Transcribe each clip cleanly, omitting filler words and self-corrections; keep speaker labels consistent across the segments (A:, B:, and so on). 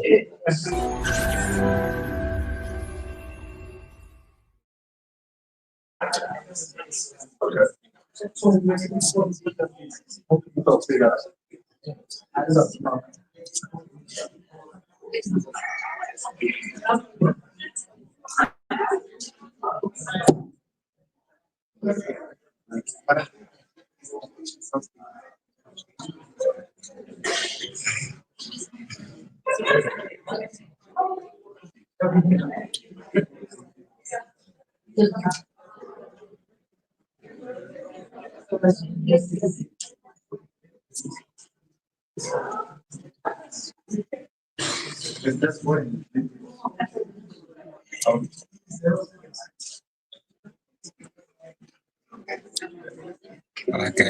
A: Okay,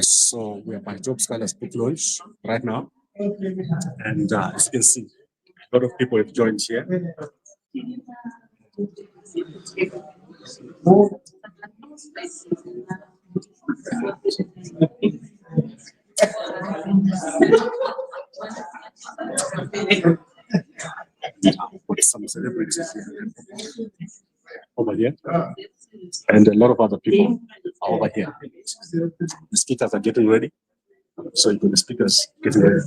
A: so we are by Job Sikhala book launch right now, and as you can see, a lot of people have joined here. Some celebrities over here, and a lot of other people are over here. The speakers are getting ready, so the speakers getting ready.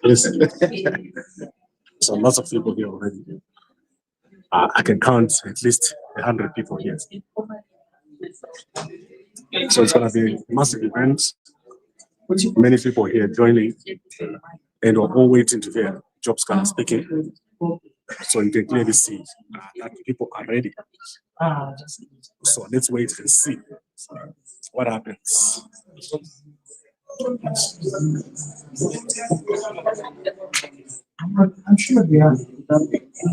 A: Listen. So lots of people here already. I can count at least 100 people here. So it's going to be a massive event. Many people here joining, and we're all waiting to hear Job Sikhala speaking. So you can clearly see that people are ready. So let's wait and see what happens.
B: I'm sure they are. I'm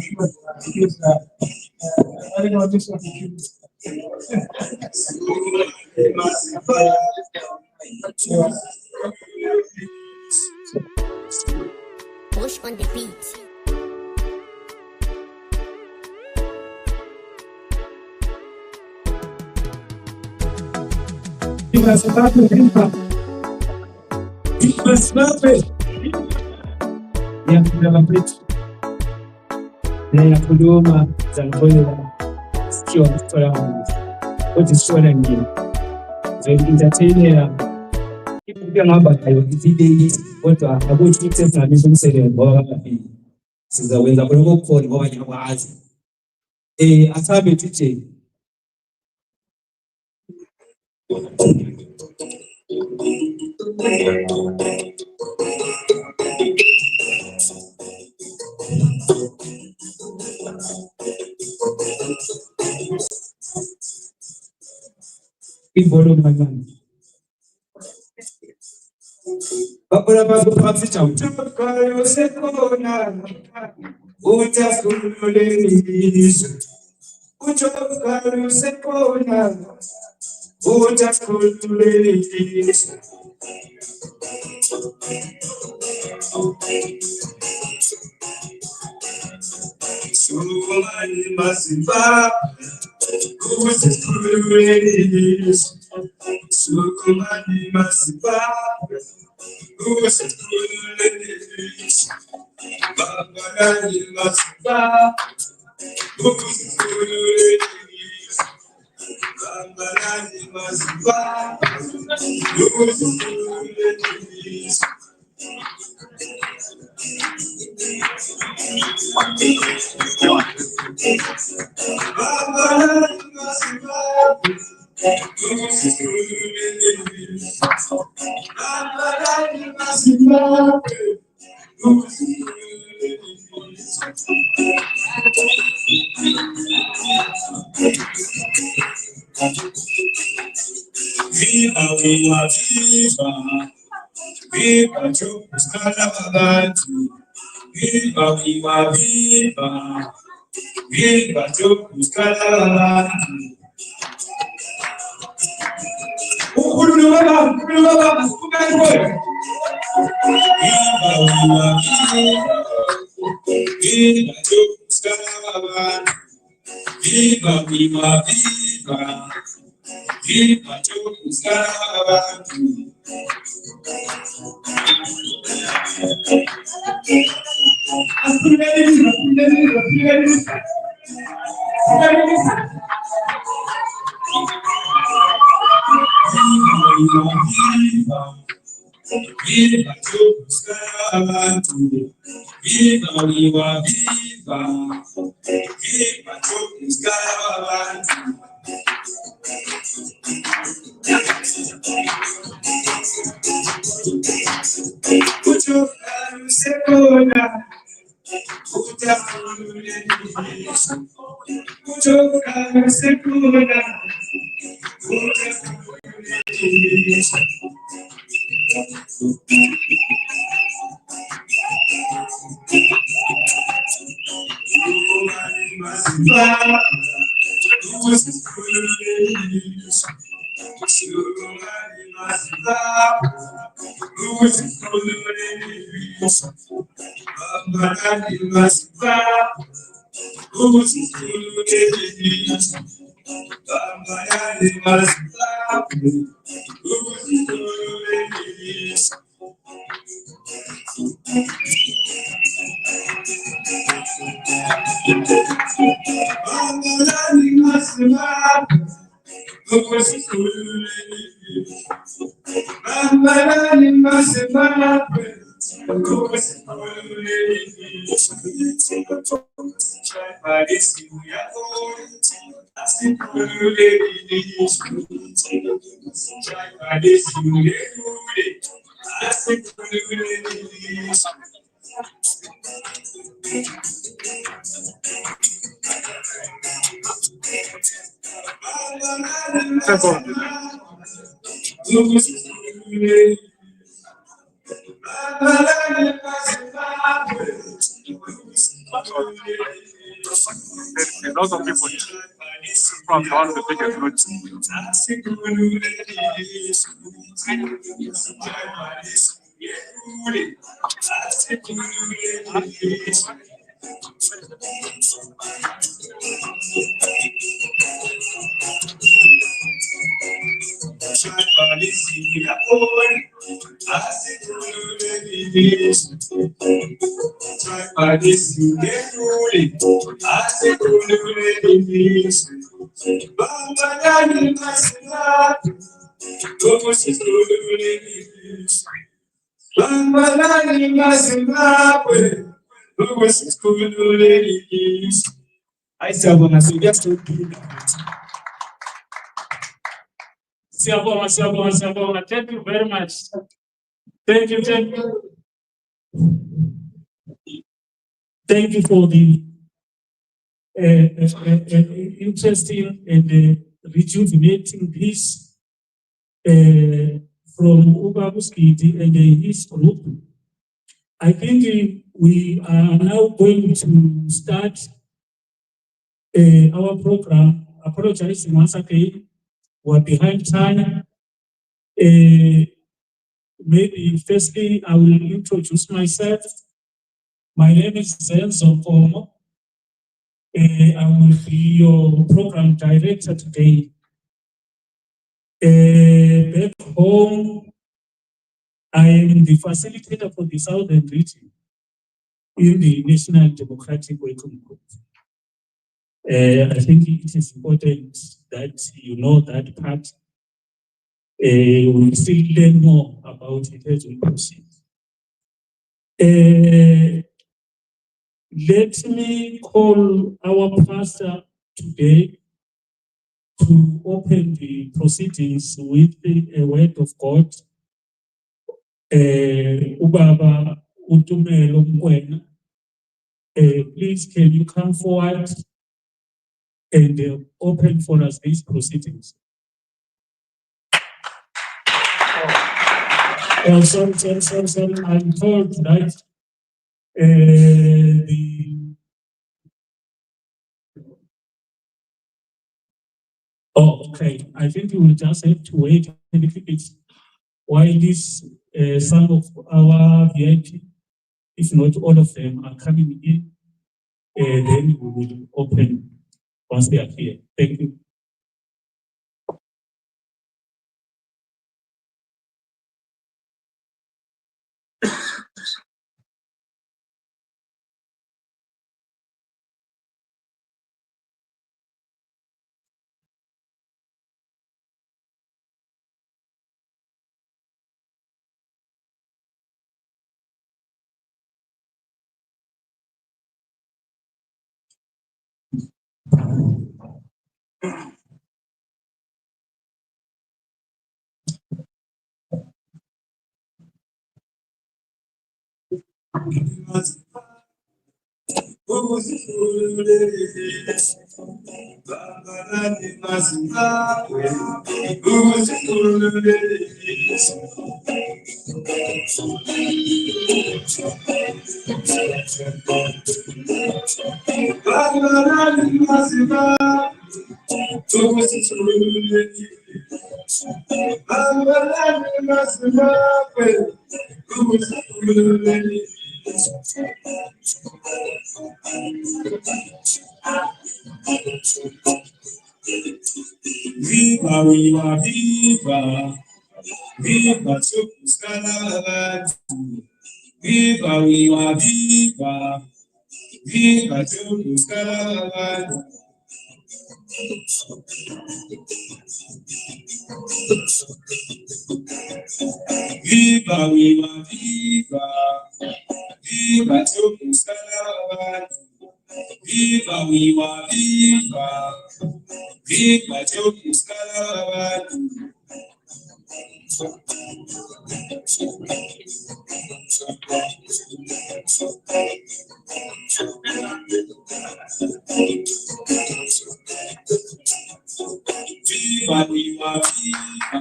B: sure because I don't know, I just want to
C: push on the beat.
B: Ya celebrate ya Pudemo Zimbabwean story what is story nyingi the entertainer pia ngamba hayo idei watu abuti tena ni kumsaidia bora sizaweza kuliko kodi baba nyawazi asabe tiche Ibolo magani Babura babu patita utakayo sekona utakululenizo utakayo sekona utakululenizo Sumani masiba utakululenizo Sumani masiba utakululenizo Babarani masiba utakululenizo Babarani masiba utakululenizo Viva Job Sikhala abantu Viva Viva Job Sikhala abantu Ukulu baba Viva Job Sikhala abantu Viva Job Sikhala abantu Viva Job Sikhala, viva viva viva, viva Job Sikhala. Job Sikhala, Job Sikhala.
A: There's lots of people here from one of the biggest roots.
B: I Siyabonga, so just to do that. Siyabonga. Thank you very much. Thank you. Thank you for the interesting and rejuvenating piece from Ubabuskiti and his group. I think we are now going to start our program. Apologizing once again, we're behind time. Maybe firstly, I will introduce myself. My name is Zenzo Komo. I will be your program director today. Back home, I am the facilitator for the Southern region in the National Democratic Working Group. I think it is important that you know that part. We'll still learn more about it as we proceed. Let me call our pastor today to open the proceedings with a word of God. Ubaba Utumelo Mkwena, please can you come forward and open for us these proceedings? Oh, sorry. I'm told that okay. I think we will just have to wait a little bit while this some of our VIP, if not all of them, are coming in. Then we will open once they are here. Thank you. Viva, viva, viva, viva Job Sikhala. Viva, viva, viva, viva Job Sikhala. Viva, viva, viva, viva Job Sikhala. Viva, viva, viva, viva Job Sikhala. Viva, viva, viva.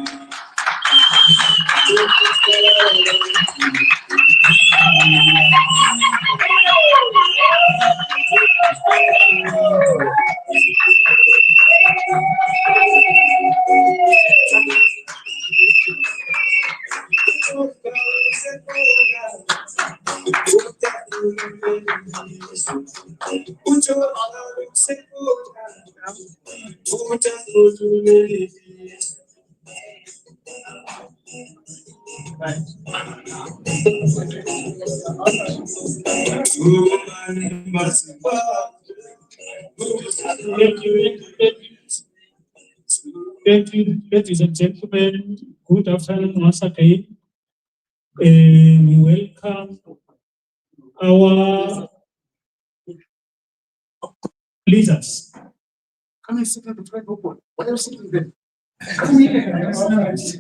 B: Thank you, ladies and gentlemen. Good afternoon once again. We welcome our leaders.
A: Come and sit at the microphone. Why are you sitting there? Come here.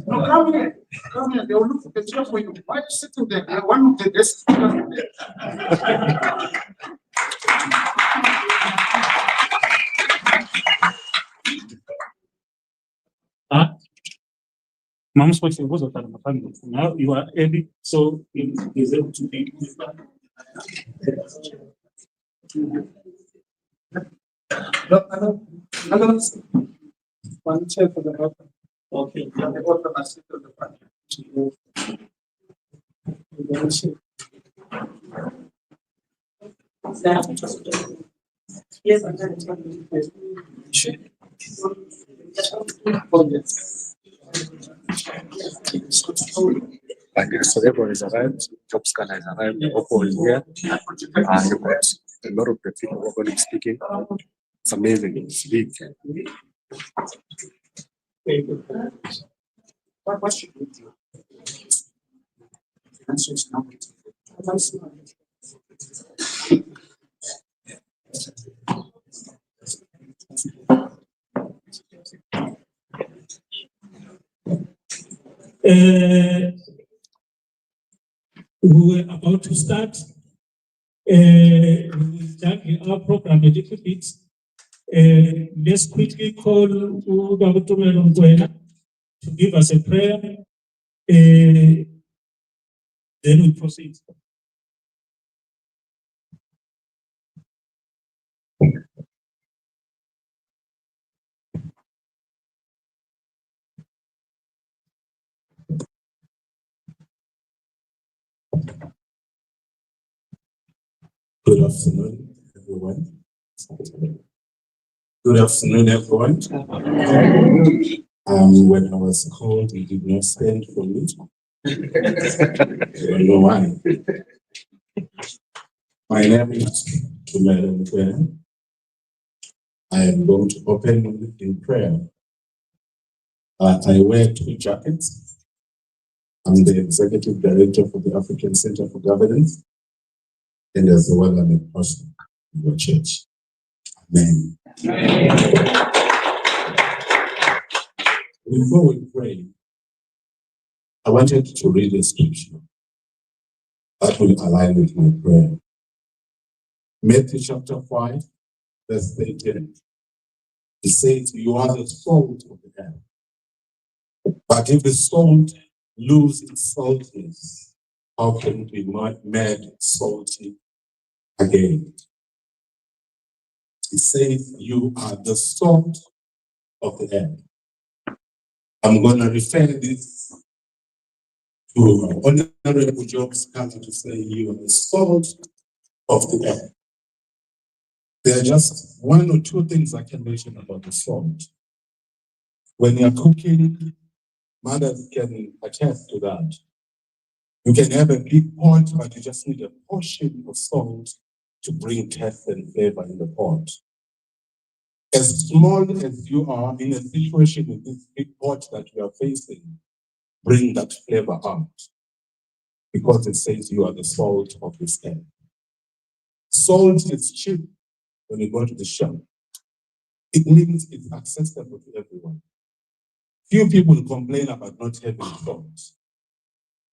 A: No, come here. Come here. They will look for the chair for you. Why are you sitting there? They are one of the best speakers there.
B: Mom's question was about my family. Now you are early, so it is able to be.
A: One chair for the bottom.
B: Okay.
A: Yeah, the bottom is sit at the front.
D: Yes,
A: Okay, so everyone is arrived. Job Sikhala is arrived. Hopewell is here. You've got a lot of the people who are going to be speaking. It's amazing. It's big. What should we do? The answer is no.
B: We were about to start. We will juggle our program a little bit. Let's quickly call Dr. Mondlane to give us a prayer. Then we proceed.
E: Good afternoon, everyone. Good afternoon, everyone. When I was called, you did not stand for me. I don't know why. My name is Hopewell Chin'ono. I am going to open in prayer. I wear 2 jackets. I'm the Executive Director for the African Center for Governance, and as well I'm a pastor in your church. Amen. Before we pray, I wanted to read a scripture that will align with my prayer. Matthew chapter 5, verse 18. It says, "You are the salt of the earth. But if the salt lose its saltiness, how can it be made salty again?" It says, "You are the salt of the earth." I'm going to refer this to Honorable Job Sikhala to say, "You are the salt of the earth." There are just one or two things I can mention about the salt. When you're cooking, mothers can attest to that. You can have a big pot, but you just need a portion of salt to bring taste and flavor in the pot. As small as you are in a situation with this big pot that you are facing, bring that flavor out. Because it says you are the salt of this earth. Salt is cheap when you go to the shop. It means it's accessible to everyone. Few people complain about not having salt.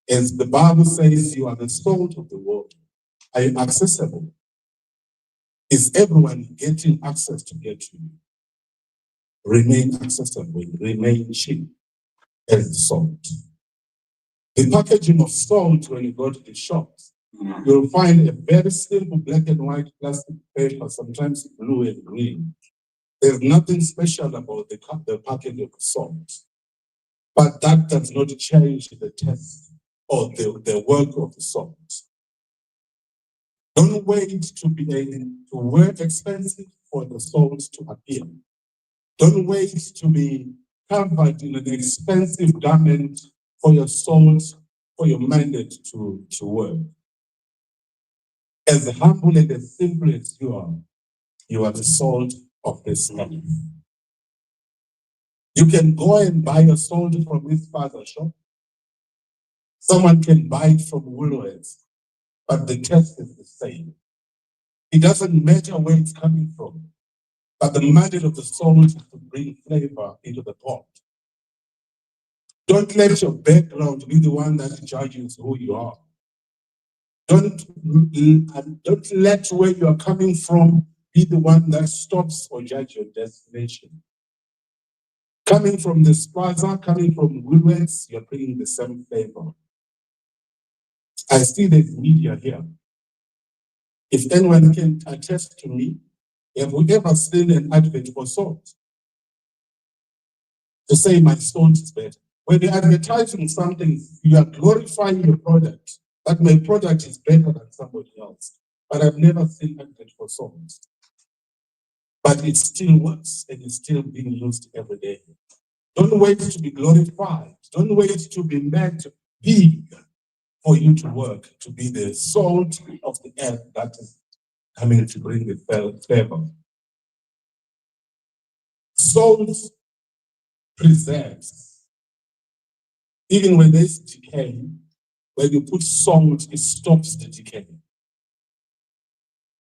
E: As the Bible says, you are the salt of the world. Are you accessible? Is everyone getting access to get to you? Remain accessible, remain cheap as salt. The packaging of salt, when you go to the shops, you'll find a very simple black and white plastic paper, sometimes blue and green. There's nothing special about the packaging of salt. But that does not change the taste or the work of the salt. Don't wait to be to work expensive for the salt to appear. Don't wait to be covered in an expensive garment for your salt, for your mandate to work. As humble and as simple as you are the salt of this earth. You can go and buy your salt from this father shop. Someone can buy it from Woolworths, but the taste is the same. It doesn't matter where it's coming from, but the mandate of the salt is to bring flavor into the pot. Don't let your background be the one that judges who you are. Don't let where you are coming from be the one that stops or judges your destination. Coming from the plaza, coming from Woolworths, you're bringing the same flavor. I see there's media here. If anyone can attest to me, have we ever seen an advert for salt? To say my salt is better. When you're advertising something, you are glorifying your product. That my product is better than somebody else. But I've never seen an advert for salt. But it still works and it's still being used every day. Don't wait to be glorified. Don't wait to be made big for you to work, to be the salt of the earth that is coming to bring the flavor. Salt preserves. Even when there's decay, when you put salt, it stops the decay.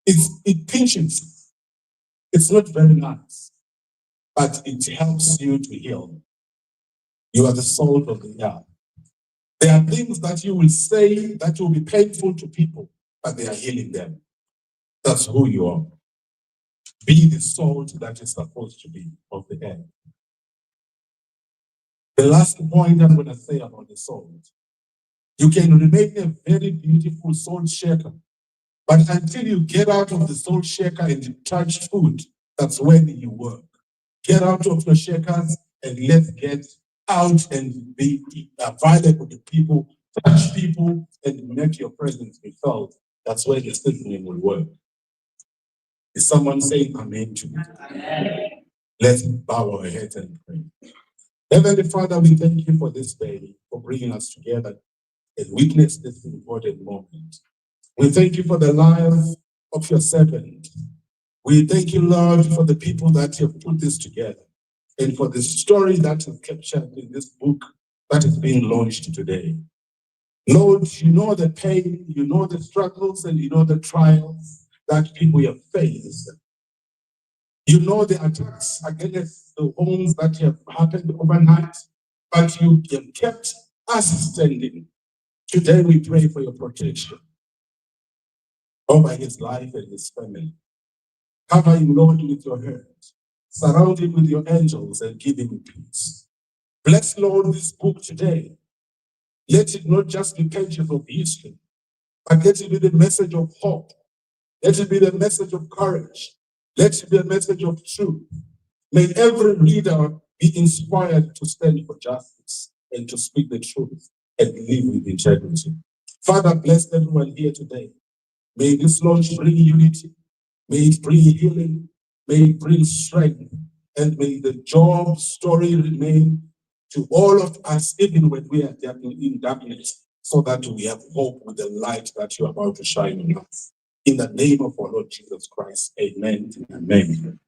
E: It pinches. It's not very nice, but it helps you to heal. You are the salt of the earth. There are things that you will say that will be painful to people, but they are healing them. That's who you are. Be the salt that is supposed to be of the earth. The last point I'm going to say about the salt. You can remain a very beautiful salt shaker, but until you get out of the salt shaker and you touch food, that's when you work. Get out of your shakers and let's get out and be available to people, touch people, and make your presence be felt. That's where the seasoning will work. Is someone saying amen to me? Let's bow our heads and pray. Heavenly Father, we thank you for this day, for bringing us together and witness this important moment. We thank you for the life of your servant. We thank you, Lord, for the people that have put this together and for the story that is captured in this book that is being launched today. Lord, you know the pain, you know the struggles, and you know the trials that people have faced. You know the attacks against the homes that have happened overnight, but you have kept us standing. Today we pray for your protection over his life and his family. Cover him, Lord, with your hands. Surround him with your angels and give him peace. Bless, Lord, this book today. Let it not just be pages of history, but let it be the message of hope. Let it be the message of courage. Let it be a message of truth. May every reader be inspired to stand for justice and to speak the truth and live with integrity. Father, bless everyone here today. May this launch bring unity. May it bring healing. May it bring strength. And may the Job story remain to all of us, even when we are in darkness, so that we have hope with the light that you are about to shine on us. In the name of our Lord Jesus Christ, amen and amen.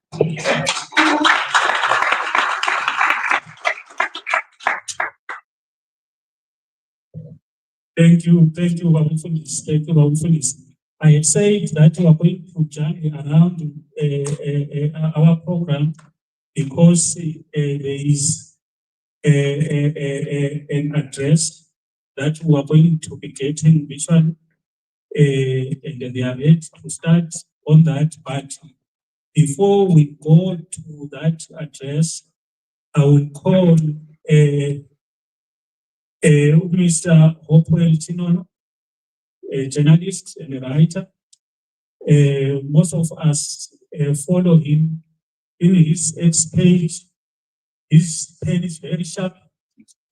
B: Thank you, Babufulis. Thank you, Babufulis. I had said that we are going to journey around our program because there is an address that we are going to be getting visually, and they are ready to start on that. But before we go to that address, I will call Mr. Hopewell Chin'ono, a journalist and a writer. Most of us follow him in his X page. His pen is very sharp.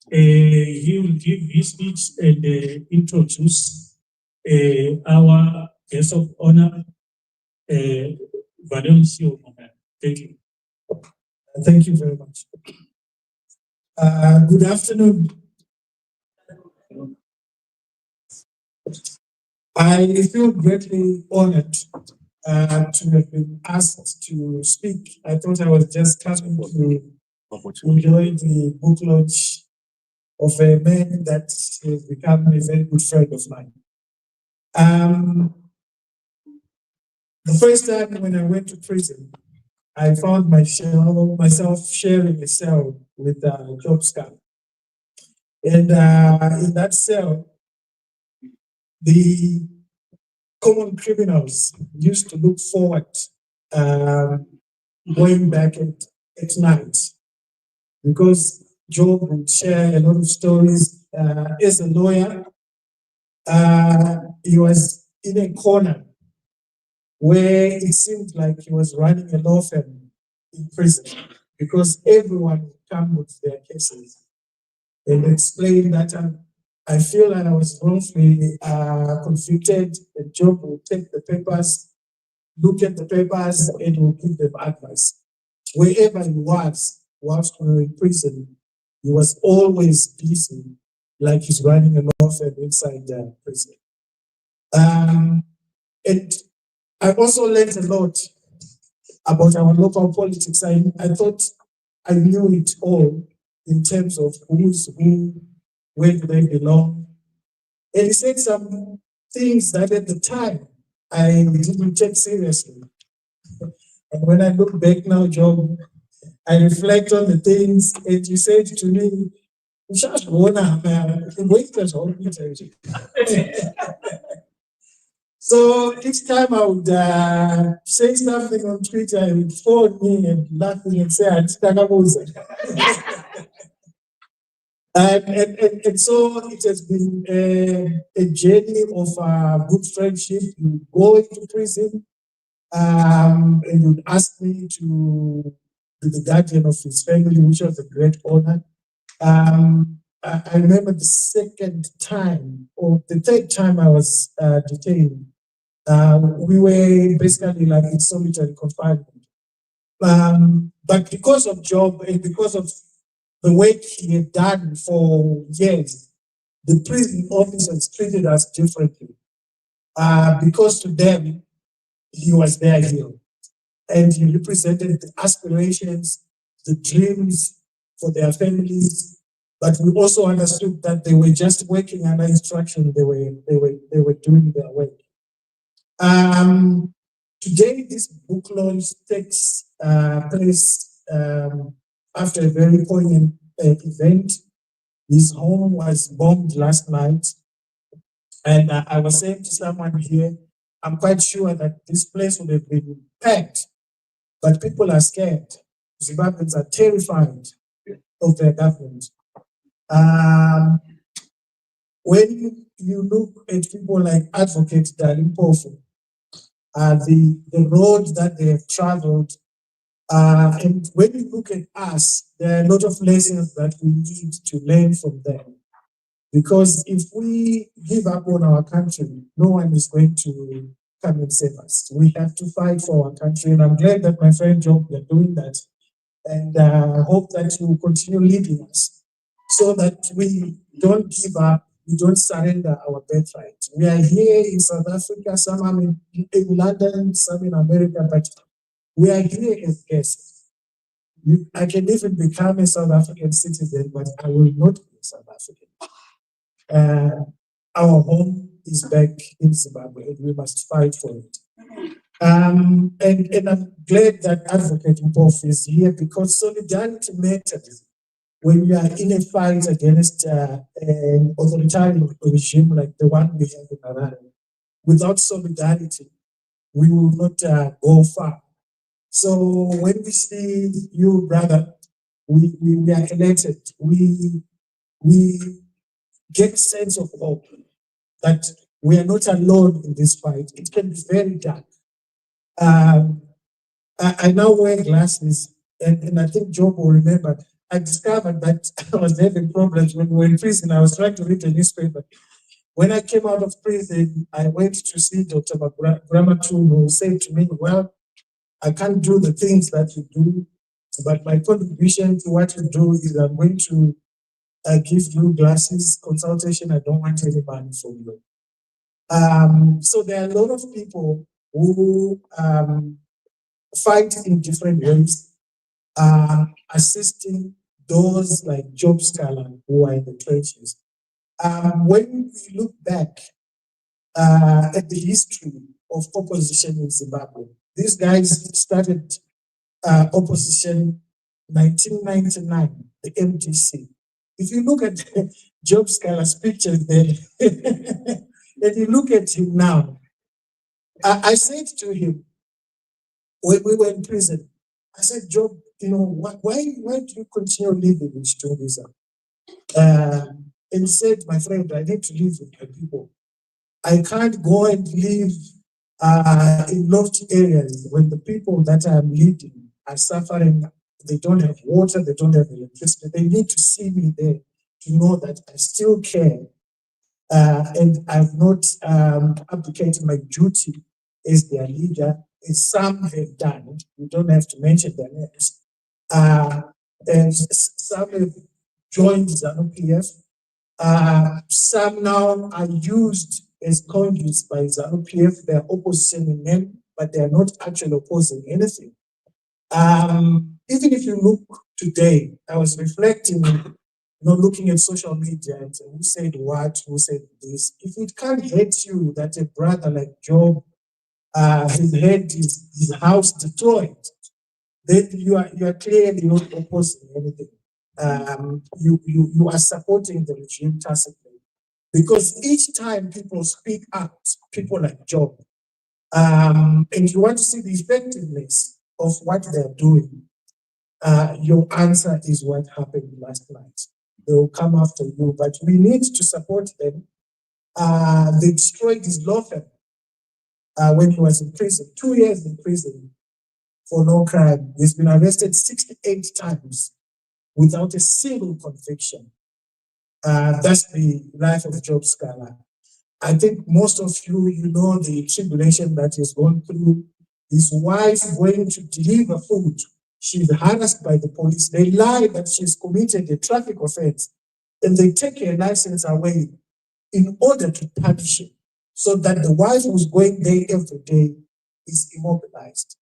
B: He will give his speech and introduce our guest of honor, Venancio Mondlane. Thank you.
D: Thank you very much. Good afternoon. I feel greatly honored to have been asked to speak. I thought I was just coming to enjoy the book launch of a man that has become a very good friend of mine. The first time when I went to prison, I found myself sharing a cell with Job Sikhala. And in that cell, the common criminals used to look forward going back at night, because Job would share a lot of stories. As a lawyer, he was in a corner where it seemed like he was running a law firm in prison, because everyone would come with their cases and explain that I feel that I was wrongfully convicted. The Job will take the papers, look at the papers, and will give them advice. Wherever he was, whilst we were in prison, he was always busy, like he's running a law firm inside the prison. And I also learned a lot about our local politics. I thought I knew it all in terms of who's who, where do they belong. And he said some things that at the time I didn't take seriously. And when I look back now, Job, I reflect on the things, and you said to me, so each time I would say something on Twitter, he would phone me and laughing and say, Mabuza. And so it has been a journey of good friendship. You go into prison, and you'd ask me to be the guardian of his family, which was a great honor. I remember the second time, or the third time I was detained. We were basically like in solitary confinement. But because of Job and because of the work he had done for years, the prison officers treated us differently. Because to them, he was their hero. And he represented the aspirations, the dreams for their families. But we also understood that they were just working under instruction. They were doing their work. Today, this book launch takes place after a very poignant event. His home was bombed last night. And I was saying to someone here, I'm quite sure that this place would have been packed, but people are scared. Zimbabweans are terrified of their government. When you look at people like Advocate Dali Mpofu, the road that they have traveled, and when you look at us, there are a lot of lessons that we need to learn from them. Because if we give up on our country, no one is going to come and save us. We have to fight for our country, and I'm glad that my friend Job, you're doing that. And I hope that you will continue leading us so that we don't give up, we don't surrender our birthright. We are here in South Africa, some are in London, some in America, but we are here as guests. I can even become a South African citizen, but I will not be a South African. Our home is back in Zimbabwe, and we must fight for it. And I'm glad that Advocate Mpofu is here, because solidarity matters when you are in a fight against an authoritarian regime like the one we have in Iran. Without solidarity, we will not go far. So when we see you, brother, we are elected. We get a sense of hope that we are not alone in this fight. It can be very dark. I now wear glasses, and I think Job will remember. I discovered that I was having problems when we were in prison. I was trying to read the newspaper. When I came out of prison, I went to see Dr. Mabuza, who said to me, well, I can't do the things that you do, but my contribution to what you do is I'm going to give you glasses consultation. I don't want any money from you. So there are a lot of people who fight in different ways, assisting those like Job Sikhala who are in the trenches. When we look back at the history of opposition in Zimbabwe, these guys started opposition 1999, the MDC. If you look at Job Sikhala's picture there, and you look at him now, I said to him, when we were in prison, I said, Job, you know, why do you continue living in Chitungwiza? And he said, my friend, I need to live with my people. I can't go and live in lofty areas when the people that I'm leading are suffering. They don't have water, they don't have electricity. They need to see me there to know that I still care. And I've not abdicated my duty as their leader, as some have done. You don't have to mention their names. And some have joined ZAPU. Some now are used as conduits by ZAPU. They're opposition in name, but they are not actually opposing anything. Even if you look today, I was reflecting, looking at social media and who said what, who said this. If it can't hurt you that a brother like Job has had his house destroyed, then you are clearly not opposing anything. You are supporting the regime tacitly, because each time people speak out, people like Job, and you want to see the effectiveness of what they're doing, your answer is what happened last night. They will come after you, but we need to support them. They destroyed his law firm when he was in prison, 2 years in prison for no crime. He's been arrested 68 times without a single conviction. That's the life of Job Sikhala. I think most of you know the tribulation that he's gone through. His wife going to deliver food, she's harassed by the police. They lie that she's committed a traffic offense, and they take her license away in order to punish her, so that the wife who's going there every day is immobilized.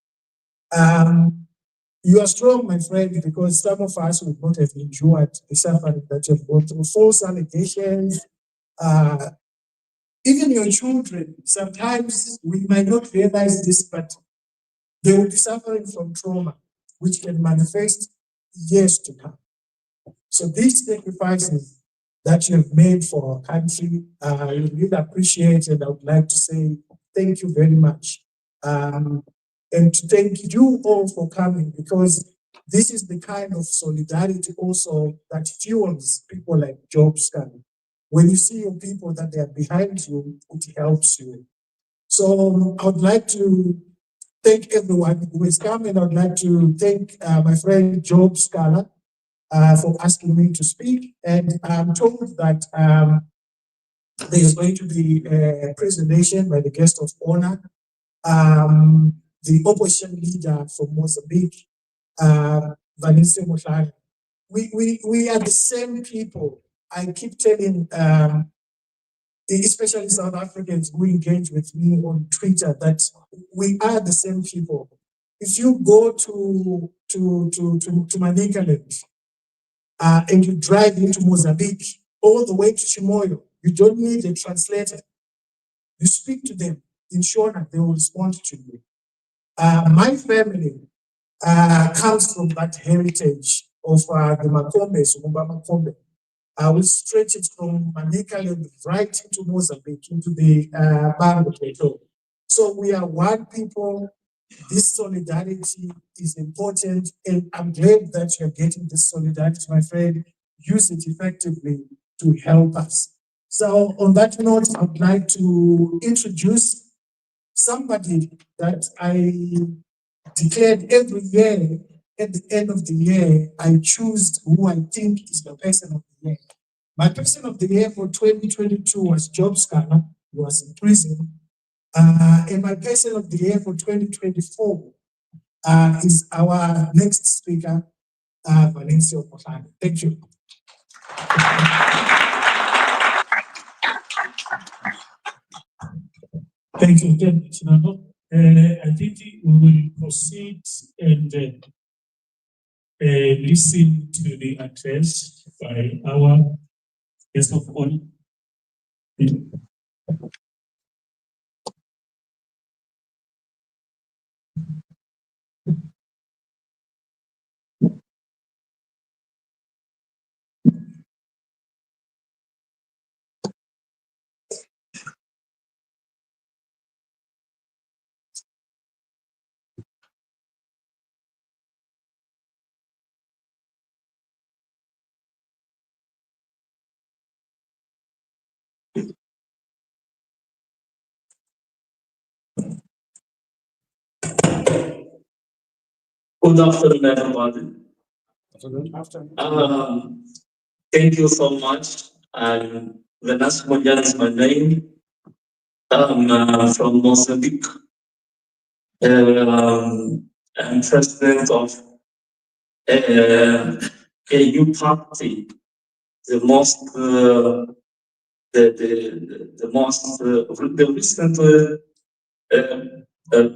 D: You are strong, my friend, because some of us would not have endured the suffering that you've gone through. False allegations, even your children, sometimes we might not realize this, but they will be suffering from trauma, which can manifest years to come. So these sacrifices that you have made for our country, I really appreciate, and I would like to say thank you very much. And to thank you all for coming, because this is the kind of solidarity also that fuels people like Job Sikhala. When you see your people that they are behind you, it helps you. So I would like to thank everyone who has come, and I would like to thank my friend Job Sikhala for asking me to speak. And I'm told that there is going to be a presentation by the guest of honor, the opposition leader from Mozambique, Venancio Mondlane. We are the same people. I keep telling, especially South Africans who engage with me on Twitter, that we are the same people. If you go to Manicaland and you drive into Mozambique all the way to Chimoio, you don't need a translator. You speak to them in Shona, they will respond to you. My family comes from that heritage of the Makombes, Umba Makombe. We stretch it from Manicaland right into Mozambique, into the Bango Plateau. So we are one people. This solidarity is important, and I'm glad that you're getting this solidarity, my friend. Use it effectively to help us. So on that note, I would like to introduce somebody that I declared every year. At the end of the year, I choose who I think is the person of the year. My person of the year for 2022 was Job Sikhala, who was in prison. And my person of the year for 2024 is our next speaker, Venancio Mondlane. Thank you.
B: Thank you, Ch'onono. I think we will proceed and listen to the address by our guest of honor.
F: Good afternoon, everybody. Thank you so much. Venancio Mondlane is my name. I'm from Mozambique. I'm president of a new party, the recent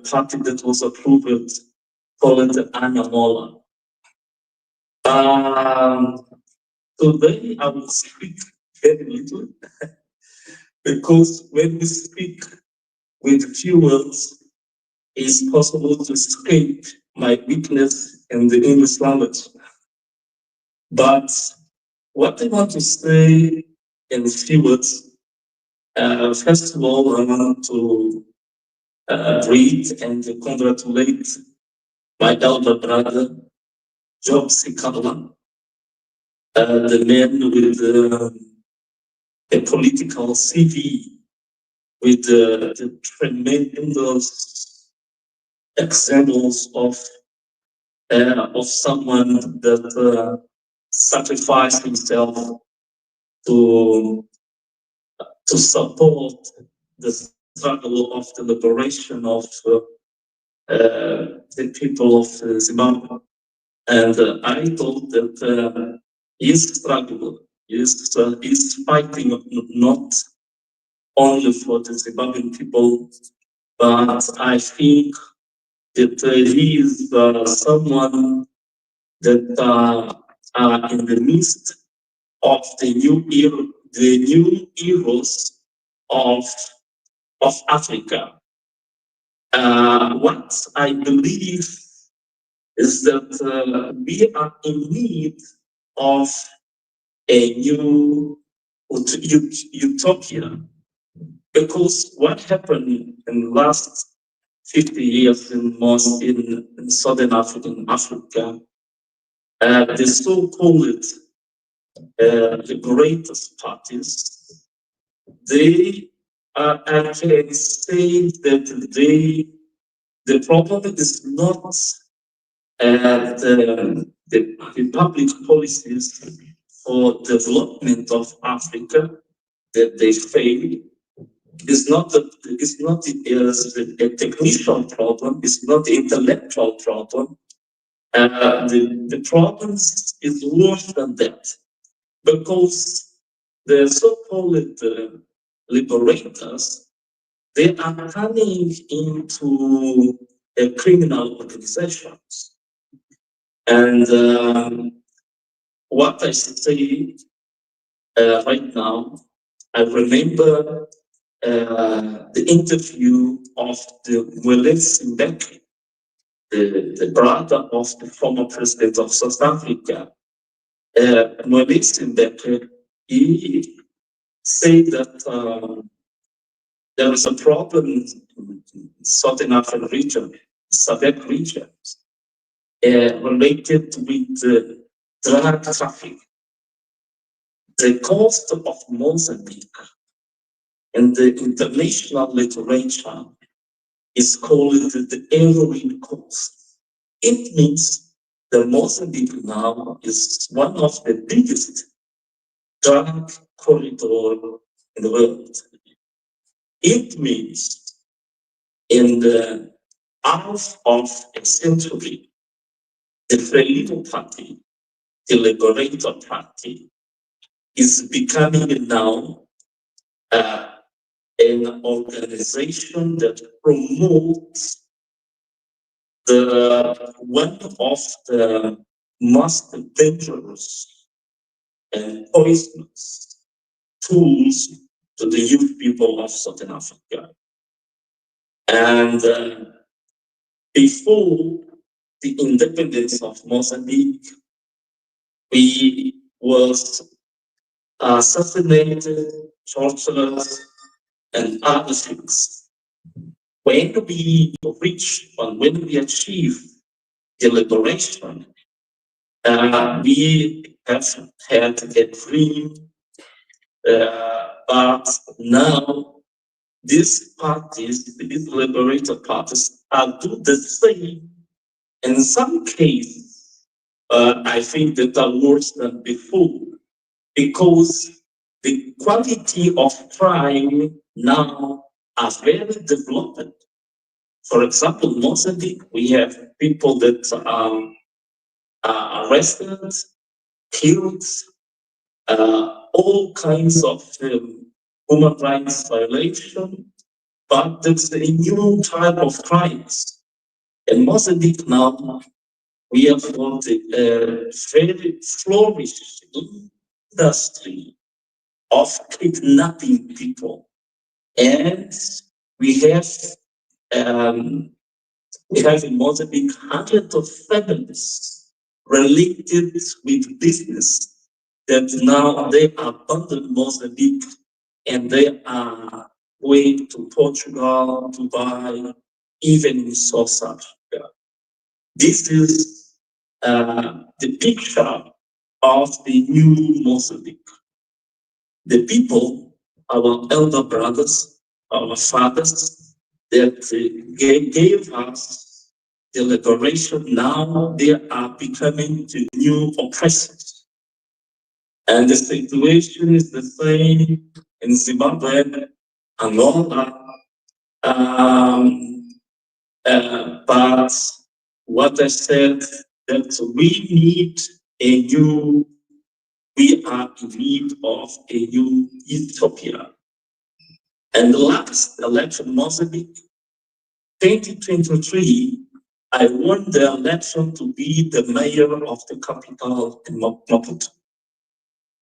F: party that was approved, called Anamola. Today I will speak very little because when we speak with few words, it's possible to escape my weakness in the English language. But what I want to say in few words, first of all, I want to greet and congratulate my elder brother, Job Sikhala, the man with a political CV, with the tremendous examples of someone that sacrificed himself to support the struggle of the liberation of the people of Zimbabwe. And I thought that his struggle is fighting not only for the Zimbabwean people, but I think that he is someone that in the midst of the new eras of Africa. What I believe is that we are in need of a new utopia, because what happened in the last 50 years in Southern Africa, the so-called liberators parties, they I can say that the problem is not the public policies for development of Africa that they fail. It's not a technical problem. It's not the intellectual problem. The problem is worse than that, because the so-called liberators, they are turning into criminal organizations. And what I say right now, I remember the interview of the Mbeki, the brother of the former president of South Africa. Mbeki, he said that there is a problem in Southern African region, SADC regions, related with drug trafficking. The cost of Mozambique in the international literature is called the heroin cost. It means that Mozambique now is one of the biggest drug corridors in the world. It means in the half of a century, the Frelimo Party, the Liberator Party, is becoming now an organization that promotes one of the most dangerous and poisonous tools to the youth people of Southern Africa. And before the independence of Mozambique, we was assassinated, tortured, and other things. When we achieve the liberation, we have had a dream, but now these parties, these liberator parties, are do the same. In some cases, I think that are worse than before, because the quality of crime now are very developed. For example, Mozambique, we have people that are arrested, killed, all kinds of human rights violation, but there's a new type of crimes. In Mozambique now, we have got a very flourishing industry of kidnapping people, and we have in Mozambique hundreds of families related with business that now they abandon Mozambique and they are going to Portugal, Dubai, even in South Africa. This is the picture of the new Mozambique. The people, our elder brothers, our fathers, that gave us the liberation, now they are becoming the new oppressors. And the situation is the same in Zimbabwe, Angola. But what I said, that we are in need of a new utopia. And the last election, Mozambique, 2023, I won the election to be the mayor of the capital in Mabuza.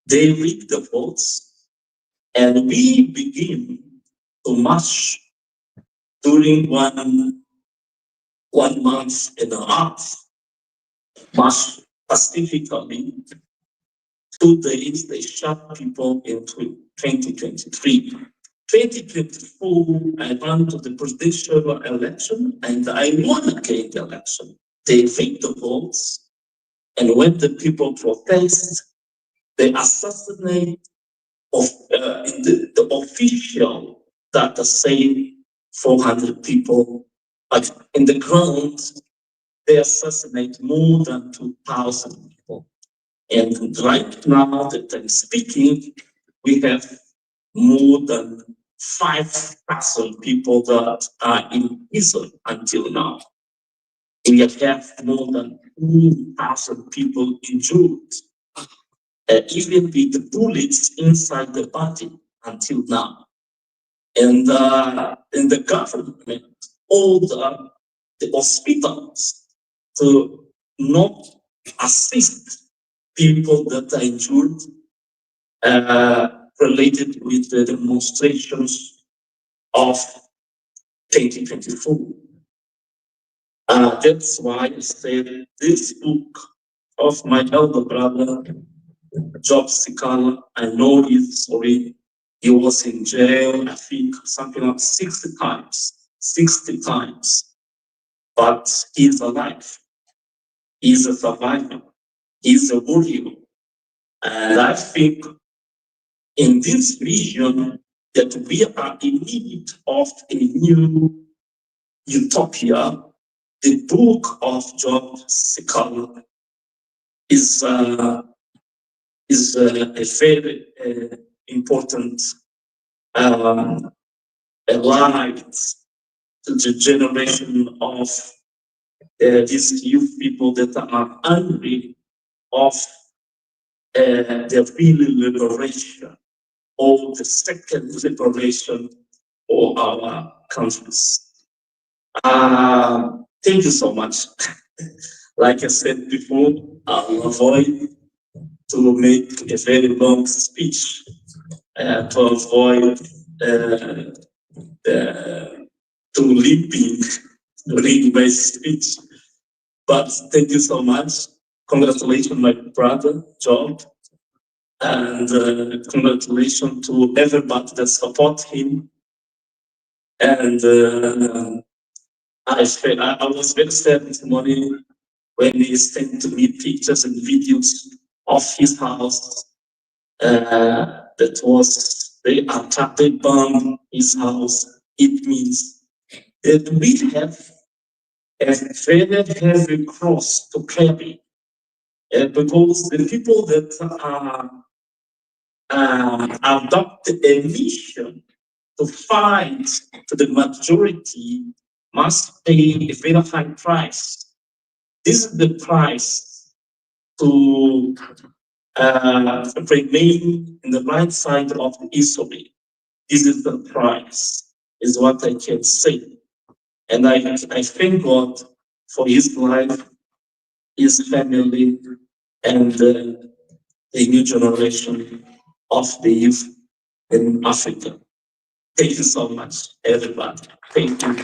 F: They rigged the votes, and we begin to march during one 1 month and a half, much pacifically. 2 days, they shot people into 2023. 2024, I ran to the presidential election and I won again the election. They fake the votes, and when the people protest, they assassinate the official data saying 400 people, but in the ground, they assassinate more than 2,000 people. And right now that I'm speaking, we have more than 5,000 people that are in prison until now. And yet have more than 2,000 people injured, even with the bullets inside the body until now. And in the government, all the hospitals to not assist people that are injured related with the demonstrations of 2024. That's why I said this book of my elder brother, Job Sikhala, I know his story. He was in jail, I think, something like 60 times. 60 times. But he's alive. He's a survivor. He's a warrior. And I think in this vision that we are in need of a new utopia, the book of Job Sikhala is a very important light to the generation of these youth people that are hungry of the real liberation or the second liberation for our countries. Thank you so much. Like I said before, I will avoid to make a very long speech to avoid to limping during my speech. But thank you so much. Congratulations, my brother, Job. And congratulations to everybody that support him. And I was very sad this morning when he sent to me pictures and videos of his house. That was, they attacked, they bombed his house. It means that we have a very heavy cross to carry. Because the people that adopt a mission to fight to the majority must pay a very high price. This is the price to remain in the right side of history. This is the price, is what I can say. And I thank God for his life, his family, and the new generation of the youth in Africa. Thank you so much, everybody. Thank you.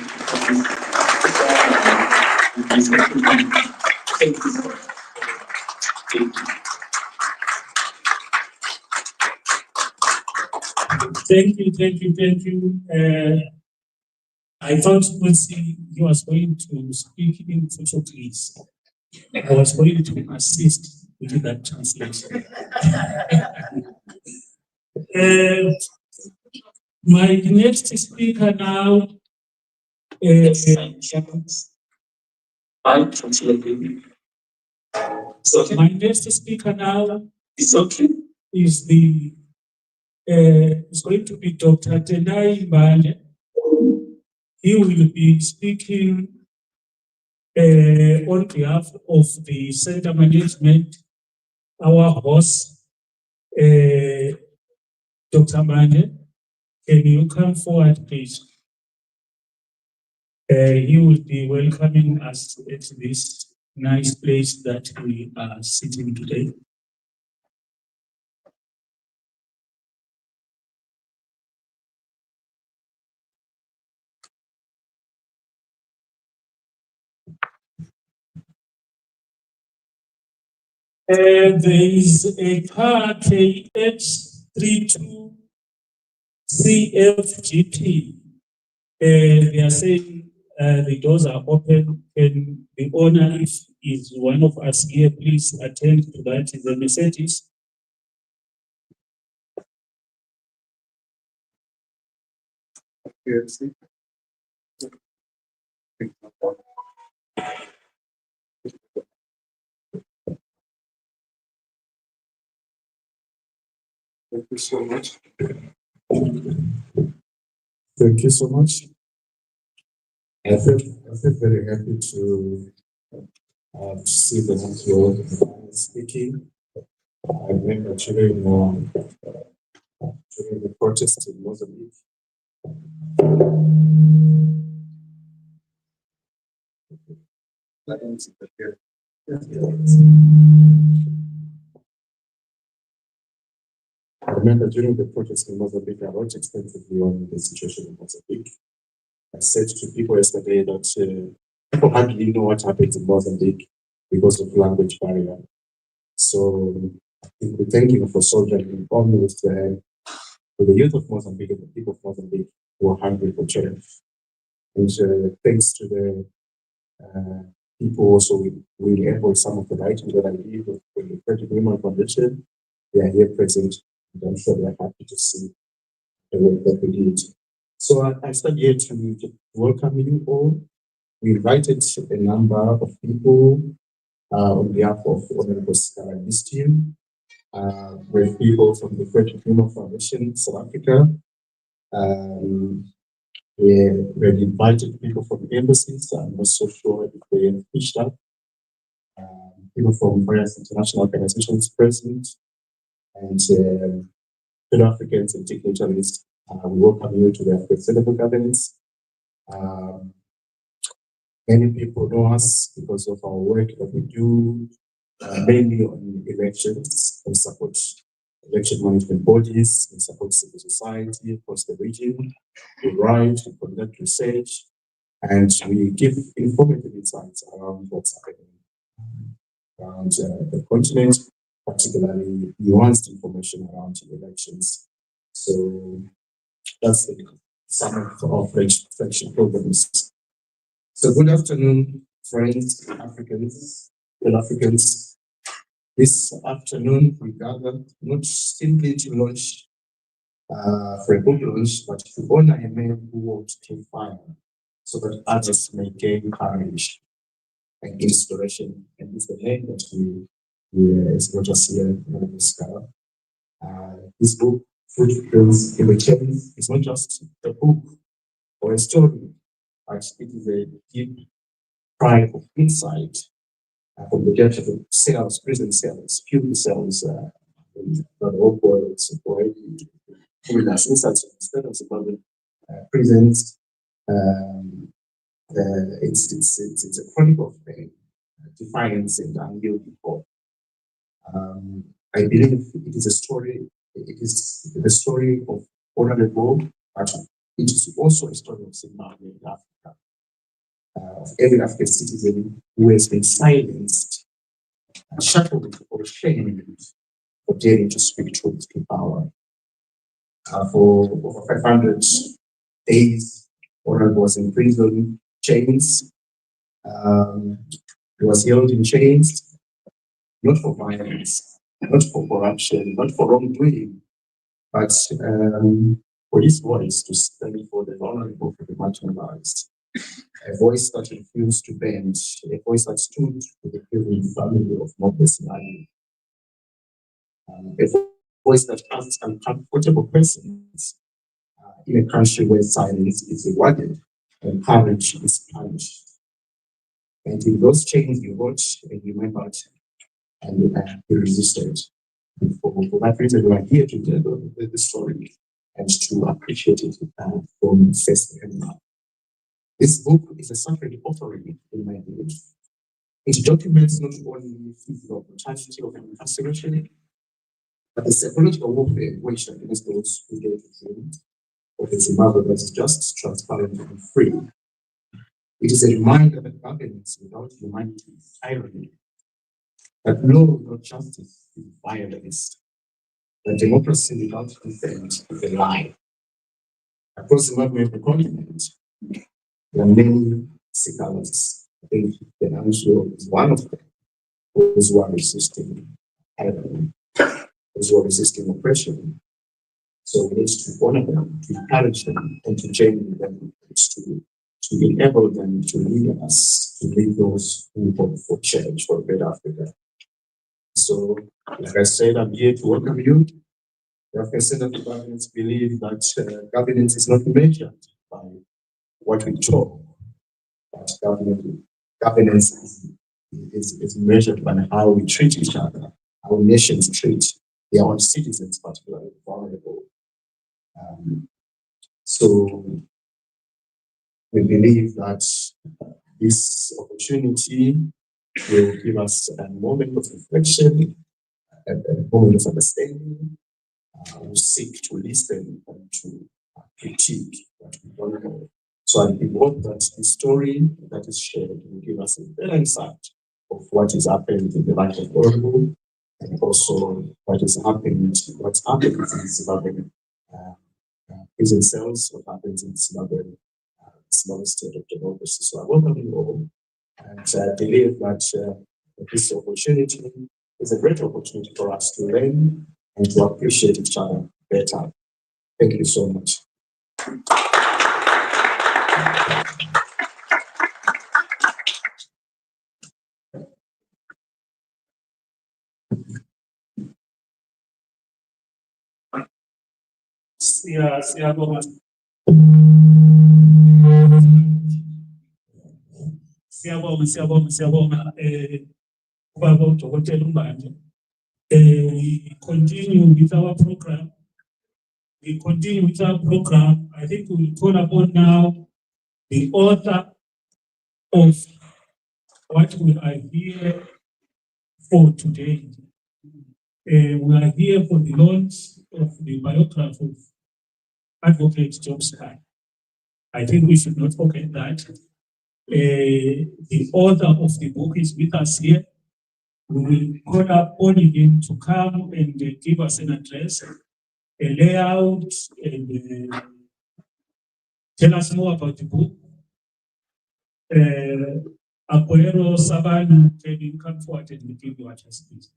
F: Thank you. Thank you.
B: Thank you. I thought Lucy, you was going to speak in Portuguese. I was going to assist with that translation. My next speaker now my next speaker now
F: It's okay.
B: is going to be Dr. Tenai Mbane. He will be speaking on behalf of the center management, our host, Dr. Mbane. Can you come forward, please? He will be welcoming us at this nice place that we are sitting today. There is a car KH32 CFGT. They are saying the doors are open. Can the owner, if is one of us here, please attend to that in the Mercedes?
A: Yes. Thank you so much.
E: Thank you so much. I feel very happy to see Venancio speaking. I remember during the protest in Mozambique. I remember during the protest in Mozambique, I wrote extensively on the situation in Mozambique. I said to people yesterday that people hardly know what happens in Mozambique because of language barrier. So I think we're thanking for soldiering on with the youth of Mozambique and the people of Mozambique who are hungry for change. And thanks to the people also we able some of the writings that I did with the President Jacob Foundation. They are here present, and I'm sure they're happy to see the work that we did. So I stand here to welcome you all. We invited a number of people on behalf of Honorable Sikhala and his team. With people from the President Jacob Foundation, South Africa. We invited people from embassies. I'm not so sure if they have reached out. People from various international organizations present, and South Africans and dignitaries. We welcome you to the sustainable governance. Many people know us because of our work that we do, mainly on elections and support election management bodies, and support civil society across the region. We write, we conduct research, and we give informative insights around what's happening around the continent, particularly nuanced information around elections. So that's some of our flagship programs. So good afternoon, friends, Africans, Africans. This afternoon we gathered not simply to launch for a book launch, but to honor a man who walked till fire, so that others may gain courage and inspiration. And it's the name that is not just here in this scholar. This book, Footprints in the Chains, is not just a book or a story, but it is a deep cry of insight from the depth of the cells, prison cells, puberty cells, not Hopewell, with us insights of the state of Zimbabwe prisons. It's a chronicle of pain, defiance, and unyielding hope. I believe it is a story. It is the story of honorable, but it is also a story of Zimbabwe in Africa, of every African citizen who has been silenced, shackled, or shamed for daring to speak truth to power. For over 500 days, Honorable was in prison, chains. He was held in chains, not for violence, not for corruption, not for wrongdoing, but for his voice to stand for the vulnerable, for the marginalized. A voice that refused to bend, a voice that stood for the grieving family of Mabuza. A voice that asked uncomfortable questions in a country where silence is rewarded and courage is punished. And in those chains, you watched and you remembered and you resisted. And for that reason, we are here to tell the story and to appreciate it from first hand. This book is a sacred offering in my view. It documents not only the physical brutality of incarceration, but the psychological warfare waged against those who dare to dream of a Zimbabwe that is just, transparent, and free. It is a reminder that governance without humanity is tyranny, that law without justice is violence, that democracy without consent is a lie. Across the continent, there are many Sikhalas. I think Venancio is one of them, those who are resisting tyranny, those who are resisting oppression. So we need to honor them, to encourage them, and to champion them, to enable them to lead us, to lead those who hope for change, for a better Africa. So, like I said, I'm here to welcome you. The African Center of Governance believe that governance is not measured by what we talk, but governance is measured by how we treat each other, how nations treat their own citizens, particularly vulnerable. So we believe that this opportunity will give us a moment of reflection, a moment of understanding. We seek to listen and to critique what we don't know. So I hope that the story that is shared will give us a better insight of what is happening in the life of Hopewell, and also what's happening in Zimbabwean prison cells, what happens in Zimbabwean state of democracy. So I welcome you all, and I believe that this opportunity is a great opportunity for us to learn and to appreciate each other better. Thank you so much.
B: Siyabonga ubaba uDokotela uMbanje. We continue with our program. I think we will call upon now the author of what we are here for today. We are here for the launch of the biography of Advocate Job Sikhala. I think we should not forget that. The author of the book is with us here. We will call upon him to come and give us an address, a layout, and tell us more about the book. Apoero Sabanu, can you come forward and give your address, please?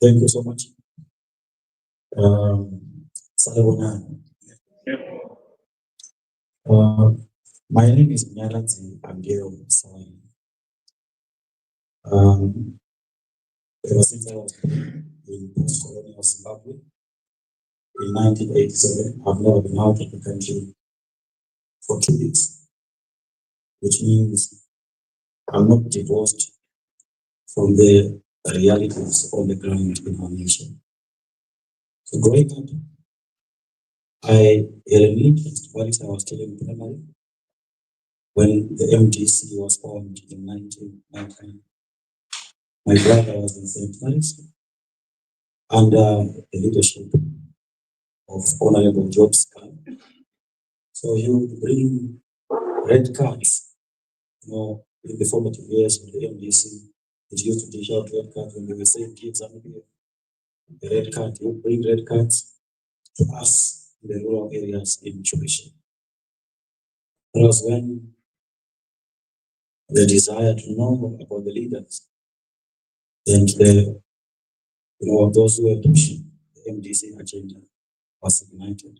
E: Thank you so much. Salawona. My name is Nyalazi Angelo Sawani. Ever since I was in post-colonial Zimbabwe in 1987, I've never been out of the country for 2 weeks, which means I'm not divorced from the realities on the ground in our nation. So growing up, I had an interest while I was still in primary when the MDC was formed in 1999. My brother was in St. Mary's under the leadership of Honorable Job Sikhala. So he would bring red cards, in the formative years of the MDC. It used to dish out red cards when they were saying kids are here. The red card, he would bring red cards to us in the rural areas in tuition. That was when the desire to know about the leaders and those who were pushing the MDC agenda was ignited.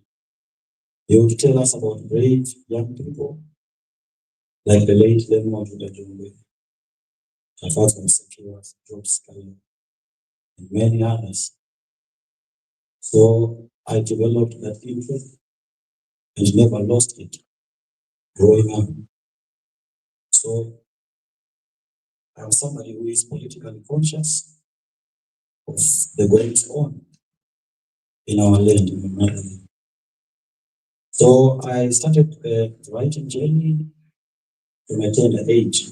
E: He would tell us about brave young people like the late Mabuza, Job Sikhala, and many others. So I developed that interest and never lost it growing up. So I'm somebody who is politically conscious of the goings on in our land, in my motherland. So I started the writing journey from a tender age.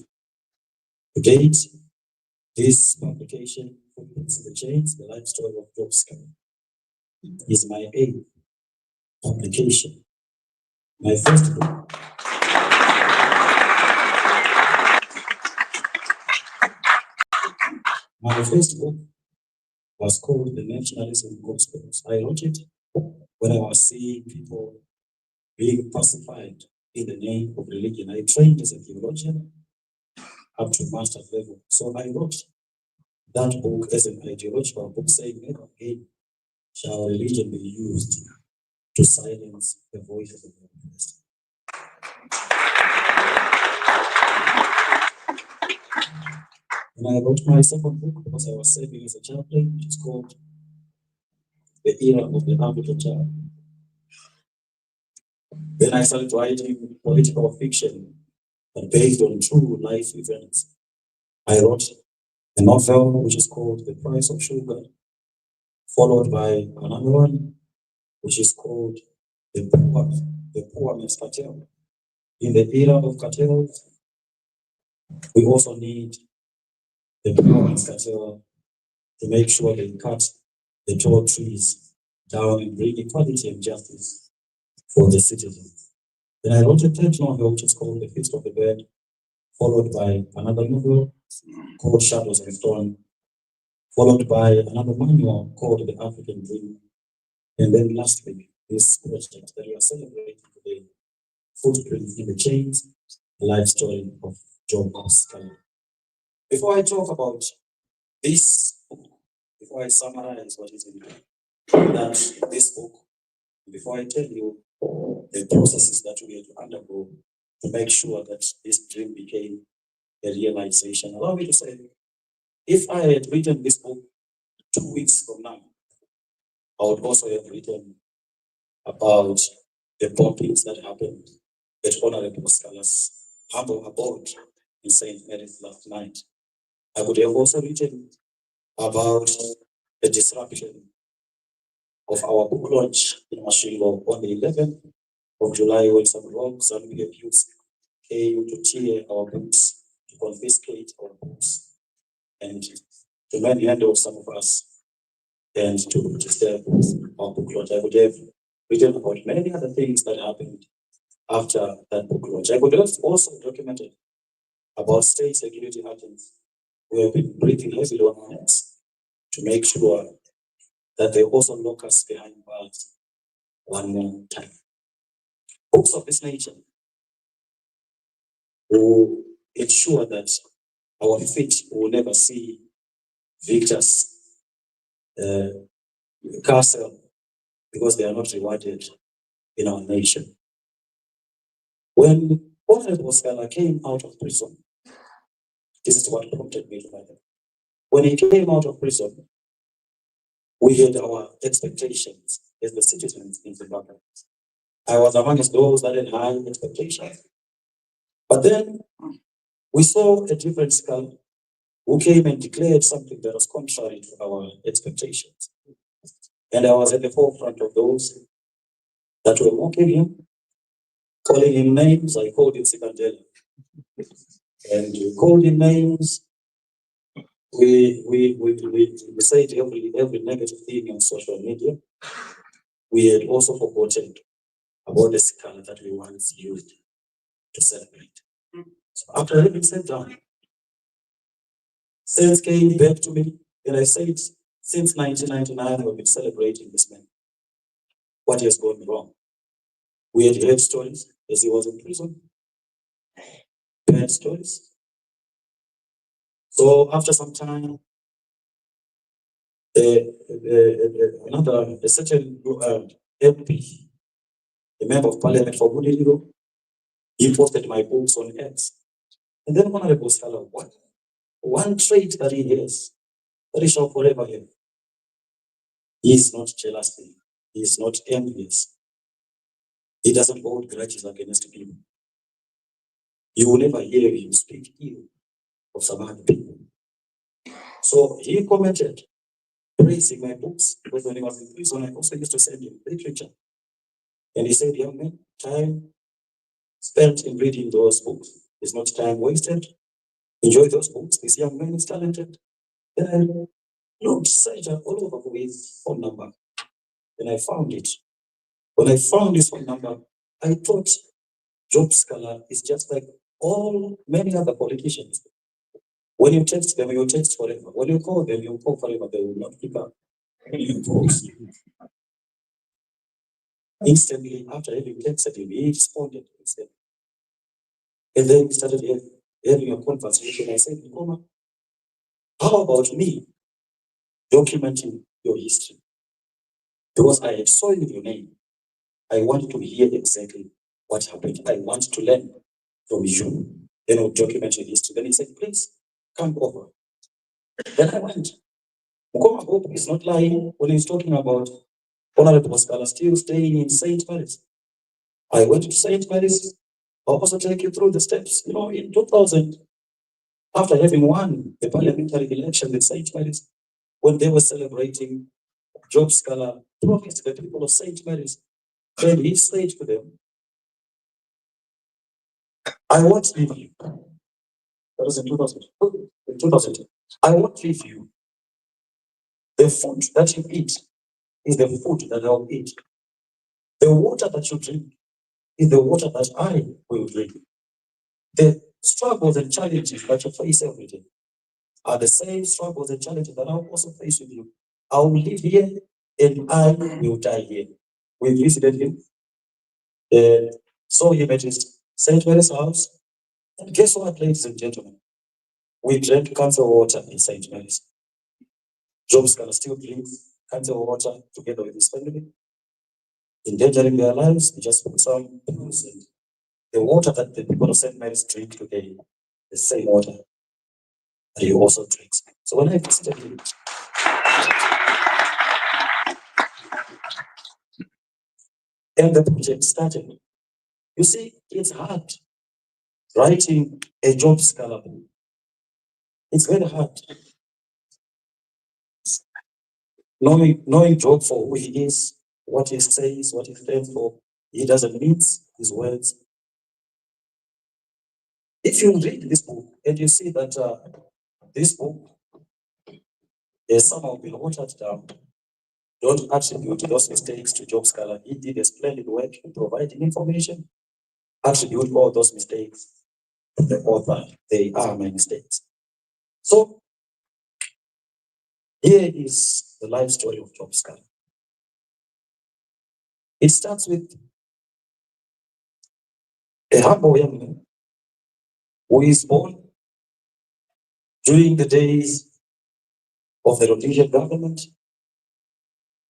E: To date, this publication, Footprints in the Chains, the life story of Job Sikhala,
G: is my eighth publication. My first book was called The Nationalism Gospels. I wrote it when I was seeing people being pacified in the name of religion. I trained as a theologian up to master's level. So I wrote that book as an ideological book saying, never again shall religion be used to silence the voices of the oppressed. And I wrote my second book because I was serving as a chaplain, which is called The Era of the Untitled Chapter. Then I started writing political fiction based on true life events. I wrote a novel which is called The Price of Sugar, followed by another one which is called The Poor Man's Cartel. In the era of cartels, we also need the Poor Man's Cartel to make sure they cut the tall trees down and bring equality and justice for the citizens. Then I wrote a third novel which is called The Feast of the Bird, followed by another novel called Shadows of Stone, followed by another manual called The African Dream. And then lastly, this project that we are celebrating today, Footprints in the Chains, the life story of Job Sikhala. Before I talk about this book, before I summarize what is in this book, before I tell you the processes that we had to undergo to make sure that this dream became a realization, allow me to say, if I had written this book 2 weeks from now, I would also have written about the bombings that happened at Honorable Sikhala's humble abode in St. Mary's last night. I would have also written about the disruption of our book launch in Masvingo on the 11th of July when some rogues and youths came to tear our books, to confiscate our books, and to manhandle some of us and to disturb our book launch. I would have written about many other things that happened after that book launch. I would have also documented about state security agents who have been breathing heavily on our necks to make sure that they also lock us behind bars one more time. Books of this nature will ensure that our feet will never see victors castle because they are not rewarded in our nation. When Honorable Sikhala came out of prison, this is what prompted me to write it. When he came out of prison, we had our expectations as the citizens in Zimbabwe. I was amongst those that had high expectations. But then we saw a different Sikhala who came and declared something that was contrary to our expectations. And I was at the forefront of those that were mocking him, calling him names. I called him Sikandela. And we called him names. We said every negative thing on social media. We had also forgotten about the Sikhala that we once used to celebrate. So after having sat down, sense came back to me, and I said, since 1999, we've been celebrating this man. What has gone wrong? We had heard stories as he was in prison, bad stories. So after some time, a certain MP, a member of parliament for Pudemo, he posted my books on X. And then Honorable Sikhala, one trait that he has, that he shall forever have. He is not jealous. He is not envious. He doesn't hold grudges against people. You will never hear him speak ill of some other people. So he commented, praising my books, because when he was in prison, I also used to send him literature. And he said, young man, time spent in reading those books is not time wasted. Enjoy those books. This young man is talented. Then I looked, searched all over for his phone number. and I found it. When I found this phone number, I thought Job Sikhala is just like all many other politicians. When you text them, you text forever. When you call them, you call forever. They will not pick up. Instantly, after having texted him, he responded instantly. And then we started having a conversation. I said, Nkoma, how about me documenting your history? Because I saw your name. I want to hear exactly what happened. I want to learn from you. Then I'll document your history. Then he said, please come over. Then I went. Nkoma Hope is not lying when he's talking about Honorable Sikhala still staying in St. Mary's. I went to St. Mary's. I'll also take you through the steps. You know, in 2000, after having won the parliamentary election in St. Mary's, when they were celebrating, Job Sikhala promised the people of St. Mary's, and he said to them, I won't leave you. That was in 2000. In 2000, I won't leave you. The food that you eat is the food that I'll eat. The water that you drink is the water that I will drink. The struggles and challenges that you face every day are the same struggles and challenges that I'll also face with you. I will live here and I will die here. We visited him. So he met his St. Mary's house. And guess what, ladies and gentlemen? We drank cancer water in St. Mary's. Job Sikhala still drinks cancer water together with his family. Endangering their lives, they just put some pills in. The water that the people of St. Mary's drink today, the same water that he also drinks. So when I visited him, and the project started, you see, it's hard writing a Job Sikhala book. It's very hard. Knowing Job for who he is, what he says, what he stands for, he doesn't mince his words. If you read this book and you see that this book has somehow been watered down, don't attribute those mistakes to Job Sikhala. He did a splendid work in providing information. Attribute all those mistakes to the author. They are my mistakes. So, here is the life story of Job Sikhala. It starts with a humble young man who is born during the days of the Rhodesian government,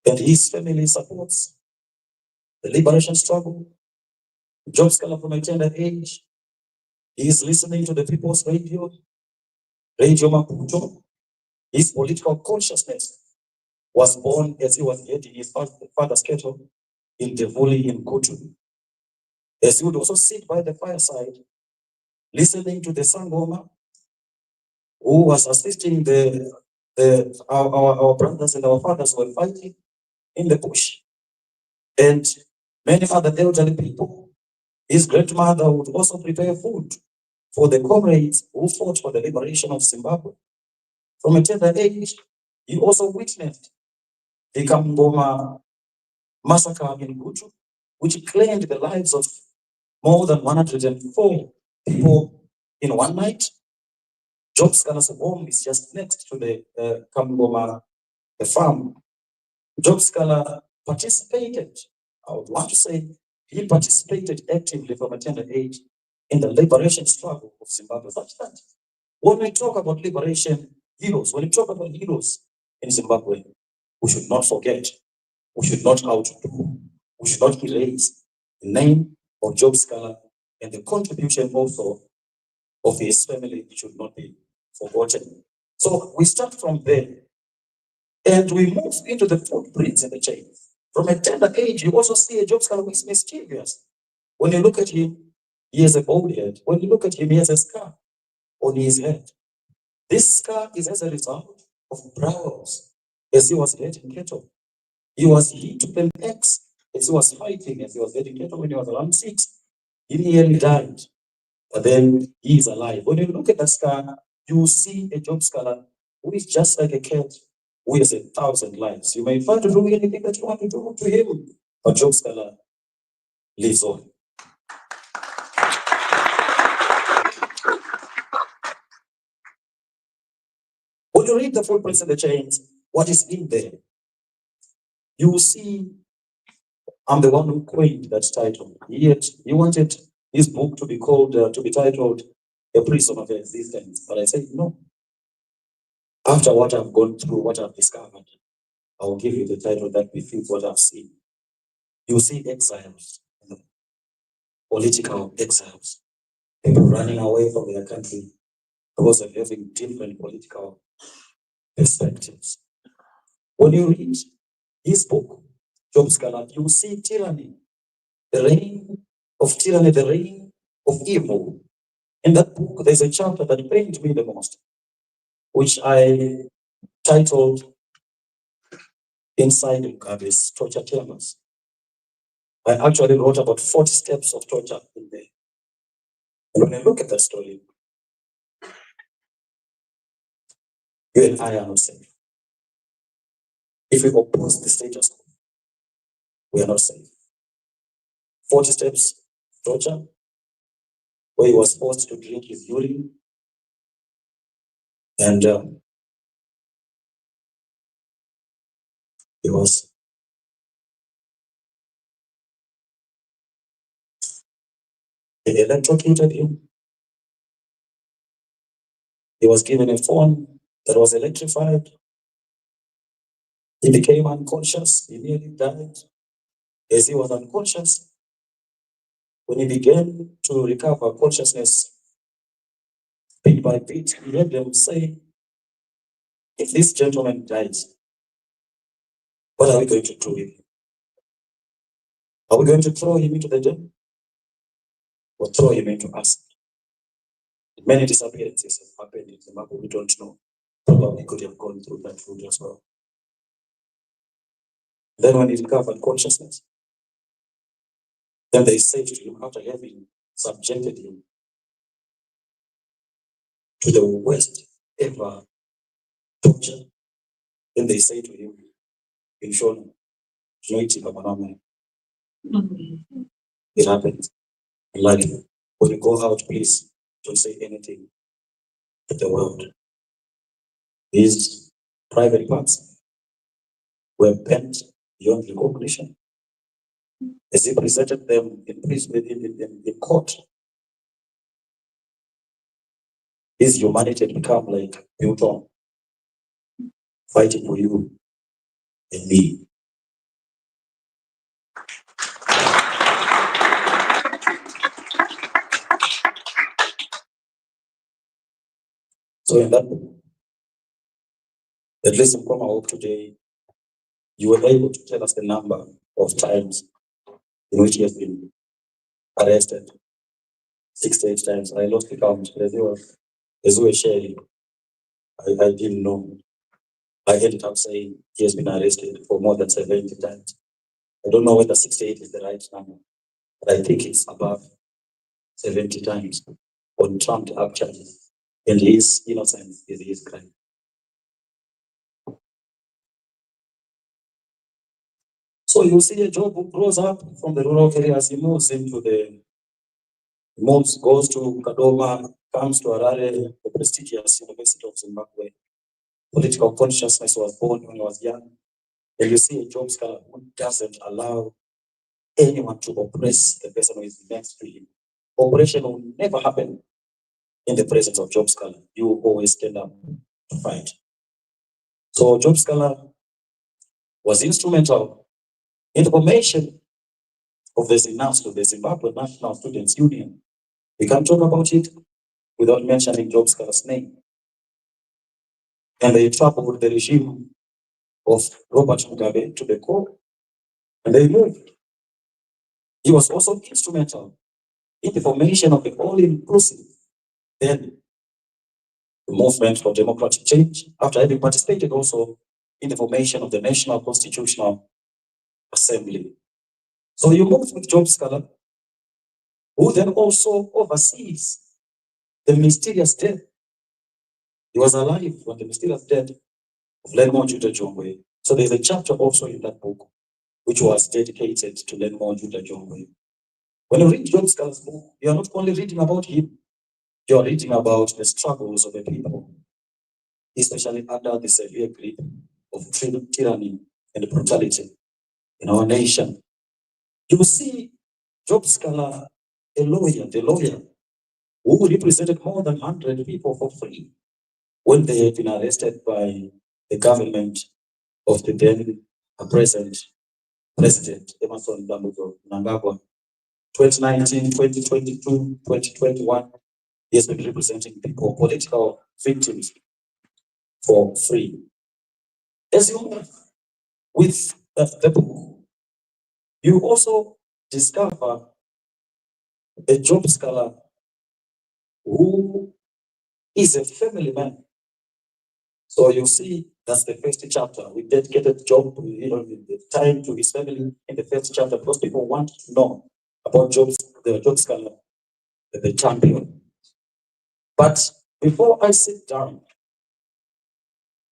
G: and his family supports the liberation struggle. Job Sikhala from a tender age, he is listening to the people's radio, Radio Mabuza. His political consciousness was born as he was heading his father's cattle in Devuli in Kutu. As he would also sit by the fireside, listening to the Sangoma, who was assisting our brothers and our fathers who were fighting in the bush, and many other elderly people. His grandmother would also prepare food for the comrades who fought for the liberation of Zimbabwe. From a tender age, he also witnessed the Kamboma massacre in Kutu, which claimed the lives of more than 104 people in one night. Job Sikhala's home is just next to the Kamboma farm. Job Sikhala participated, I would want to say, he participated actively from a tender age in the liberation struggle of Zimbabwe. Such that when we talk about liberation heroes, when we talk about heroes in Zimbabwe, we should not forget, we should not outdo, we should not erase the name of Job Sikhala, and the contribution also of his family should not be forgotten. So we start from there and we move into the footprints in the chain. From a tender age, you also see a Job Sikhala who is mischievous. When you look at him, he has a bald head. When you look at him, he has a scar on his head. This scar is as a result of brawls as he was heading cattle. He was hit with an axe as he was fighting, as he was heading cattle when he was around 6. He nearly died, but then he is alive. When you look at that scar, you see a Job Sikhala who is just like a cat who has 1,000 lives. You may try to do anything that you want to do to him, but Job Sikhala lives on. When you read the footprints and the chains, what is in there? You will see I'm the one who coined that title. Yet he wanted his book to be called, to be titled A Prison of Existence. But I said, no. After what I've gone through, what I've discovered, I will give you the title that befits what I've seen. You see exiles, political exiles, people running away from their country because of having different political perspectives. When you read his book, Job Sikhala, you see tyranny, the reign of tyranny, the reign of evil. In that book, there's a chapter that pained me the most, which I titled Inside Mugabe's Torture Chambers. I actually wrote about 40 steps of torture in there. And when I look at that story, you and I are not safe. If we oppose the status quo, we are not safe. 40 steps torture, where he was forced to drink his urine, and he was they electrocuted him. He was given a phone that was electrified. He became unconscious. He nearly died. As he was unconscious, when he began to recover consciousness, bit by bit, he heard them say, if this gentleman dies, what are we going to do with him? Are we going to throw him into the den or throw him into acid? Many disappearances have happened in Zimbabwe, we don't know. Probably could have gone through that route as well. Then when he recovered consciousness, then they said to him, after having subjected him to the worst ever torture, then they say to him, Ch'ono, it happens. Like, when you go out, please don't say anything to the world. His private parts were bent beyond recognition. As he presented them in court, his humanity had become like built on, fighting for you and me. So in that book, at least in Koma Hope today, you were able to tell us the number of times in which he has been arrested. 68 times. I lost the count. As we were sharing, I didn't know. I ended up saying he has been arrested for more than 70 times. I don't know whether 68 is the right number, but I think it's above 70 times on trumped up charges. And his innocence is his crime. So you see a Job who grows up from the rural areas, he moves into goes to Kadoma, comes to Harare, the prestigious University of Zimbabwe. Political consciousness was born when he was young. And you see a Job Sikhala who doesn't allow anyone to oppress the person who is next to him. Oppression will never happen in the presence of Job Sikhala. You always stand up to fight. So Job Sikhala was instrumental in the formation of the ZNASU, the Zimbabwe National Students Union. We can't talk about it without mentioning Job Sikhala's name. And they toppled the regime of Robert Mugabe to the core, and they moved. He was also instrumental in the formation of the all-inclusive, then the movement for democratic change, after having participated also in the formation of the National Constitutional Assembly. So you moved with Job Sikhala, who then also oversees the mysterious death. He was alive when the mysterious death of Lenmore Judah Jongwe. So there's a chapter also in that book which was dedicated to Lenmore Judah Jongwe. When you read Job Sikhala's book, you are not only reading about him, you are reading about the struggles of the people, especially under the severe grip of tyranny and brutality in our nation. You see Job Sikhala, the lawyer who represented more than 100 people for free when they had been arrested by the government of the then present President Emerson Mnangagwa. 2019, 2022, 2021, he has been representing people, political victims, for free. As you move with the book, you also discover a Job Sikhala who is a family man. So you see, that's the first chapter. We dedicated Job, the time to his family in the first chapter because people want to know about the Job Sikhala, the champion. But before I sit down,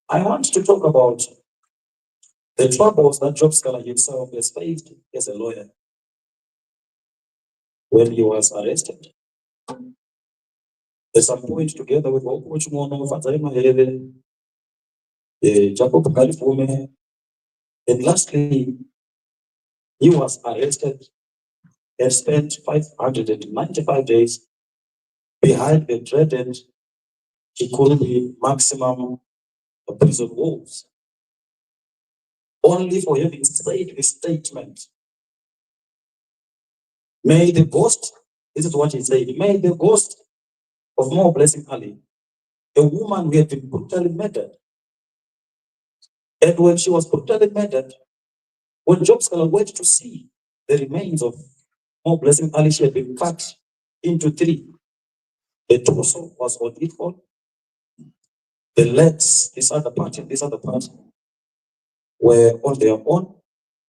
G: I want to talk about the troubles that Job Sikhala himself has faced as a lawyer when he was arrested. At some point, together with Hopewell Chin'ono, Jacob Zuma, and lastly, he was arrested and spent 595 days behind the dreaded maximum prison walls, only for having said a statement. May the ghost, this is what he said, may the ghost of More Blessing Ali, a woman who had been brutally murdered. And when she was brutally murdered, when Job Sikhala went to see the remains of More Blessing Ali, she had been cut into three. The torso was unequal. The legs, this other part, and this other part, were on their own.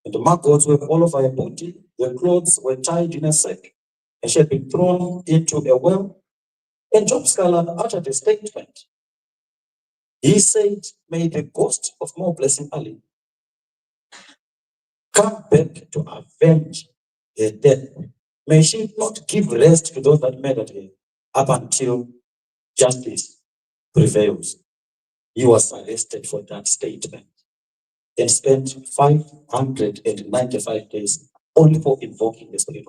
G: And the maggots were all over her body. Her clothes were tied in a sack. And she had been thrown into a well. And Job Sikhala uttered a statement. He said, may the ghost of More Blessing Ali come back to avenge her death. May she not give rest to those that murdered her up until justice prevails. He was arrested for that statement and spent 595 days only for invoking the spirit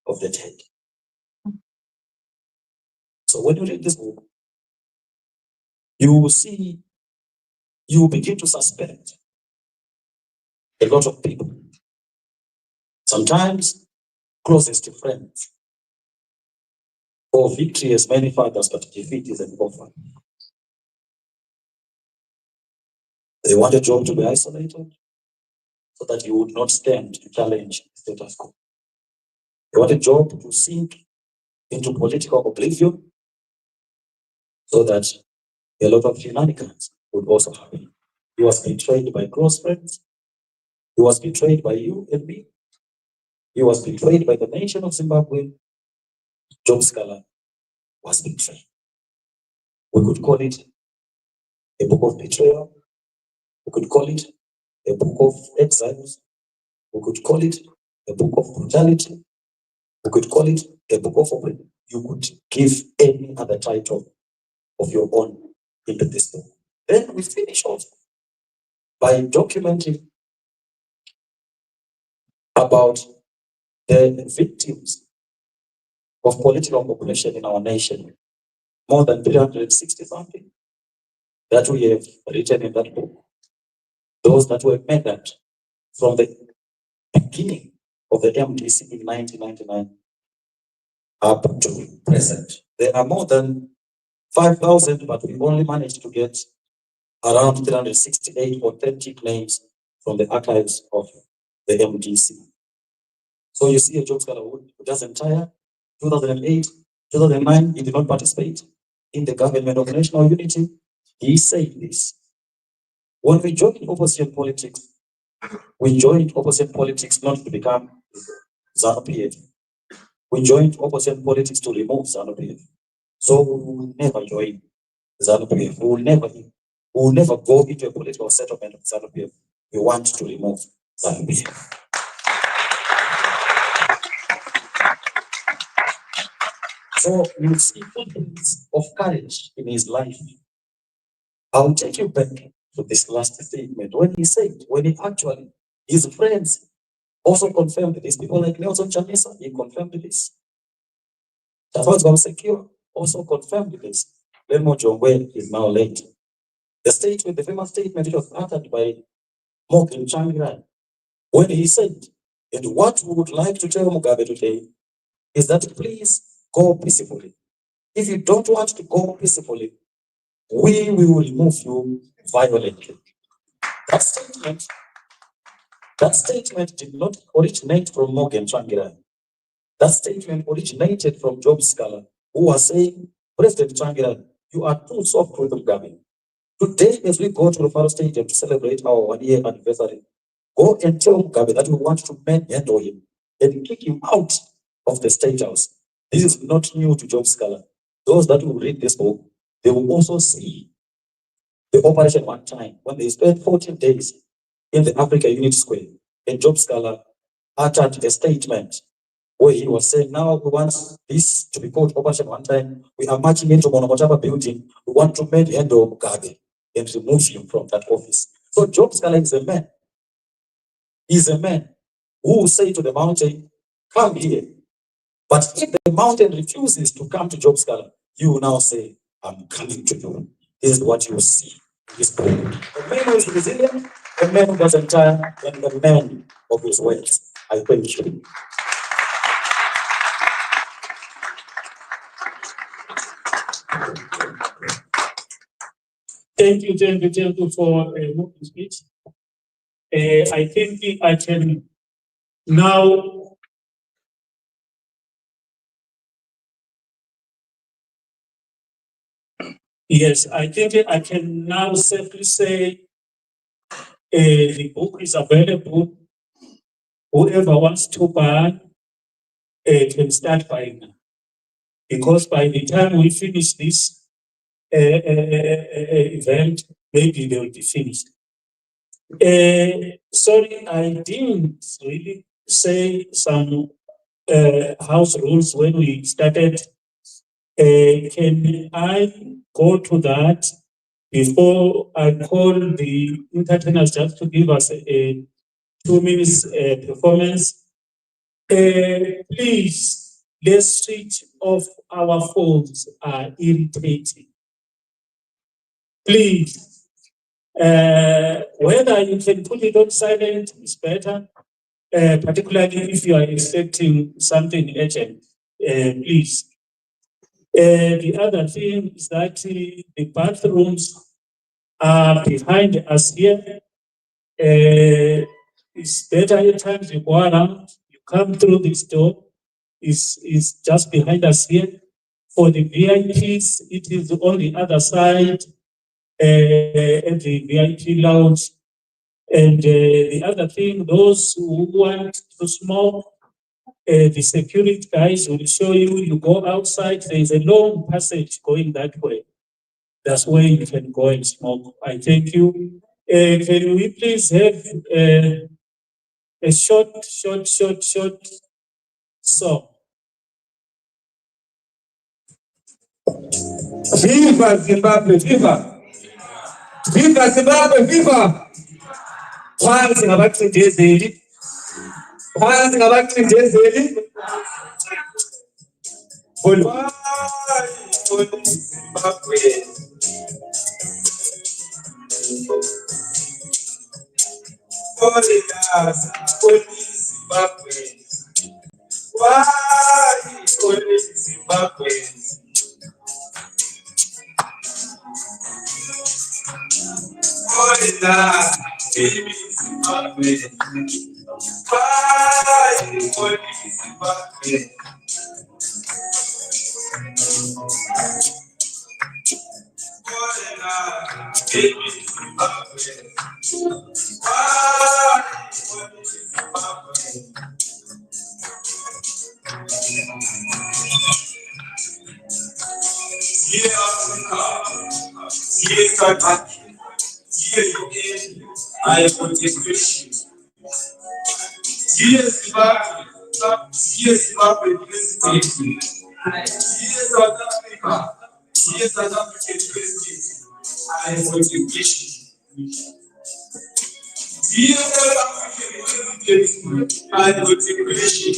G: of the dead. So when you read this book, you will see, you will begin to suspect a lot of people. Sometimes closest to friends. For victory has many fathers, but defeat is an orphan. They wanted Job to be isolated so that he would not stand to challenge the status quo. They wanted Job to sink into political oblivion so that a lot of shenanigans would also happen. He was betrayed by close friends. He was betrayed by you and me. He was betrayed by the nation of Zimbabwe. Job Sikhala was betrayed. We could call it a book of betrayal. We could call it a book of exiles. We could call it a book of brutality. We could call it a book of oppression. You could give any other title of your own into this book. Then we finish off by documenting about the victims of political oppression in our nation. More than 360 something that we have written in that book. Those that were murdered from the beginning of the MDC in 1999 up to present. There are more than 5,000, but we only managed to get around 368 authentic names from the archives of the MDC. So you see a Job Sikhala who doesn't tire. 2008, 2009, he did not participate in the government of national unity. He said this. When we joined opposition politics, we joined opposition politics not to become ZAPU. We joined opposition politics to remove ZAPU. So we will never join ZAPU. We will never We will never go into a political settlement with ZAPU. We want to remove ZAPU. So you see footprints of courage in his life. I'll take you back to this last statement when he said, when he actually, his friends also confirmed this. People like Nelson Chamisa, he confirmed this. Job Sikhala also confirmed this. Lemo Jongwe is now late. The statement, the famous statement, it was uttered by Morgan Changiran when he said, and what we would like to tell Mugabe today is that please go peacefully. If you don't want to go peacefully, we will remove you violently. That statement did not originate from Morgan Changiran. That statement originated from Job Sikhala, who was saying, President Changiran, you are too soft with Mugabe. Today, as we go to the Faro Stadium to celebrate our 1-year anniversary, go and tell Mugabe that we want to manhandle him and kick him out of the State House. This is not new to Job Sikhala. Those that will read this book, they will also see the operation one time when they spent 14 days in the Africa Unit Square, and Job Sikhala uttered a statement where he was saying, now we want this to be called operation one time. We are marching into Monokotaba building. We want to manhandle Mugabe and remove him from that office. So Job Sikhala is a man. He's a man who will say to the mountain, come here. But if the mountain refuses to come to Job Sikhala, you will now say, I'm coming to you. This is what you see in this book. A man who is resilient, a man who doesn't tire, and a man of his words. I thank you.
B: Thank you for a moving speech. I think I can now I think I can now safely say the book is available. Whoever wants to buy can start buying now. Because by the time we finish this event, maybe they will be finished. Sorry, I didn't really say some house rules when we started. Can I go to that before I call the entertainers just to give us a 2 minutes performance? Please, let's switch off our phones, are irritating. Please, whether you can put it on silent is better, particularly if you are expecting something urgent, please. The other thing is that the bathrooms are behind us here. It's better at times you go around, you come through this door, is just behind us here. For the VIPs, it is on the other side at the VIP lounge. And the other thing, those who want to smoke, the security guys will show you, you go outside, there is a long passage going that way. That's where you can go and smoke. I thank you. Can we please have a short song? Viva Zimbabwe, viva! Viva Zimbabwe, viva! Phansi ngabacindezeli. Phansi ngabacindezeli. Zimbabwe. Zimbabwe. Why only Zimbabwe? Zimbabwe. Why only Zimbabwe? Here Africa, here South Africa.
H: I contemplation. Yes, Zimbabwe. Yes, Zimbabwe president. Yes, South Africa. Yes, South African president. I contemplation. Yes, South African president. I contemplation.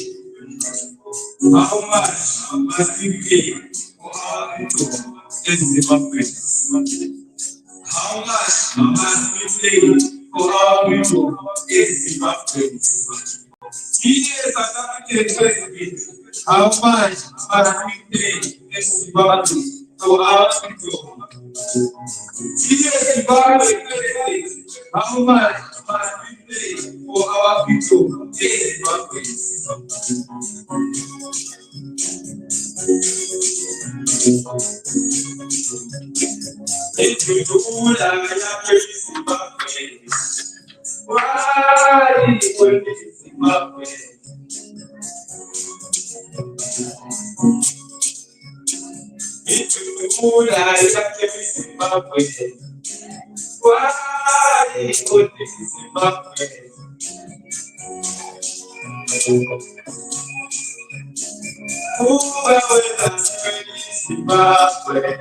H: How much must we pay for our people in Zimbabwe? How much must we pay for our people in Zimbabwe? Yes, South African president. How much must we pay in Zimbabwe for our people? Yes, Zimbabwe president. How much must we pay for our people in Zimbabwe? If you do that, I am Zimbabwe. Why will Zimbabwe? If you do that, I am Zimbabwe. Why will Zimbabwe? Who will Zimbabwe?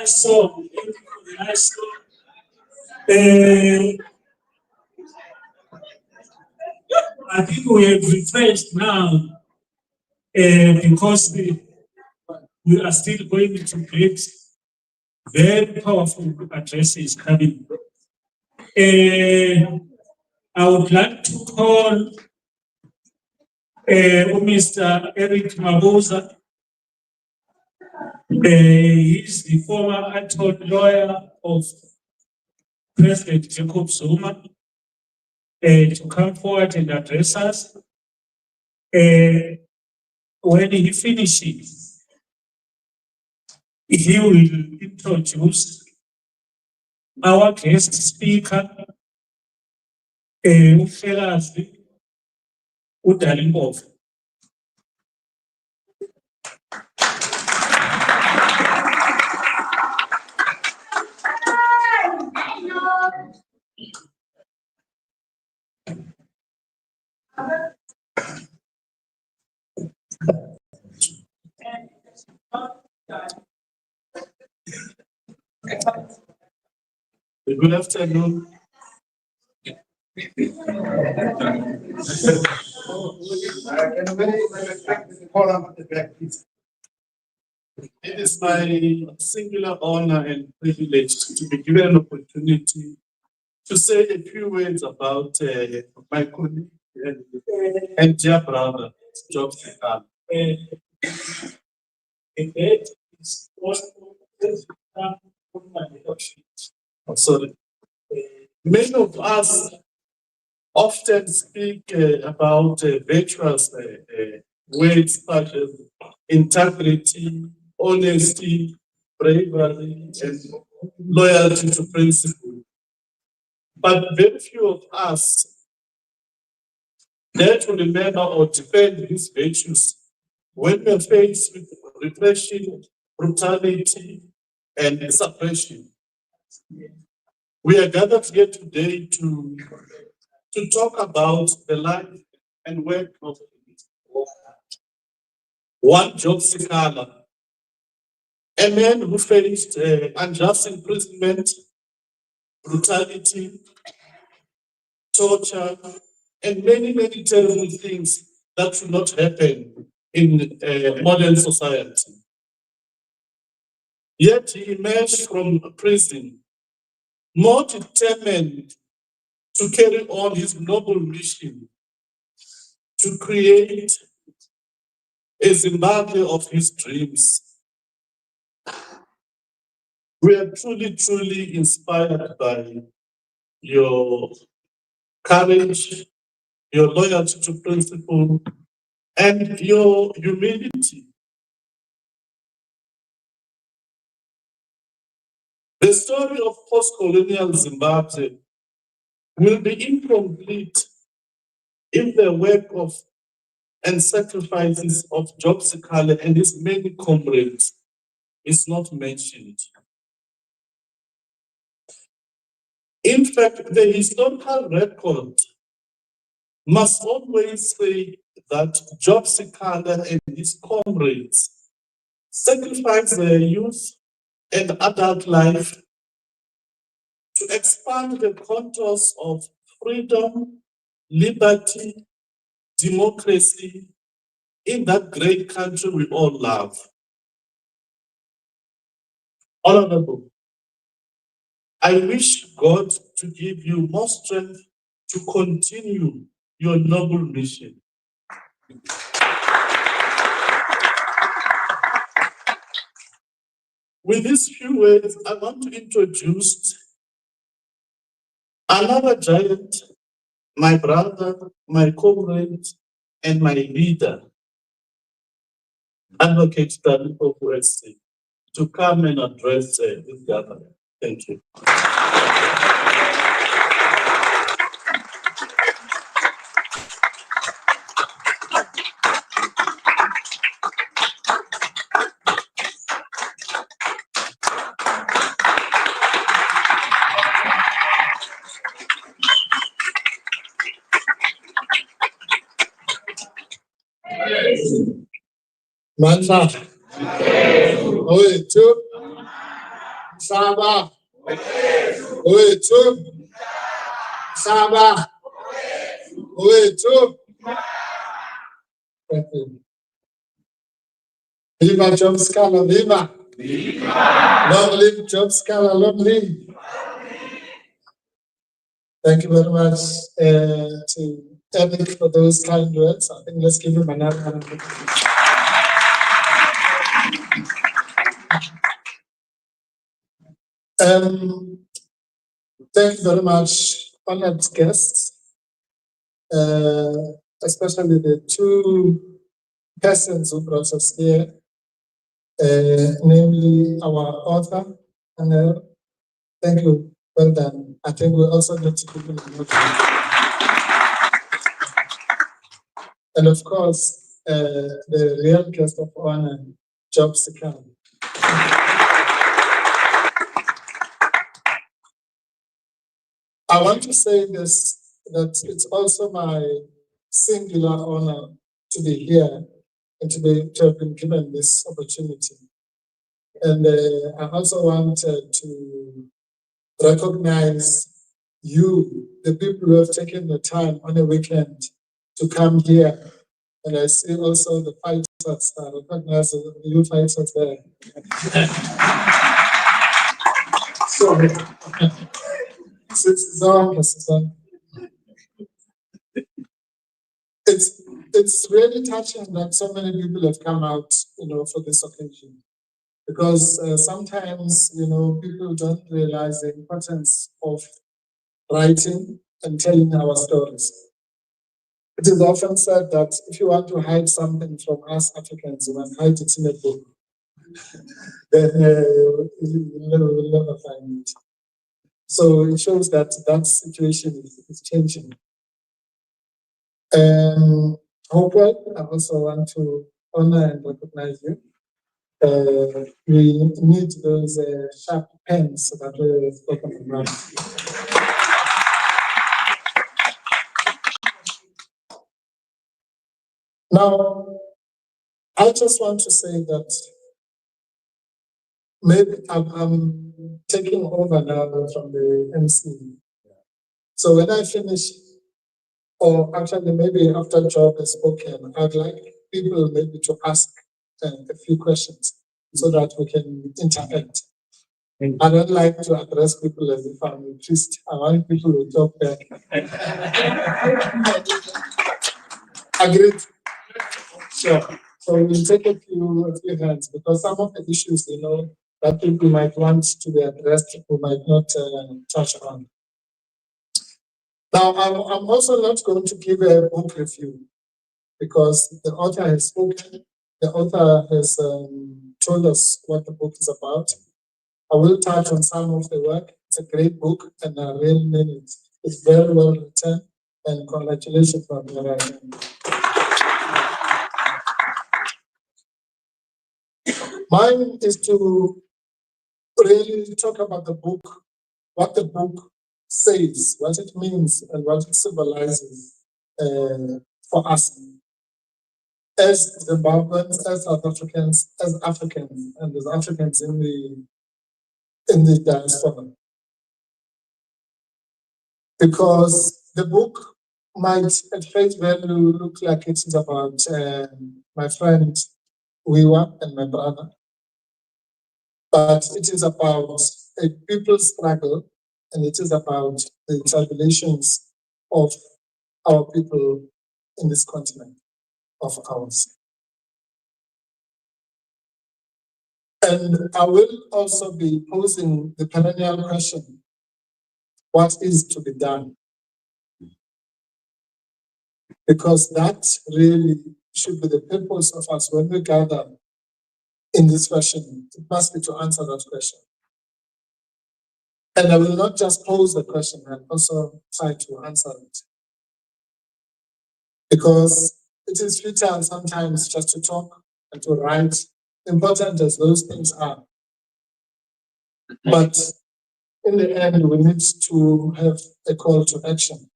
H: So,
B: I think we have refreshed now because we are still going to get very powerful addresses coming. I would like to call Mr. Eric Mabuza. He's the former untold lawyer of President Jacob Zuma to come forward and address us. When he finishes, he will introduce our guest speaker, Dali, Mpofu.
H: good afternoon. It is my singular honor and privilege to be given an opportunity to say a few words about my colleague and dear brother, Job Sikhala. I'm sorry. Many of us often speak about virtuous words such as integrity, honesty, bravery, and loyalty to principle. But very few of us dare to remember or defend these virtues when we are faced with repression, brutality, and suppression. We are gathered here today to talk about the life and work of one Job Sikhala, a man who faced unjust imprisonment, brutality, torture, and many, many terrible things that should not happen in modern society. Yet he emerged from prison more determined to carry on his noble mission to create a Zimbabwe of his dreams. We are truly, truly inspired by your courage, your loyalty to principle, and your humility. The story of post-colonial Zimbabwe will be incomplete if the work of and sacrifices of Job Sikhala and his many comrades is not mentioned. In fact, the historical record must always say that Job Sikhala and his comrades sacrificed their youth and adult life to expand the contours of freedom, liberty, democracy in that great country we all love. Honorable, I wish God to give you more strength to continue your noble mission. With these few words, I want to introduce another giant, my brother, my comrade, and my leader, Advocate Dali, to come and address this gathering. Thank you.
D: Mantra. Owethu. Saba. Owethu. Saba. Owethu. Thank you. Viva Job Sikhala, viva. Long live Job Sikhala, long live. Thank you very much to Eric for those kind words. I think let's give him another round. Thank you very much, honored guests, especially the two persons who brought us here, namely our author, and thank you, well done. I think we also need to give him a note. And of course, the real guest of honor, Job Sikhala. I want to say this, that it's also my singular honor to be here and to have been given this opportunity. And I also want to recognize you, the people who have taken the time on a weekend to come here. And I see also the fighters, I recognize the new fighters there. It's really touching that so many people have come out, for this occasion. Because sometimes, people don't realize the importance of writing and telling our stories. It is often said that if you want to hide something from us Africans, you must hide it in a book. Then you'll never find it. So it shows that that situation is changing. Hopewell, I also want to honor and recognize you. We need those sharp pens that we spoken about. Now, I just want to say that maybe I'm taking over now from the MC. So when I finish, or actually maybe after Job has spoken, I'd like people maybe to ask a few questions so that we can interact. I don't like to address people as if I'm a priest. I want people to talk back. Agreed? Sure. So we'll take a few hands because some of the issues, that people might want to be addressed, we might not touch on. Now, I'm also not going to give a book review because the author has spoken. The author has told us what the book is about. I will touch on some of the work. It's a great book, and I really mean it. It's very well written, and congratulations for the writing. Mine is to really talk about the book, what the book says, what it means, and what it symbolizes for us as Zimbabweans, as South Africans, as Africans, and as Africans in the diaspora. Because the book might at face value look like it is about my friend Wiwa and my brother, but it is about a people's struggle, and it is about the tribulations of our people in this continent of ours. And I will also be posing the perennial question, what is to be done? Because that really should be the purpose of us when we gather in this fashion. It must be to answer that question. And I will not just pose the question, I'll also try to answer it. Because it is futile sometimes just to talk and to write, important as those things are. But in the end, we need to have a call to action.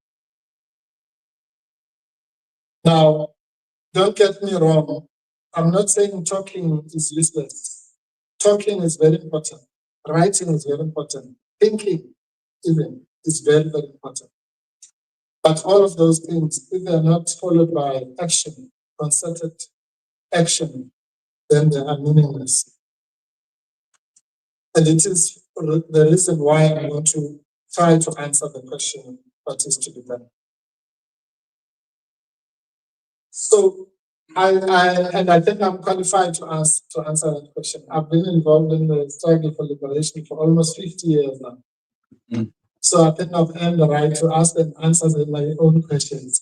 D: Now, don't get me wrong. I'm not saying talking is useless. Talking is very important. Writing is very important. Thinking even is very, very important. But all of those things, if they are not followed by action, concerted action, then they are meaningless. And it is the reason why I want to try to answer the question, what is to be done. So I think I'm qualified to answer that question. I've been involved in the struggle for liberation for almost 50 years now. So I think I've earned the right to ask and answer my own questions.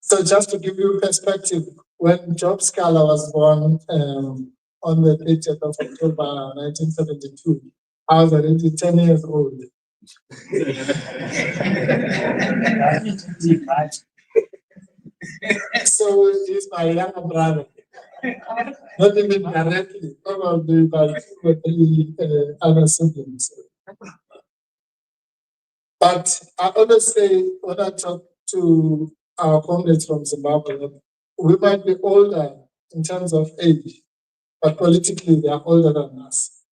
D: So just to give you perspective, when Job Sikhala was born on the 30th of October 1972, I was already 10 years old. So he's my younger brother. Not even directly, probably by 2 or 3 other siblings. But I always say, when I talk to our comrades from Zimbabwe, we might be older in terms of age, but politically they are older than us.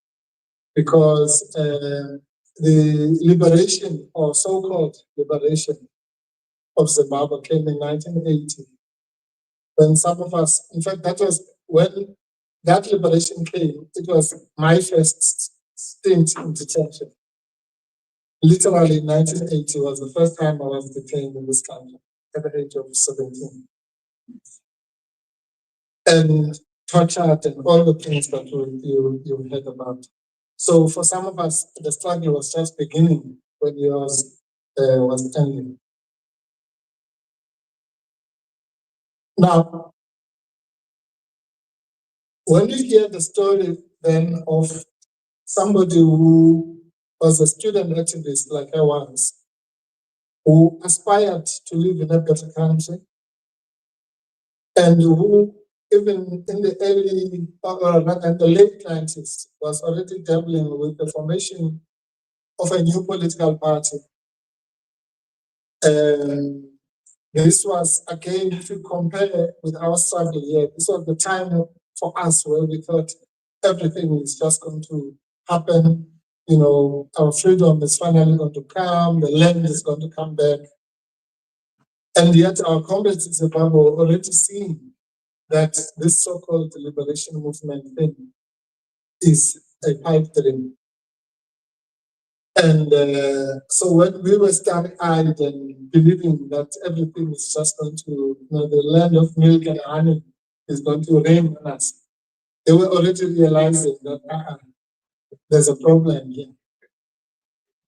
D: Because the liberation, or so-called liberation of Zimbabwe came in 1980. When some of us, in fact, that was when that liberation came, it was my first stint in detention. Literally, 1980 was the first time I was detained in this country at the age of 17. And tortured and all the things that you heard about. So for some of us, the struggle was just beginning when it was ending. Now, when you hear the story then of somebody who was a student activist like I was, who aspired to live in a better country, and who even in the early and the late 90s was already dabbling with the formation of a new political party. This was, again, if you compare with our struggle here, this was the time for us where we thought everything is just going to happen. You know, our freedom is finally going to come, the land is going to come back. And yet our comrades in Zimbabwe were already seeing that this so-called liberation movement thing is a pipe dream. And so when we were stark-eyed and believing that everything is just going to, you know, the land of milk and honey is going to rain on us, they were already realizing that there's a problem here.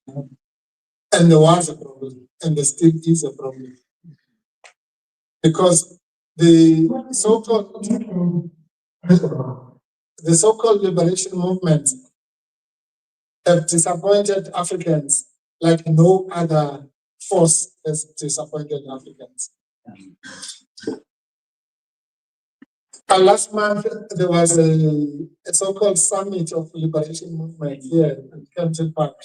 D: And there was a problem, and there still is a problem. Because the so-called liberation movement have disappointed Africans like no other force has disappointed Africans. And last month, there was a so-called summit of liberation movement here in Kempton Park.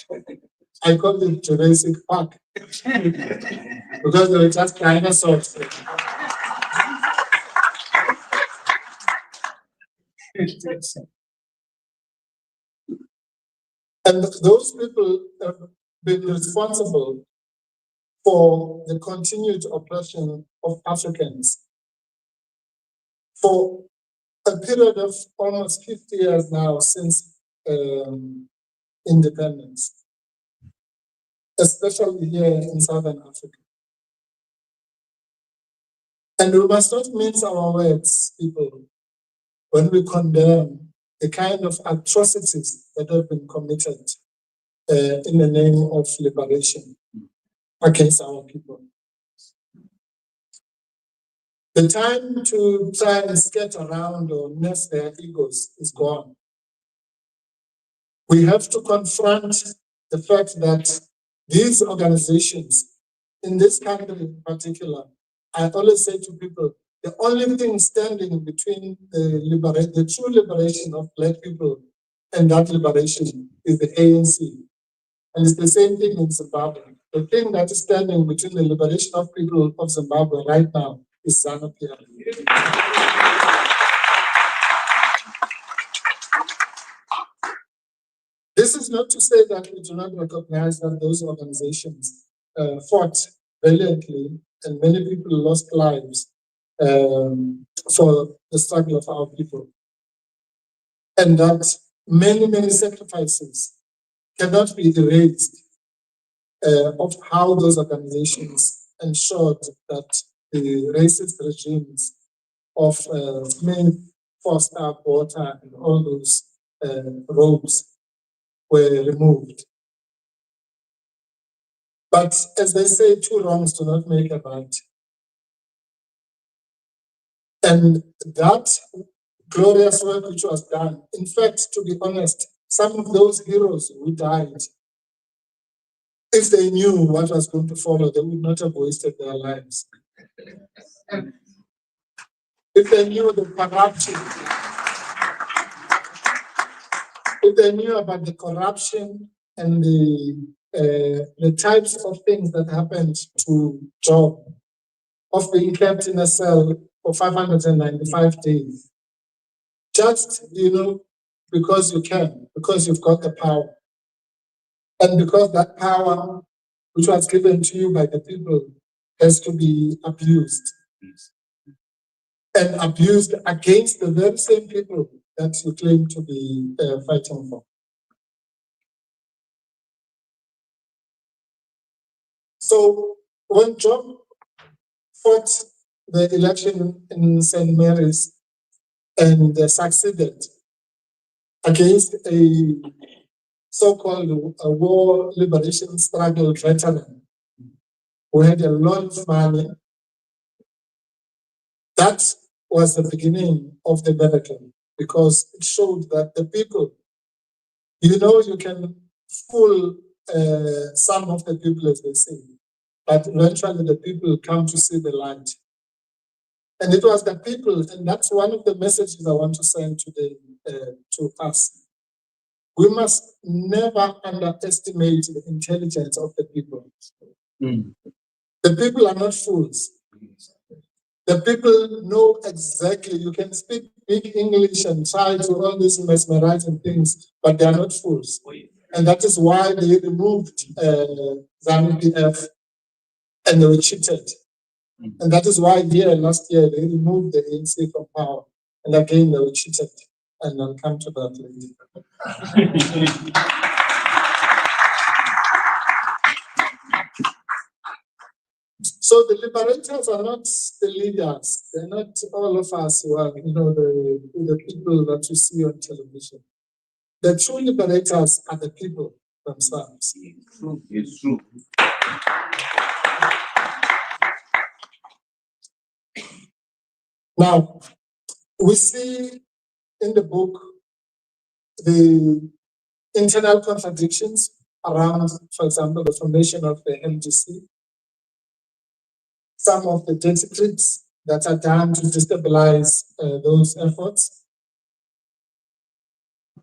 D: I called it Jurassic Park because they were just dinosaurs. And those people have been responsible for the continued oppression of Africans for a period of almost 50 years now since independence, especially here in Southern Africa. And we must not mince our words, people, when we condemn the kind of atrocities that have been committed in the name of liberation against our people. The time to try and skate around or nurse their egos is gone. We have to confront the fact that these organizations, in this country in particular, I always say to people, the only thing standing between the true liberation of Black people and that liberation is the ANC. And it's the same thing in Zimbabwe. the thing that is standing between the liberation of people of Zimbabwe right now is ZAPU. This is not to say that we do not recognize that those organizations fought valiantly and many people lost lives for the struggle of our people. And that many, many sacrifices cannot be erased of how those organizations ensured that the racist regimes of Smith, Foster, Porter, and all those rogues were removed. But as they say, two wrongs do not make a right. And that glorious work which was done, in fact, to be honest, some of those heroes who died, if they knew what was going to follow, they would not have wasted their lives. If they knew the corruption, if they knew about the corruption and the types of things that happened to Job, of being kept in a cell for 595 days, just, because you can, because you've got the power. And because that power, which was given to you by the people, has to be abused. And abused against the very same people that you claim to be fighting for. So when Job fought the election in St. Mary's and succeeded against a so-called war liberation struggle veteran who had a lot of money, that was the beginning of the miracle, because it showed that the people, you can fool some of the people, as they say, but eventually the people come to see the light. And it was the people, and that's one of the messages I want to send today to us. We must never underestimate the intelligence of the people. The people are not fools. The people know exactly, you can speak big English and try to all these mesmerizing things, but they are not fools. And that is why they removed ZAPU and they were cheated. And that is why last year, they removed the ANC from power. And again, they were cheated. And I'll come to that later. So the liberators are not the leaders. They're not all of us who are, the people that you see on television. The true liberators are the people themselves.
F: It's true.
D: Now, we see in the book the internal contradictions around, for example, the formation of the MDC, some of the dirty tricks that are done to destabilize those efforts,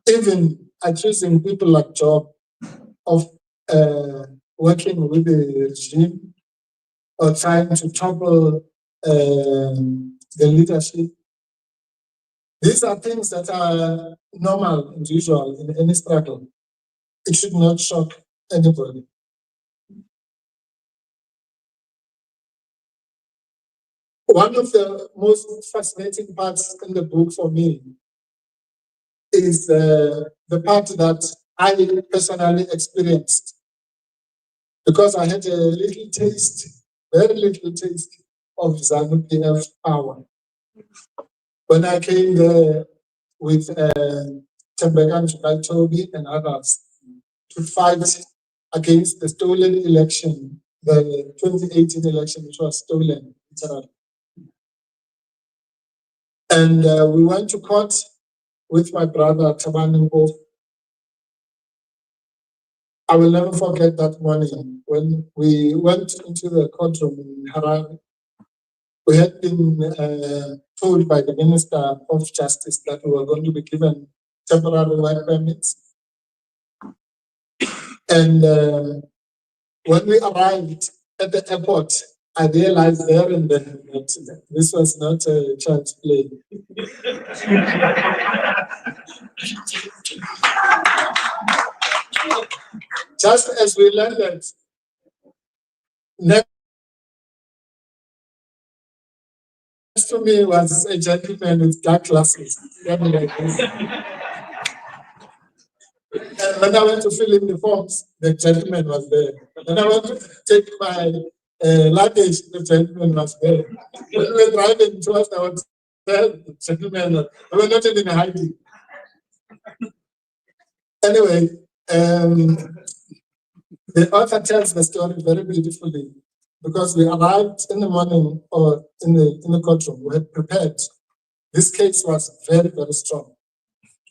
D: even accusing people like Job of working with the regime or trying to topple the leadership. These are things that are normal and usual in any struggle. It should not shock anybody. One of the most fascinating parts in the book for me is the part that I personally experienced, because I had a little taste, very little taste of ZANU-PF power. When I came there with Tembeka Toby and others to fight against the stolen election, the 2018 election, which was stolen, literally. And we went to court with my brother, Mpofu. I will never forget that morning when we went into the courtroom in Harare. We had been told by the Minister of Justice that we were going to be given temporary work permits. And when we arrived at the airport, I realized there and then that this was not a child's play. Just as we landed, next to me was a gentleman with dark glasses. And when I went to fill in the forms, the gentleman was there. When I went to take my luggage, the gentleman was there. When we were driving towards the hotel, the gentleman, we were not even hiding. Anyway, the author tells the story very beautifully because we arrived in the morning or in the courtroom. We had prepared. This case was very, very strong.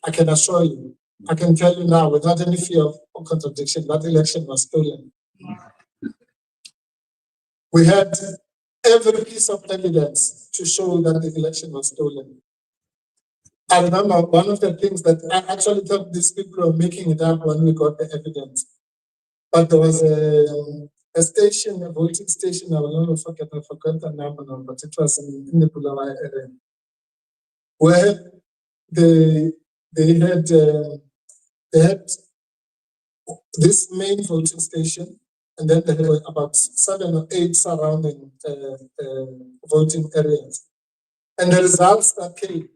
D: I can assure you. I can tell you now, without any fear of contradiction, that election was stolen. We had every piece of evidence to show that the election was stolen. I remember one of the things that I actually thought these people were making it up when we got the evidence. But there was a station, a voting station, I will never forget, I forgot the number now, but it was in the Bulawayo area, where they had this main voting station, and then there were about 7 or 8 surrounding voting areas. And the results that came,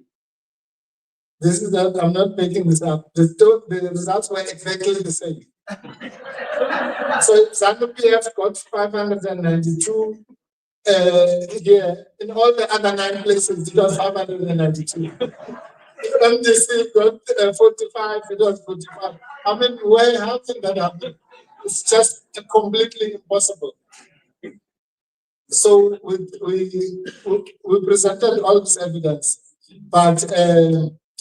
D: this is that I'm not making this up. The results were exactly the same. So ZAPU got 592 here. In all the other 9 places, it was 592. MDC got 45, it was 45. I mean, how can that happen? It's just completely impossible. So we presented all this evidence, but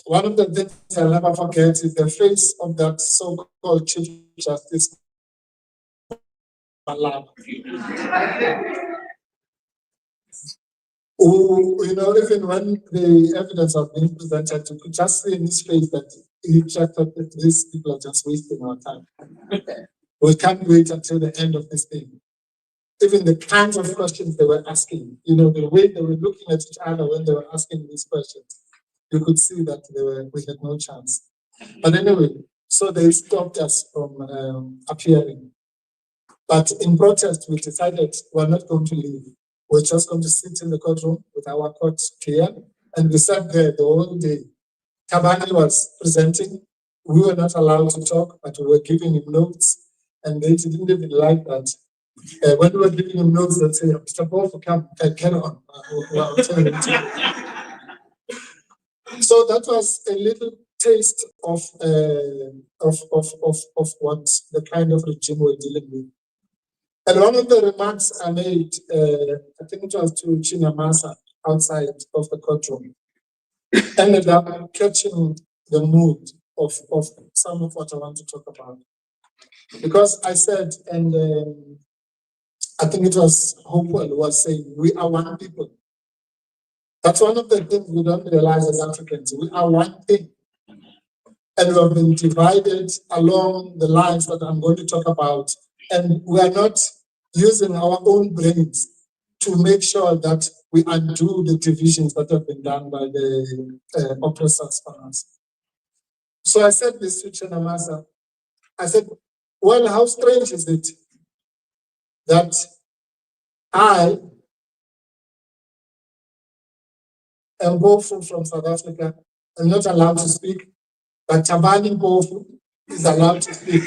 D: one of the things I'll never forget is the face of that so-called Chief Justice. Who, even when the evidence was being presented, you could just see in his face that he just thought that these people are just wasting our time. We can't wait until the end of this thing. Even the kinds of questions they were asking, the way they were looking at each other when they were asking these questions, you could see that we had no chance. But anyway, so they stopped us from appearing. But in protest, we decided we're not going to leave. We're just going to sit in the courtroom with our courts clear. And we sat there the whole day. Tabani was presenting. We were not allowed to talk, but we were giving him notes. And they didn't even like that. When we were giving him notes, they'd say, Mr. Mpofu, come, carry on. So that was a little taste of what the kind of regime we're dealing with. And one of the remarks I made, I think it was to Chinamasa outside of the courtroom, ended up catching the mood of some of what I want to talk about. Because I said, and I think it was Hopewell was saying, we are one people. That's one of the things we don't realize as Africans. We are one thing. And we have been divided along the lines that I'm going to talk about. And we are not using our own brains to make sure that we undo the divisions that have been done by the oppressors for us. So I said this to Chinamasa. I said, well, how strange is it that I am Mpofu from South Africa, am not allowed to speak, but Tabani Mpofu is allowed to speak.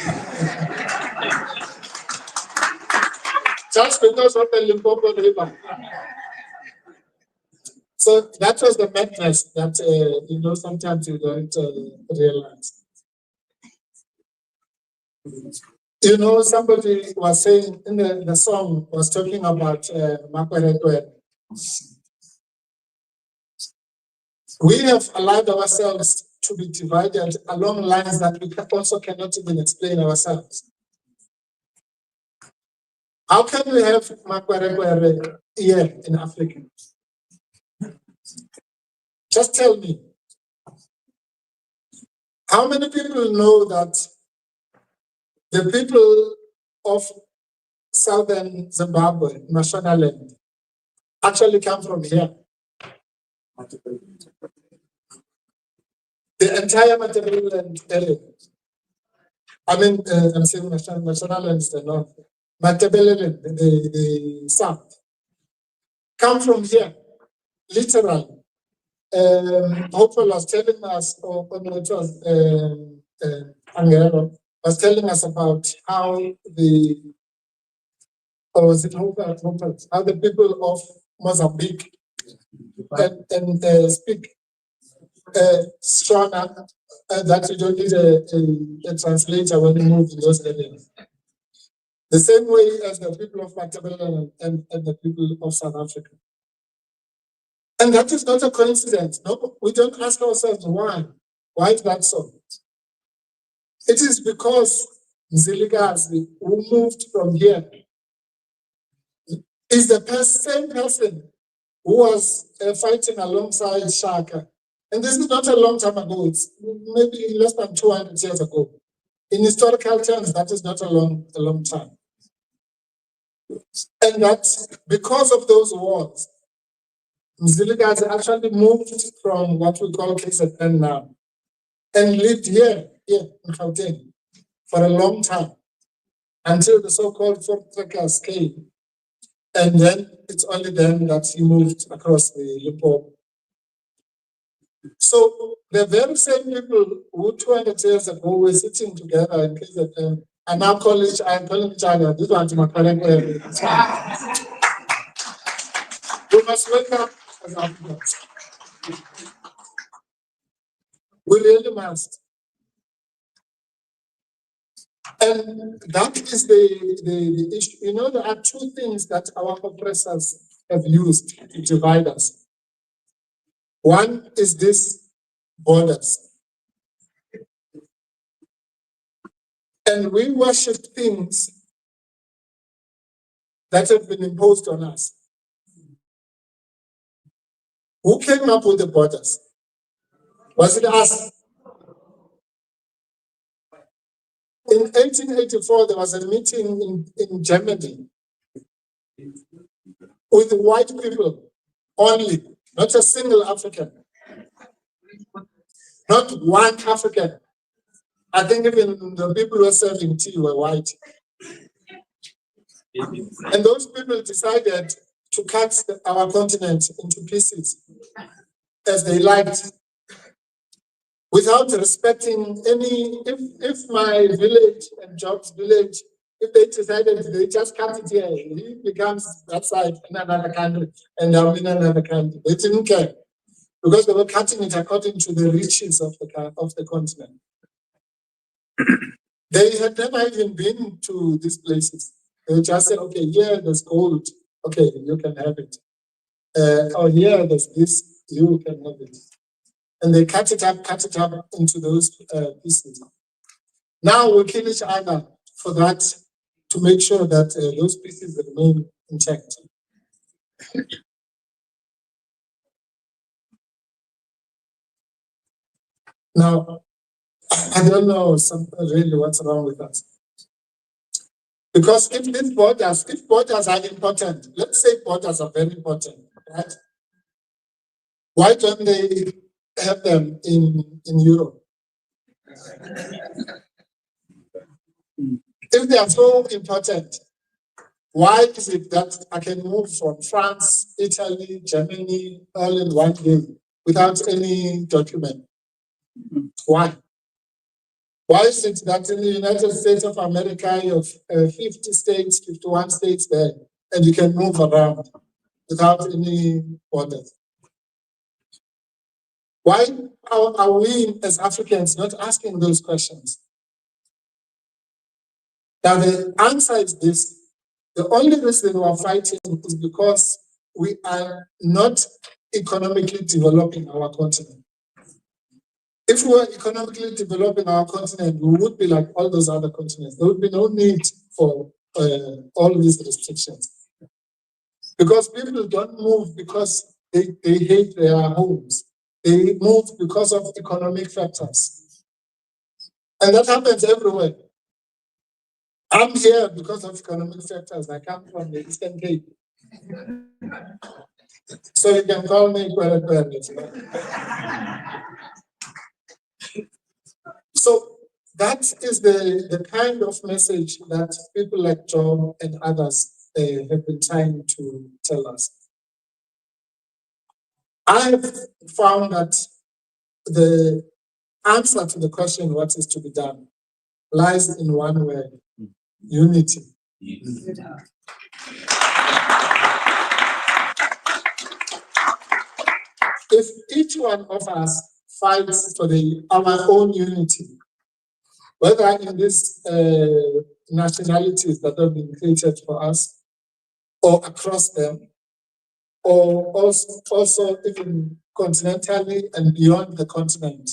D: Just because of the Limpopo River. So that was the madness that, sometimes you don't realize. Somebody was saying in the song was talking about Makwerekwe. We have allowed ourselves to be divided along lines that we also cannot even explain ourselves. How can we have Makwerekwe here in Africa? Just tell me. How many people know that the people of southern Zimbabwe, Mashonaland, actually come from here. The entire Matabeleland area. I mean, I'm saying Mashonaland is the north. Matabeleland, the south, come from here, literally. Hopewell was telling us, or no, it was Angelo was telling us about how the, or was it Hopewell, how the people of Mozambique and speak Shona, that you don't need a translator when you move in those areas. The same way as the people of Matabeleland and the people of South Africa. And that is not a coincidence. No, we don't ask ourselves why. Why is that so? It is because Mzilikazi, who moved from here, is the same person who was fighting alongside Shaka. And this is not a long time ago. It's maybe less than 200 years ago. In historical terms, that is not a long time. And that's because of those wars. Mzilikazi actually moved from what we call KZN now and lived here in Gauteng for a long time until the so-called foreign trekkers came. And then it's only then that he moved across the Limpopo. So the very same people who 200 years ago were sitting together in KZN and now calling each other, this one's my current area. We must wake up as Africans. We really must. And that is the issue. You know, there are two things that our oppressors have used to divide us. One is this borders. And we worship things that have been imposed on us. Who came up with the borders? Was it us? In 1884, there was a meeting in Germany with white people only, not a single African. Not one African. I think even the people who were serving tea were white. And those people decided to cut our continent into pieces as they liked, without respecting any, if my village and Job's village, if they decided they just cut it here, he becomes that side in another country and I'm in another country. They didn't care because they were cutting it according to the riches of the continent. They had never even been to these places. They just said, okay, here there's gold. Okay, you can have it. Or here there's this, you can have it. And they cut it up into those pieces. Now we kill each other for that, to make sure that those pieces remain intact. Now, I don't know really what's wrong with us. Because if borders are important, let's say borders are very important, right? Why don't they have them in Europe? If they are so important, why is it that I can move from France, Italy, Germany, all in one day without any document? Why? Why is it that in the United States of America you have 50 states, 51 states there, and you can move around without any borders? Why are we as Africans not asking those questions? Now the answer is this. The only reason we are fighting is because we are not economically developing our continent. If we were economically developing our continent, we would be like all those other continents. There would be no need for all these restrictions. Because people don't move because they hate their homes. They move because of economic factors. And that happens everywhere. I'm here because of economic factors. I come from the Eastern Cape. So you can call me Kwele. So that is the kind of message that people like Job and others have been trying to tell us. I've found that the answer to the question, what is to be done, lies in one word: unity. If each one of us fights for our own unity, whether in these nationalities that have been created for us, or across them, or also even continentally and beyond the continent,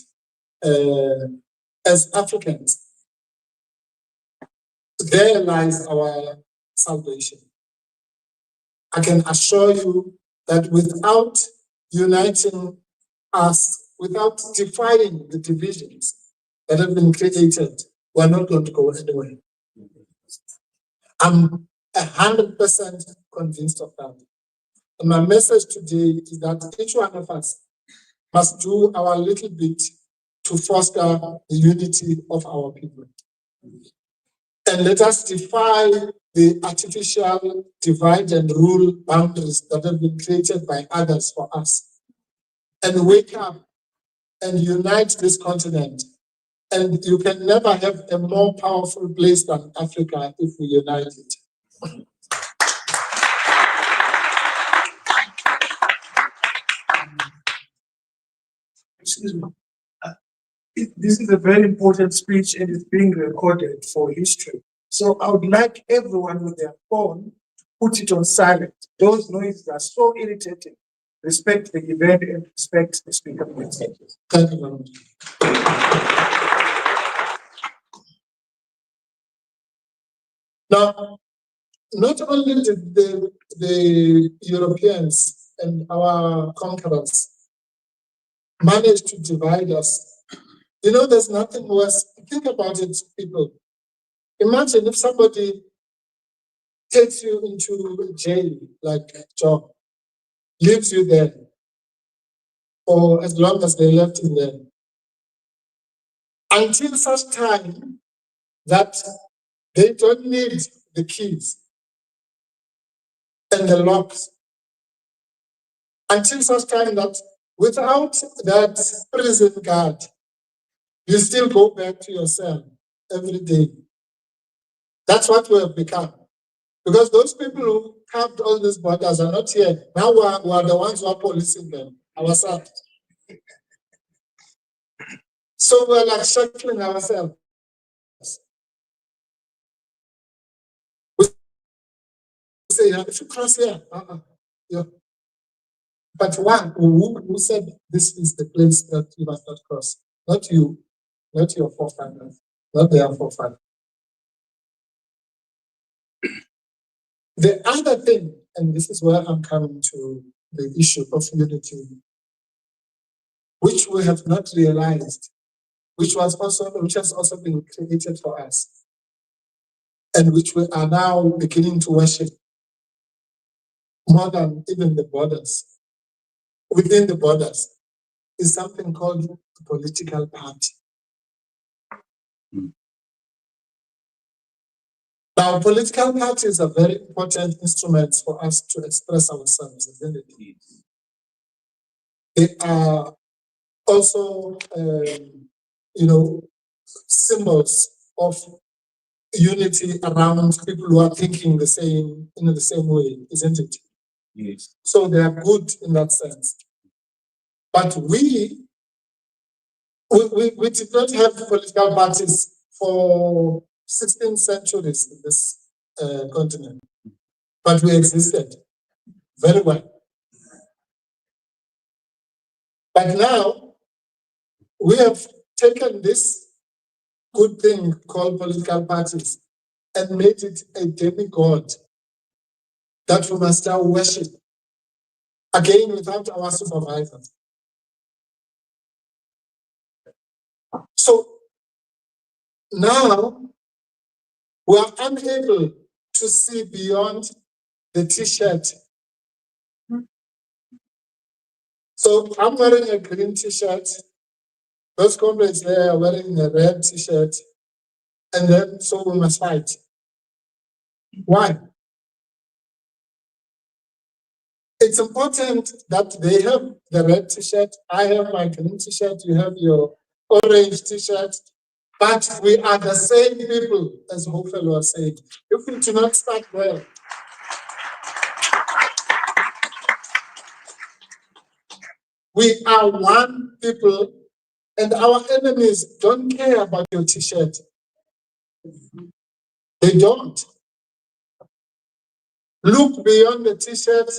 D: as Africans, there lies our salvation. I can assure you that without uniting us, without defying the divisions that have been created, we're not going to go anywhere. I'm 100% convinced of that. And my message today is that each one of us must do our little bit to foster the unity of our people. And let us defy the artificial divide and rule boundaries that have been created by others for us. And wake up and unite this continent. And you can never have a more powerful place than Africa if we unite it.
I: Excuse me. This is a very important speech and it's being recorded for history. So I would like everyone with their phone, put it on silent. Those noises are so irritating. Respect the event and respect the speaker.
D: Thank you very much. Now, not only did the Europeans and our conquerors manage to divide us, you know, there's nothing worse. Think about it, people. Imagine if somebody takes you into jail like Job, leaves you there for as long as they left him there, until such time that they don't need the keys and the locks, until such time that without that prison guard, you still go back to your cell every day. That's what we have become. Because those people who carved all these borders are not here. Now we are the ones who are policing them, ourselves. So we're like shackling ourselves. We say, if you cross here, yeah. But one who said this is the place that you must not cross? Not you, not your forefathers, not their forefathers. The other thing, and this is where I'm coming to the issue of unity, which we have not realized, which has also been created for us, and which we are now beginning to worship more than even the borders. Within the borders is something called the political party. Now, political parties are very important instruments for us to express ourselves, isn't it? They are also, symbols of unity around people who are thinking in the same way, isn't it? Yes. So they are good in that sense. But we did not have political parties for 16 centuries in this continent, but we existed very well. But now we have taken this good thing called political parties and made it a demigod that we must now worship, again without our supervisors. So now We are unable to see beyond the t-shirt. So I'm wearing a green t-shirt. Those comrades there are wearing a red t-shirt. And then, so we must fight. Why? It's important that they have the red t-shirt. I have my green t-shirt. You have your orange t-shirt. But we are the same people, as Hopewell was saying. If we do not start well, we are one people, and our enemies don't care about your t-shirt. They don't. Look beyond the t-shirt,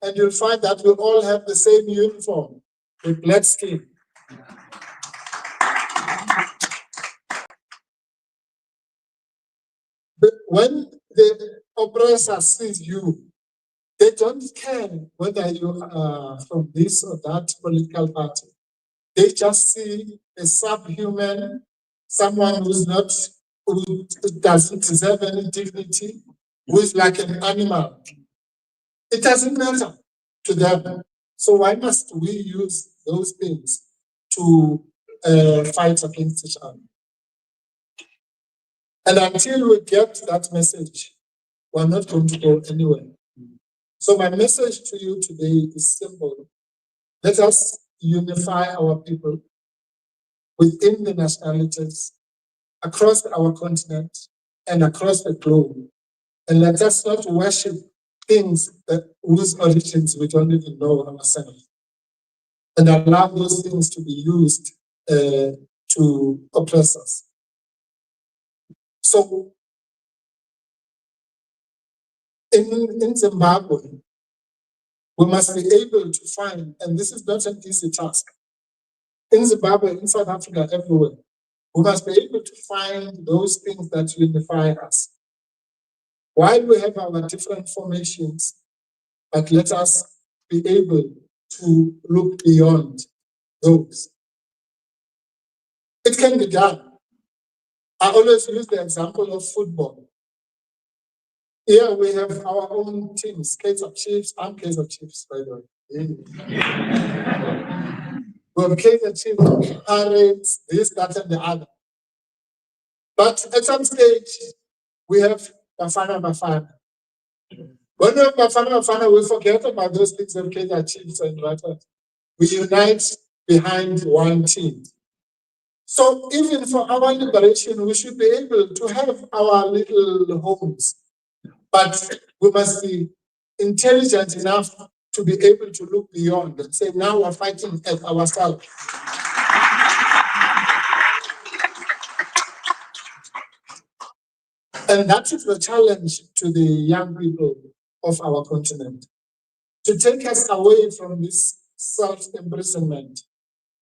D: and you'll find that we all have the same uniform with black skin. But when the oppressor sees you, they don't care whether you are from this or that political party. They just see a subhuman, someone who doesn't deserve any dignity, who is like an animal. It doesn't matter to them. So why must we use those things to fight against each other? And until we get that message, we're not going to go anywhere. So my message to you today is simple. Let us unify our people within the nationalities, across our continent, and across the globe. And let us not worship things whose origins we don't even know ourselves. And allow those things to be used to oppress us. So, in Zimbabwe, we must be able to find, and this is not an easy task, in Zimbabwe, in South Africa, everywhere, we must be able to find those things that unify us. While we have our different formations, but let us be able to look beyond those. It can be done. I always use the example of football. Here we have our own teams, Kaizer Chiefs. I'm Kaizer Chiefs, by the way. We have Kaizer Chiefs, Pirates, this, that, and the other. But at some stage, we have Bafana. When we have Bafana, we forget about those things of Kaizer Chiefs and what. We unite behind one team. So even for our liberation, we should be able to have our little homes. But we must be intelligent enough to be able to look beyond and say, now we're fighting at ourselves. And that is the challenge to the young people of our continent, to take us away from this self-imprisonment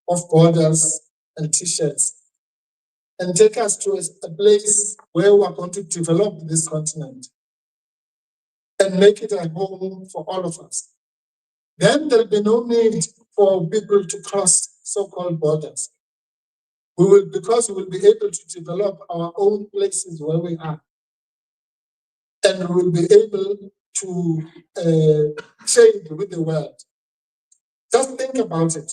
D: of borders and t-shirts, and take us to a place where we are going to develop this continent and make it a home for all of us. Then there will be no need for people to cross so-called borders. Because we will be able to develop our own places where we are. And we will be able to trade with the world. Just think about it.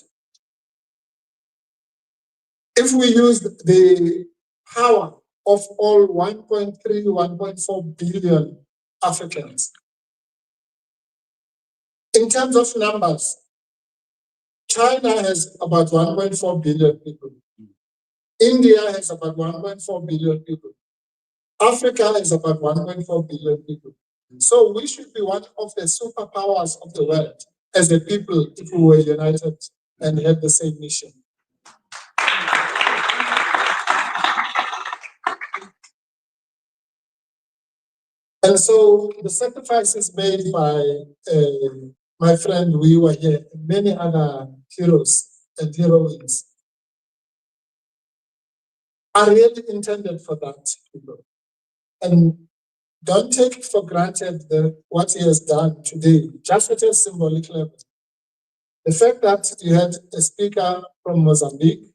D: If we use the power of all 1.3, 1.4 billion Africans, in terms of numbers, China has about 1.4 billion people. India has about 1.4 billion people. Africa is about 1.4 billion people. So we should be one of the superpowers of the world as a people if we were united and had the same mission. And so the sacrifices made by my friend we were here, and many other heroes and heroines are really intended for that, people. And don't take for granted what he has done today, just at a symbolic level. The fact that you had a speaker from Mozambique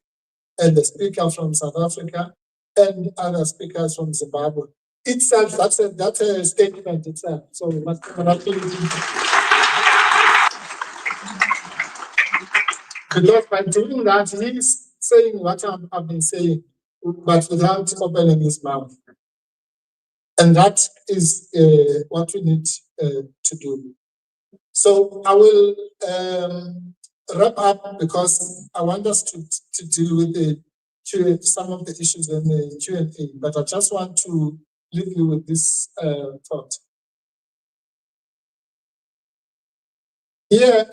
D: and a speaker from South Africa and other speakers from Zimbabwe itself, that's a statement itself. So what because by doing that, he's saying what I've been saying, but without opening his mouth. And that is what we need to do. So I will wrap up because I want us to deal with some of the issues in the Q&A, but I just want to leave you with this thought. Here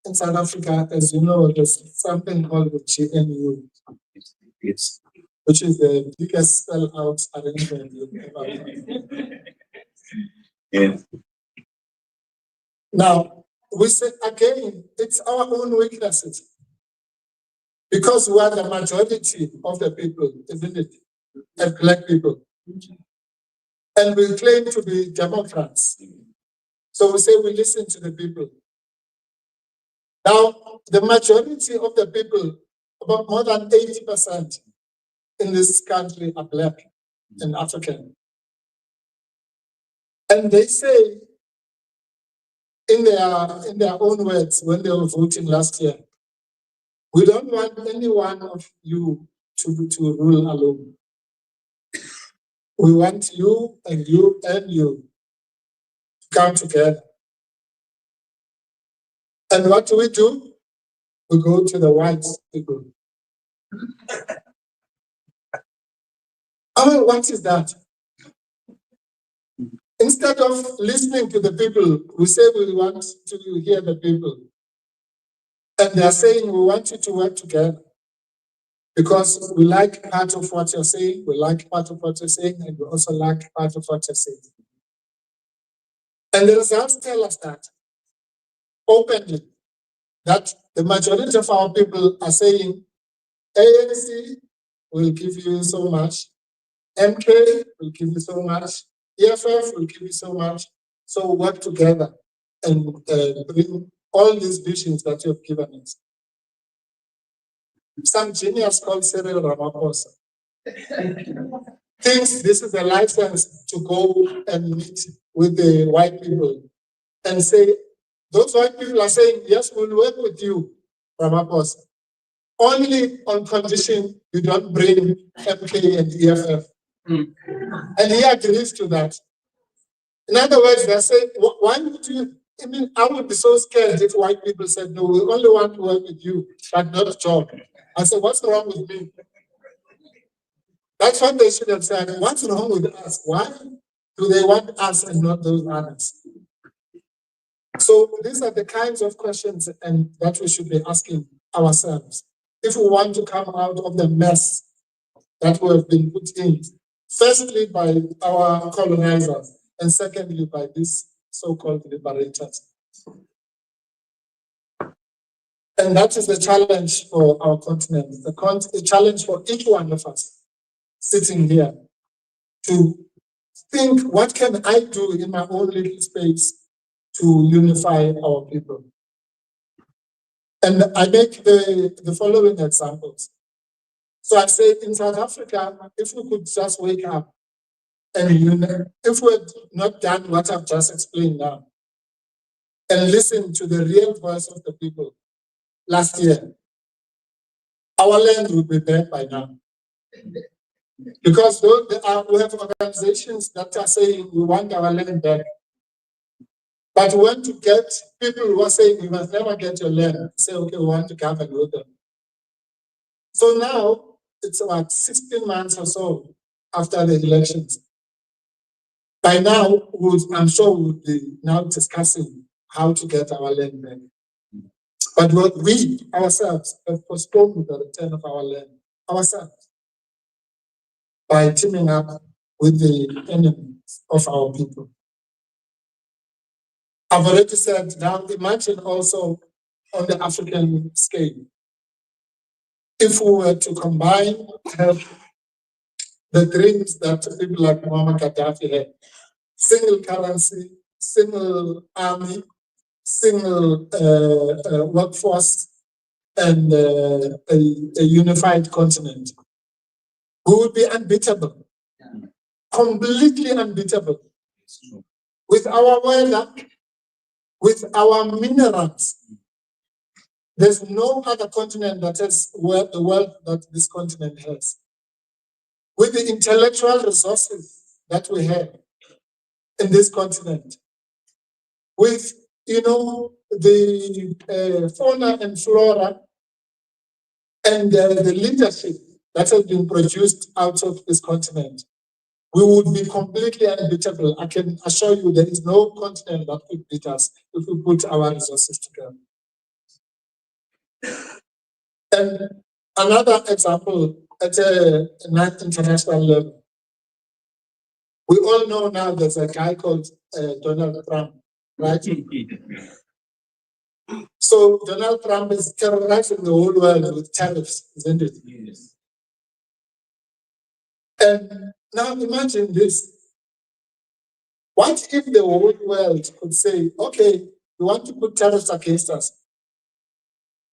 D: in South Africa, as you know, there's something called the GNU,
A: Yes.
D: which is the biggest spell-out arrangement you've ever heard.
A: Yeah.
D: Now, we say again, it's our own weaknesses. Because we are the majority of the people, isn't it? And black people. And we claim to be Democrats. So we say we listen to the people. Now, the majority of the people, about more than 80% in this country are black and African. And they say, in their own words, when they were voting last year, we don't want any one of you to rule alone. We want you and you and you to come together. And what do? We go to the white people. I mean, what is that? Instead of listening to the people, we say we want to hear the people. And they're saying we want you to work together. Because we like part of what you're saying, we like part of what you're saying, and we also like part of what you're saying. And the results tell us that openly, that the majority of our people are saying, ANC will give you so much, MK will give you so much, EFF will give you so much, so work together and bring all these visions that you have given us. Some genius called Cyril Ramaphosa thinks this is a license to go and meet with the white people and say, those white people are saying, yes, we'll work with you, Ramaphosa, only on condition you don't bring MK and EFF. And he agrees to that. In other words, they're saying, why would you? I mean, I would be so scared if white people said, no, we only want to work with you, but not Job. I said, what's wrong with me? That's what they should have said. What's wrong with us? Why do they want us and not those others? So these are the kinds of questions and that we should be asking ourselves. If we want to come out of the mess that we have been put in, firstly by our colonizers, and secondly by these so-called liberators. And that is the challenge for our continent, the challenge for each one of us sitting here to think, what can I do in my own little space to unify our people? And I make the following examples. So I say in South Africa, if we could just wake up and if we had not done what I've just explained now and listen to the real voice of the people last year, our land would be back by now. Because we have organizations that are saying we want our land back. But we want to get people who are saying you must never get your land, say, okay, we want to govern with them. So now it's about 16 months or so after the elections. By now, I'm sure we would be now discussing how to get our land back. But what we ourselves have postponed the return of our land ourselves by teaming up with the enemies of our people. I've already said, now imagine also on the African scale. If we were to combine the dreams that people like Muammar Gaddafi had, single currency, single army, single workforce, and a unified continent, we would be unbeatable. completely unbeatable. With our weather, with our minerals, there's no other continent that has the wealth that this continent has. With the intellectual resources that we have in this continent, with, the fauna and flora and the leadership that has been produced out of this continent, we would be completely unbeatable. I can assure you there is no continent that could beat us if we put our resources together. And another example at a international level, we all know now there's a guy called Donald Trump, right? So Donald Trump is terrorizing the whole world with tariffs, isn't it? Yes. And now imagine this. What if the whole world could say, okay, we want to put tariffs against us.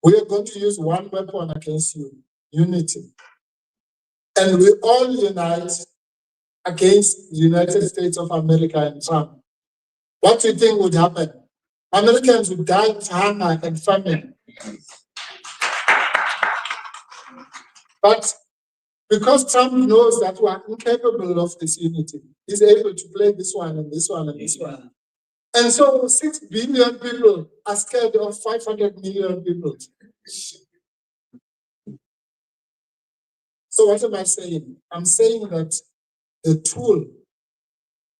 D: We are going to use one weapon against you, unity. And we all unite against the United States of America and Trump. What do you think would happen? Americans would die of hunger and famine. But because Trump knows that we are incapable of this unity, he's able to play this one and this one and this one. And so 6 billion people are scared of 500 million people. So what am I saying? I'm saying that the tool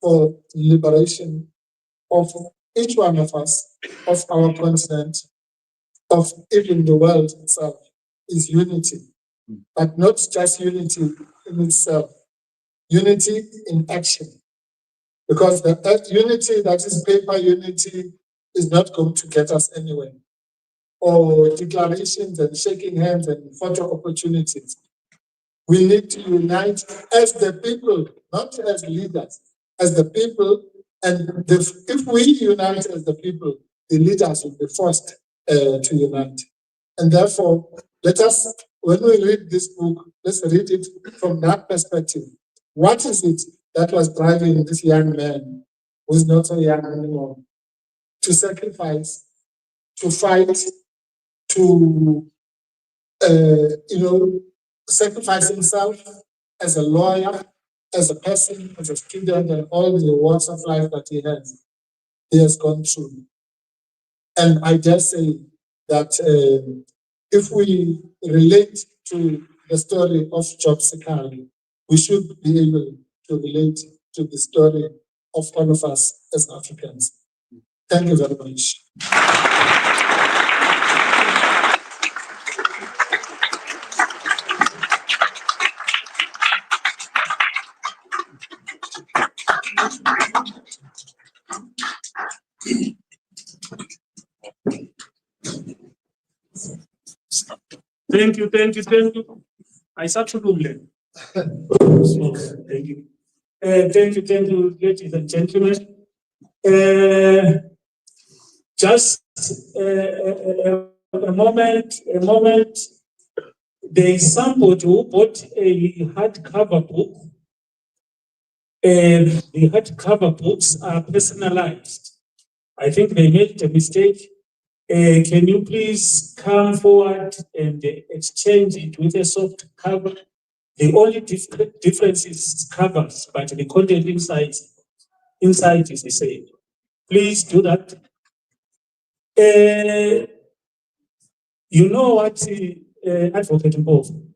D: for liberation of each one of us, of our continent, of even the world itself, is unity. But not just unity in itself, unity in action. Because the unity that is paper unity is not going to get us anywhere. Or declarations and shaking hands and photo opportunities. We need to unite as the people, not as leaders, as the people. And if we unite as the people, the leaders will be forced to unite. And therefore, let us, when we read this book, let's read it from that perspective. What is it that was driving this young man, who is not so young anymore, to sacrifice, to fight, to, sacrifice himself as a lawyer, as a person, as a student, and all the walks of life that he has gone through. And I dare say that if we relate to the story of Job Sikhala, we should be able to relate to the story of all of us as Africans. Thank you very much.
B: Thank you. I start to do it. Thank you. Thank you, ladies and gentlemen. Just a moment. There is somebody who bought a hardcover book. And the hardcover books are personalized. I think they made a mistake. Can you please come forward and exchange it with a soft cover? The only difference is covers, but the content inside is the same. Please do that. You know what, Advocate Mpofu,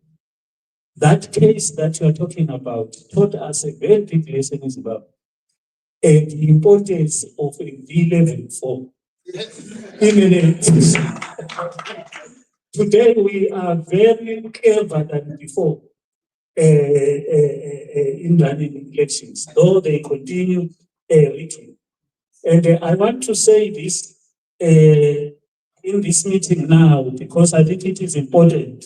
B: that case that you are talking about taught us a very big lesson about the importance of a V-level form. Today we are very clever than before in running elections, though they continue little. And I want to say this in this meeting now, because I think it is important.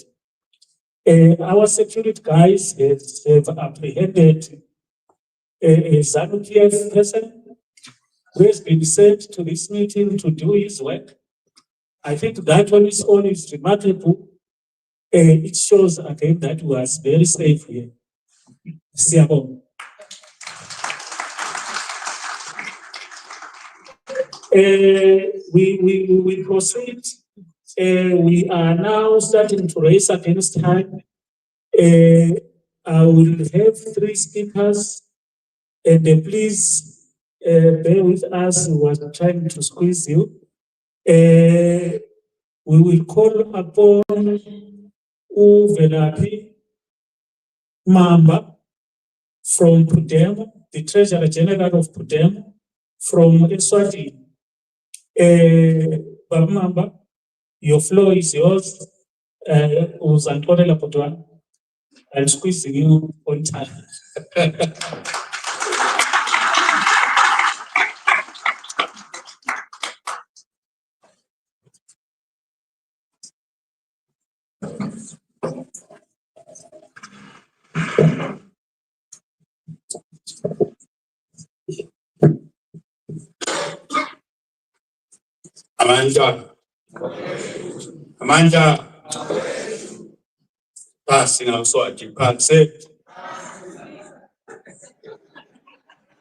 B: Our security guys have apprehended a ZAPU person who has been sent to this meeting to do his work. I think that on its own is remarkable. It shows again that we are very safe here. Siabo. We proceed. We are now starting to race against time. I will have 3 speakers, and please bear with us. We are trying to squeeze you. We will call upon Venancio Mondlane from Pudemo, the Treasurer General of Pudemo, from Eswatini. Babmamba, your floor is yours. Uzantolela Potwan. I'll squeeze you on time.
H: Amanda. Passing out Swati,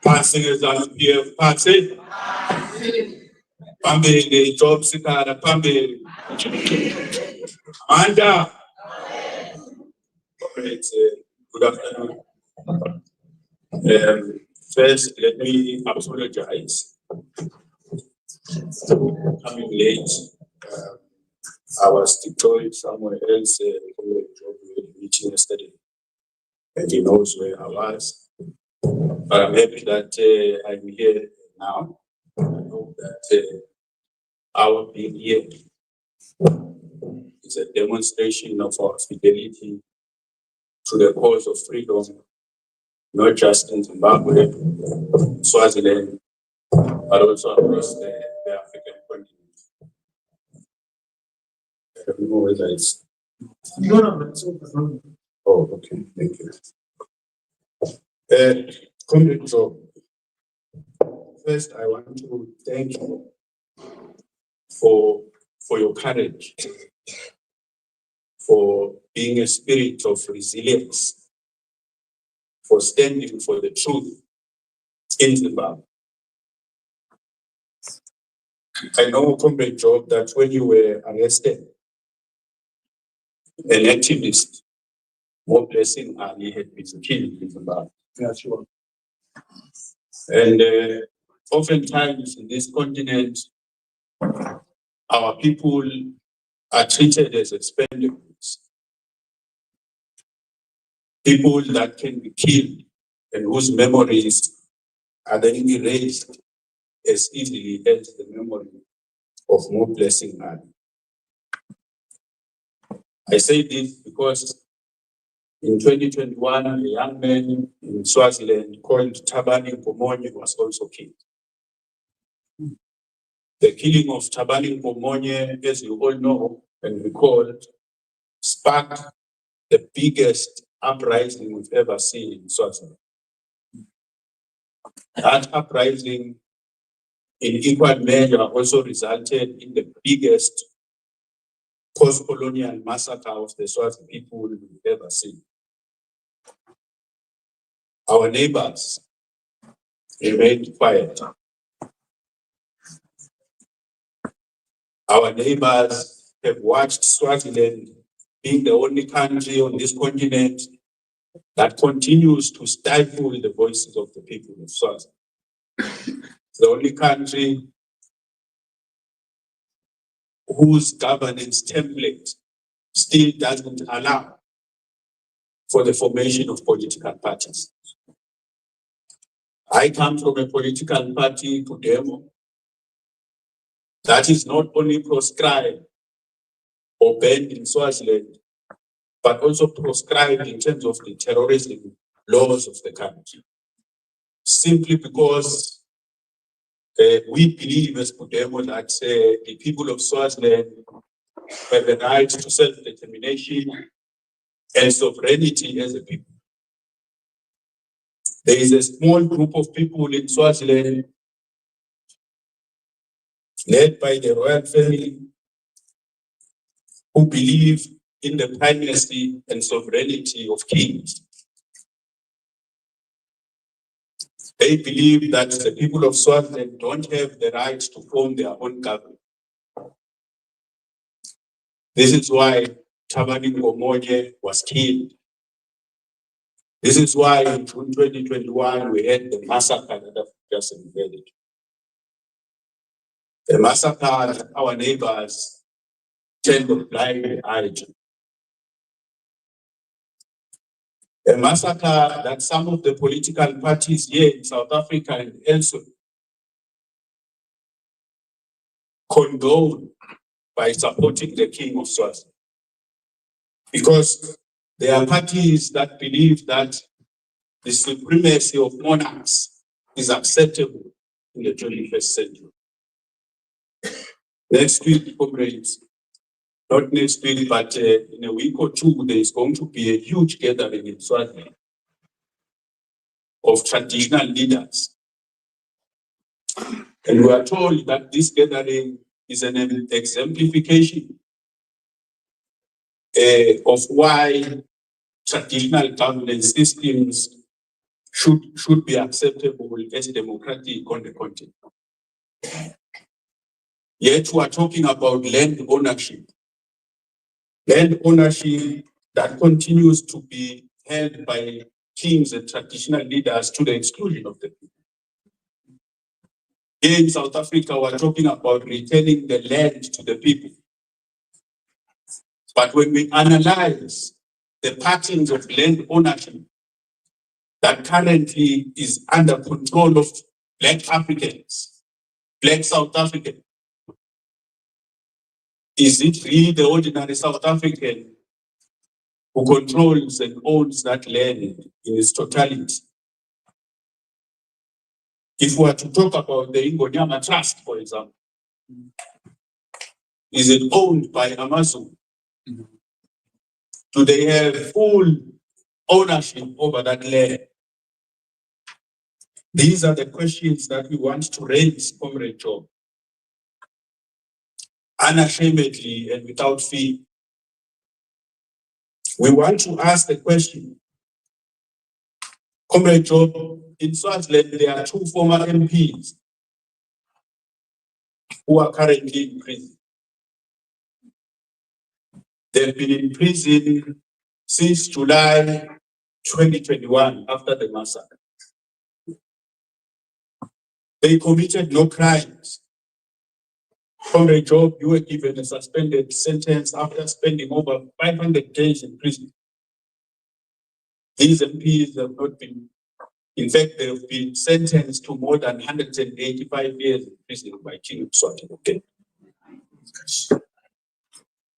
H: passing is on here, passing. Pambe, Job Sikhala, Pambe. Amanda. Great, good afternoon. First, let me apologize for coming late. I was deployed somewhere else for a job meeting yesterday, and he knows where I was. But I'm happy that I'm here now. I hope that our being here is a demonstration of our fidelity to the cause of freedom, not just in Zimbabwe, Swaziland, but also across the African continent. I don't know whether it's. No, it's over. Oh, okay, thank you. Comrade Job, first I want to thank you for your courage, for being a spirit of resilience, for standing for the truth in Zimbabwe. I know, Comrade Job, that when you were arrested, an activist, Mondlane Ali, had been killed in Zimbabwe. Yeah, sure. And oftentimes in this continent, our people are treated as expendables. People that can be killed and whose memories are then erased as easily as the memory of Mondlane Ali. I say this because in 2021, a young man in Swaziland called Thabani Mpofu was also killed. The killing of Thabani Mpofu, as you all know and recall, sparked the biggest uprising we've ever seen in Swaziland. That uprising, in equal measure, also resulted in the biggest post-colonial massacre of the Swazi people we've ever seen. Our neighbors remained quiet. Our neighbors have watched Swaziland being the only country on this continent that continues to stifle the voices of the people of Swaziland. The only country whose governance template still doesn't allow for the formation of political parties. I come from a political party, Pudemo, that is not only proscribed or banned in Swaziland, but also proscribed in terms of the terrorism laws of the country. Simply because we believe as Pudemo that the people of Swaziland have the right to self-determination and sovereignty as a people. There is a small group of people in Swaziland led by the royal family who believe in the primacy and sovereignty of kings.
E: They believe that the people of Swaziland don't have the right to form their own government. This is why Tabani Ngomoye was killed. This is why in June 2021 we had the massacre that I've just invaded. The massacre that our neighbors turned a blind eye to. A massacre that some of the political parties here in South Africa and elsewhere condone by supporting the King of Swaziland. Because there are parties that believe that the supremacy of monarchs is acceptable in the 21st century. Next week, comrades, not next week, but in a week or two, there is going to be a huge gathering in Swaziland of traditional leaders. And we are told that this gathering is an exemplification of why traditional governance systems should be acceptable as democratic on the continent. Yet we are talking about land ownership. Land ownership that continues to be held by kings and traditional leaders to the exclusion of the people. Here in South Africa, we're talking about returning the land to the people. But when we analyze the patterns of land ownership that currently is under control of Black Africans, Black South Africans, is it really the ordinary South African who controls and owns that land in its totality? If we are to talk about the Ingonyama Trust, for example, is it owned by Amazon? Do they have full ownership over that land? These are the questions that we want to raise, Comrade Job, unashamedly and without fear. We want to ask the question, Comrade Job, in Swaziland, there are 2 former MPs who are currently in prison. They've been in prison since July 2021 after the massacre. They committed no crimes. Comrade Job, you were given a suspended sentence after spending over 500 days in prison. These MPs have not been, in fact, they have been sentenced to more than 185 years in prison by King Mswati. Okay.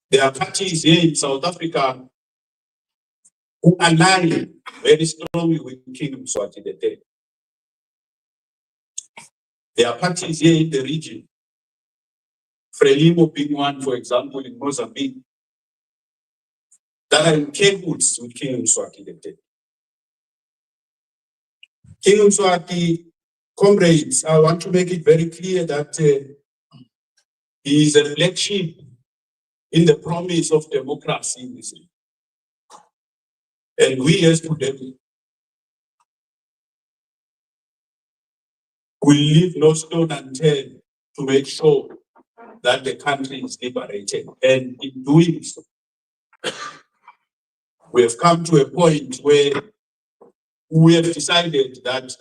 E: There are parties here in South Africa who align very strongly with King Mswati the Third. There are parties here in the region, Frelimo being one, for example, in Mozambique, that are in cahoots with King Mswati the Third. King Mswati, comrades, I want to make it very clear that he is a black sheep in the promise of democracy in this region. And we as Pudemo will leave no stone unturned to make sure that the country is liberated. And in doing so, we have come to a point where we have decided that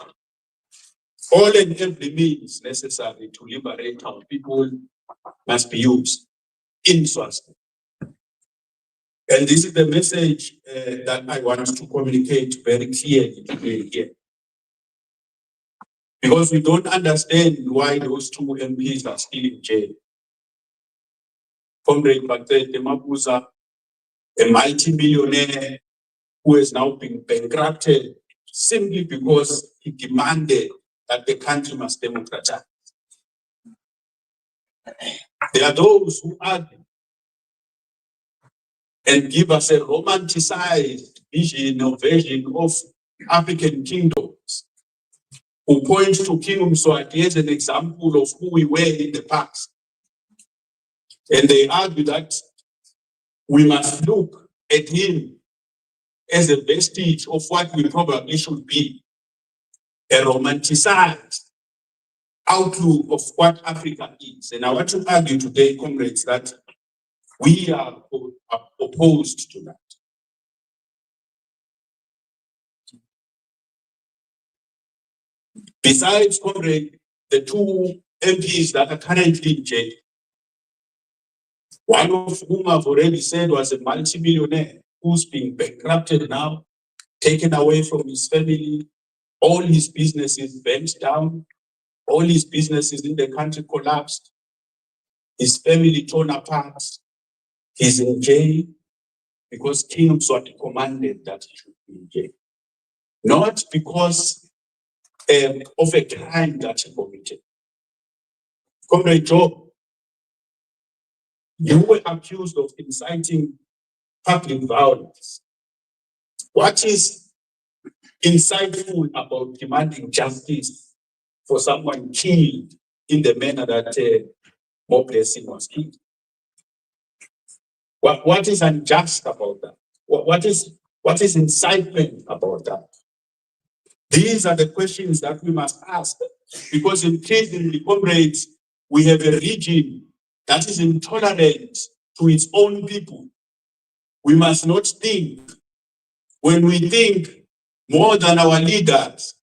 E: all and every means necessary to liberate our people must be used in Swaziland. And this is the message that I want to communicate very clearly today here. Because we don't understand why those 2 MPs are still in jail. Comrade Mabuza, a multi-millionaire who has now been bankrupted simply because he demanded that the country must democratize. There are those who argue and give us a romanticized vision or version of African kingdoms, who point to King Mswati as an example of who we were in the past. And they argue that we must look at him as a vestige of what we probably should be.
F: a romanticized outlook of what Africa is. And I want to argue today, comrades, that we are opposed to that. Besides, comrade, the two MPs that are currently in jail, one of whom I've already said was a multimillionaire who's being bankrupted now, taken away from his family, all his businesses bent down, all his businesses in the country collapsed, his family torn apart, he's in jail because King Mswati commanded that he should be in jail. Not because of a crime that he committed. Comrade Job, you were accused of inciting public violence. What is insightful about demanding justice for someone killed in the manner that Mondlane was killed? What is unjust about that? What is incitement about that? These are the questions that we must ask, because increasingly, comrades, we have a regime that is intolerant to its own people. We must not think, when we think more than our leaders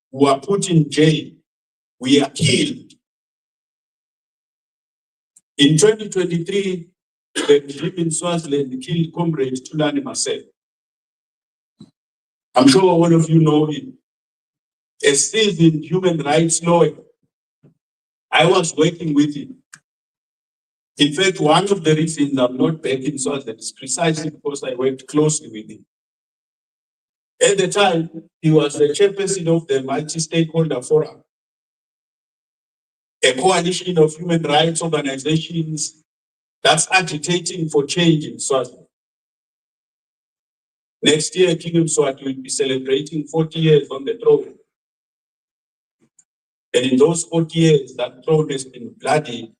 F: who are put in jail, we are killed. In 2023, the regime in Swaziland killed Comrade Tulani Maseko. I'm sure all of you know him. A seasoned human rights lawyer. I was working with him. In fact, one of the reasons I'm not back in Swaziland is precisely because I worked closely with him. At the time, he was the chairperson of the Multi-Stakeholder Forum, a coalition of human rights organizations that's agitating for change in Swaziland. Next year, King Mswati will be celebrating 40 years on the throne. And in those 40 years, that throne has been bloodied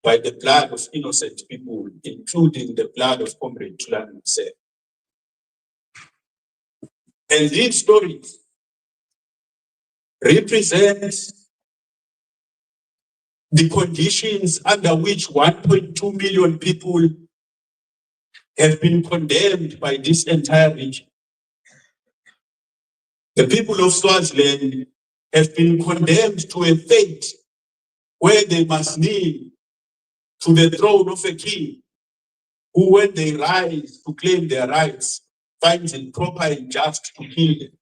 F: by the blood of innocent people, including the blood of Comrade Tulani Maseko. And these stories represent the conditions under which 1.2 million people have been condemned by this entire region. The people of Swaziland have been condemned to a fate where they must kneel to the throne of a king who, when they rise to claim their rights, finds it proper and just to kill them.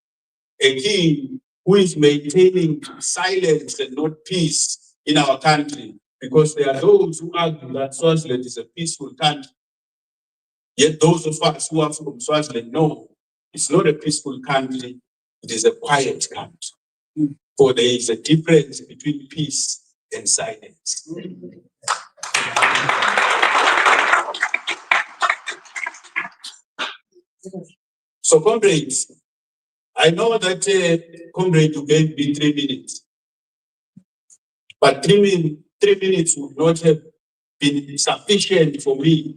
F: A king who is maintaining silence and not peace in our country, because there are those who argue that Swaziland is a peaceful country. Yet those of us who are from Swaziland know it's not a peaceful country, it is a quiet country. For there is a difference between peace and silence. So, comrades, I know that, comrade, you gave me 3 minutes. But 3 minutes would not have been sufficient for me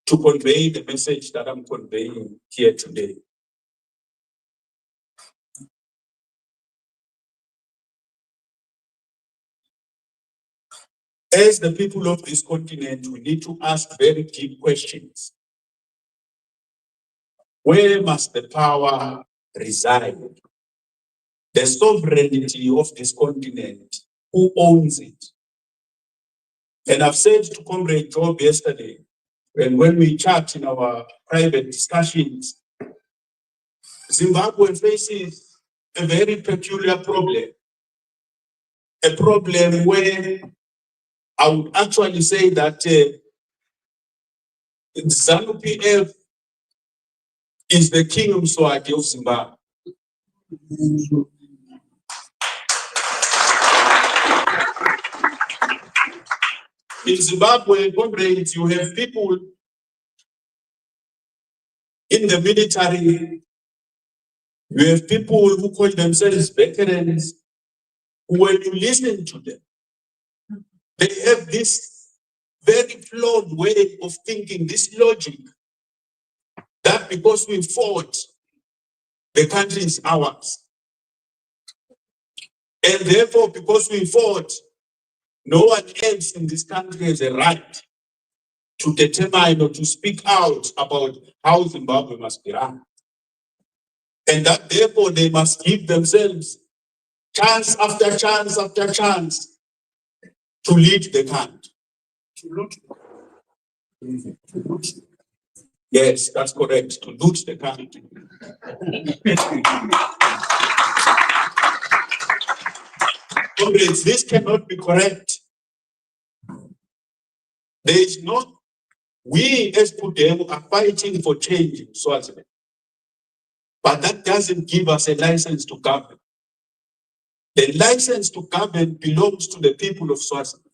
F: to convey the message that I'm conveying here today. As the people of this continent, we need to ask very deep questions. Where must the power reside? The sovereignty of this continent, who owns it? And I've said to Comrade Job yesterday, and when we chat in our private discussions, Zimbabwe faces a very peculiar problem. A problem where I would actually say that ZAPU is the King Mswati of Zimbabwe. In Zimbabwe, comrades, you have people in the military, you have people who call themselves veterans, who, when you listen to them, they have this very flawed way of thinking, this logic, that because we fought, the country is ours.
E: And therefore, because we fought, no one else in this country has a right to determine or to speak out about how Zimbabwe must be run. And that therefore they must give themselves chance after chance after chance to lead the country. Yes, that's correct, to loot the country. Comrades, this cannot be correct. There is no, we as Pudemo are fighting for change in Swaziland. But that doesn't give us a license to govern. The license to govern belongs to the people of Swaziland.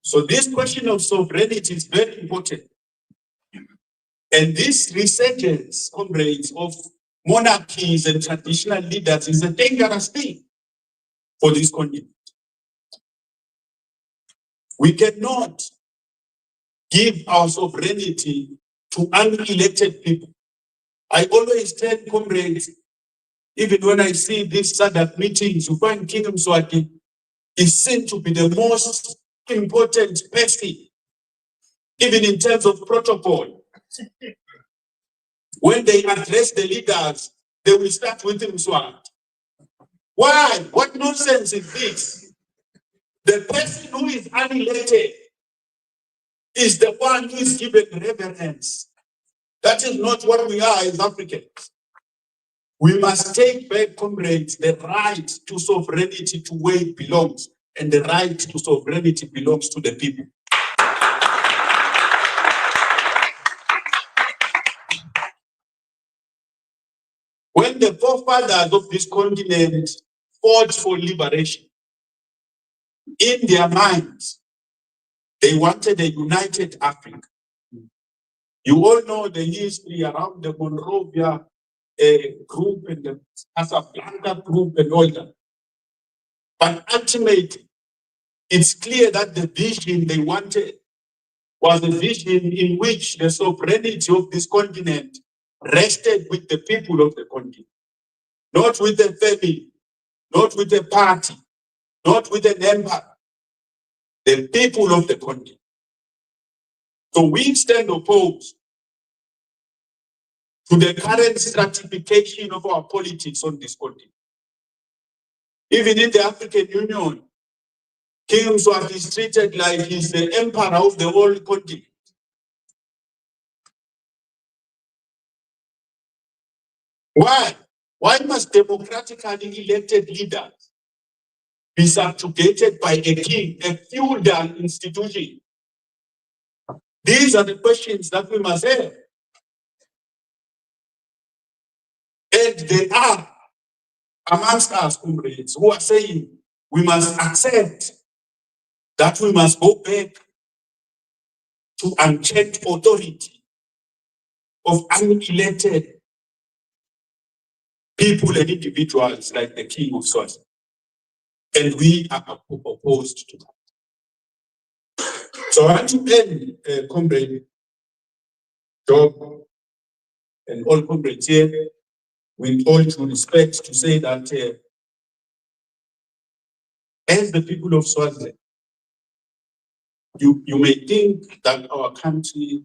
E: So this question of sovereignty is very important. And this resurgence, comrades, of monarchies and traditional leaders is a dangerous thing for this continent. We cannot give our sovereignty to unelected people. I always tell comrades, even when I see these SADC meetings, you find King Mswati is seen to be the most important person, even in terms of protocol. When they address the leaders, they will start with Mswati. Why? What nonsense is this? The person who is unelected is the one who is given reverence. That is not what we are as Africans. We must take back, comrades, the right to sovereignty to where it belongs, and the right to sovereignty belongs to the people. When the forefathers of this continent fought for liberation, in their minds, they wanted a united Africa. You all know the history around the Monrovia group and the Casablanca group and all that. But ultimately, it's clear that the vision they wanted was a vision in which the sovereignty of this continent rested with the people of the continent, not with a family, not with a party, not with an empire, the people of the continent. So we stand opposed to the current stratification of our politics on this continent. Even in the African Union, King Mswati is treated like he's the emperor of the whole continent. Why? Why must democratically elected leaders be subjugated by a king, a feudal institution? These are the questions that we must have. And there are amongst us, comrades, who are saying we must accept that we must go back to unchecked authority of unelected people and individuals like the King of Swaziland. And we are opposed to that. So I want to end, comrade Job and all comrades here, with all due respect, to say that as the people of Swaziland, you may think that our country,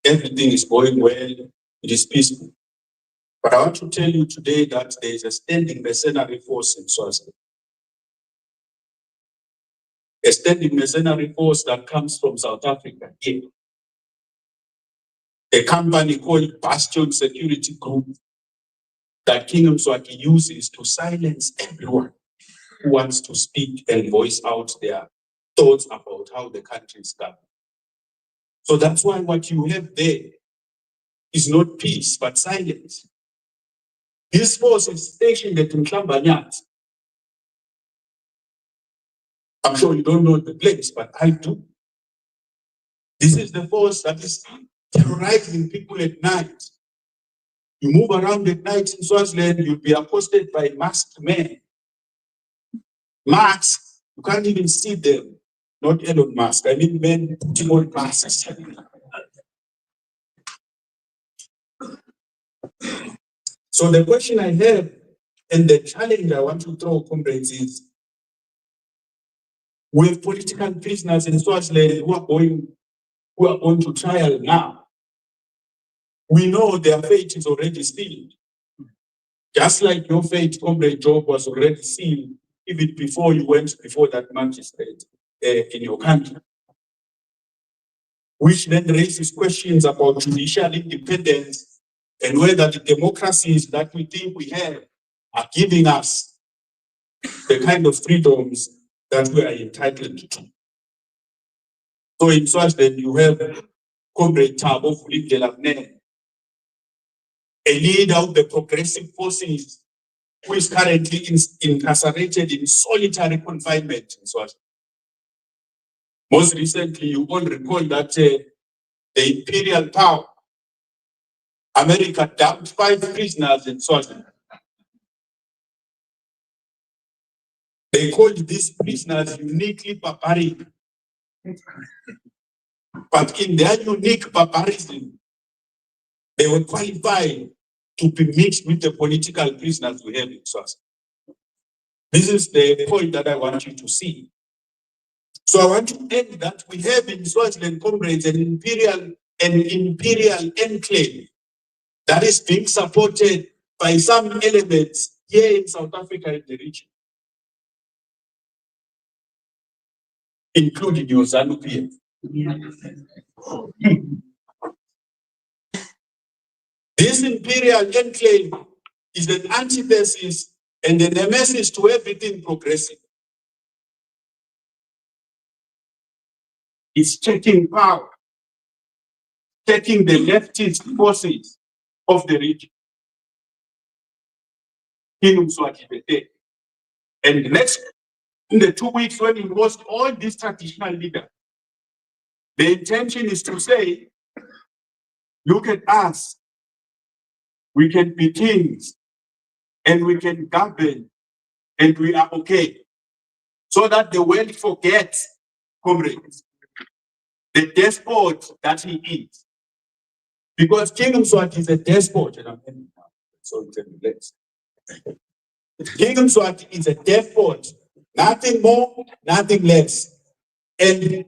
E: everything is going well, it is peaceful. But I want to tell you today that there is a standing mercenary force in Swaziland. A standing mercenary force that comes from South Africa here. A company called Bastion Security Group that King Mswati uses to silence everyone who wants to speak and voice out their thoughts about how the country is governed. So that's why what you have there is not peace, but silence. This force is stationed at Mhlambanyat. I'm sure you don't know the place, but I do. This is the force that is terrorizing people at night. You move around at night in Swaziland, you'll be accosted by masked men. Masks, you can't even see them. Not Elon Musk, I mean men putting on masks. So the question I have and the challenge I want to throw, comrades, is we have political prisoners in Swaziland who are going to trial now. We know their fate is already sealed. Just like your fate, Comrade Job, was already sealed even before you went before that magistrate in your country. Which then raises questions about judicial independence and whether the democracies that we think we have are giving us the kind of freedoms that we are entitled to. So in Swaziland, you have Comrade Thabo Vuligelabne, a leader of the progressive forces who is currently incarcerated in solitary confinement in Swaziland. Most recently, you all recall that the imperial power, America, dumped 5 prisoners in Swaziland. They called these prisoners uniquely barbaric. But in their unique barbarism, they were qualified to be mixed with the political prisoners we have in Swaziland. This is the point that I want you to see. So I want to end that we have in Swaziland, comrades, an imperial enclave that is being supported by some elements here in South Africa in the region, including your ZAPU. This imperial enclave is an antithesis and a nemesis to everything progressive. It's taking power, taking the leftist forces of the region. And next, in the 2 weeks when we host all these traditional leaders, the intention is to say, look at us, we can be kings and we can govern and we are okay. So that the world forgets, comrades, the despot that he is. Because King Mswati is a despot, and I'm ending now, so you can relax. King Mswati is a despot, nothing more, nothing less. And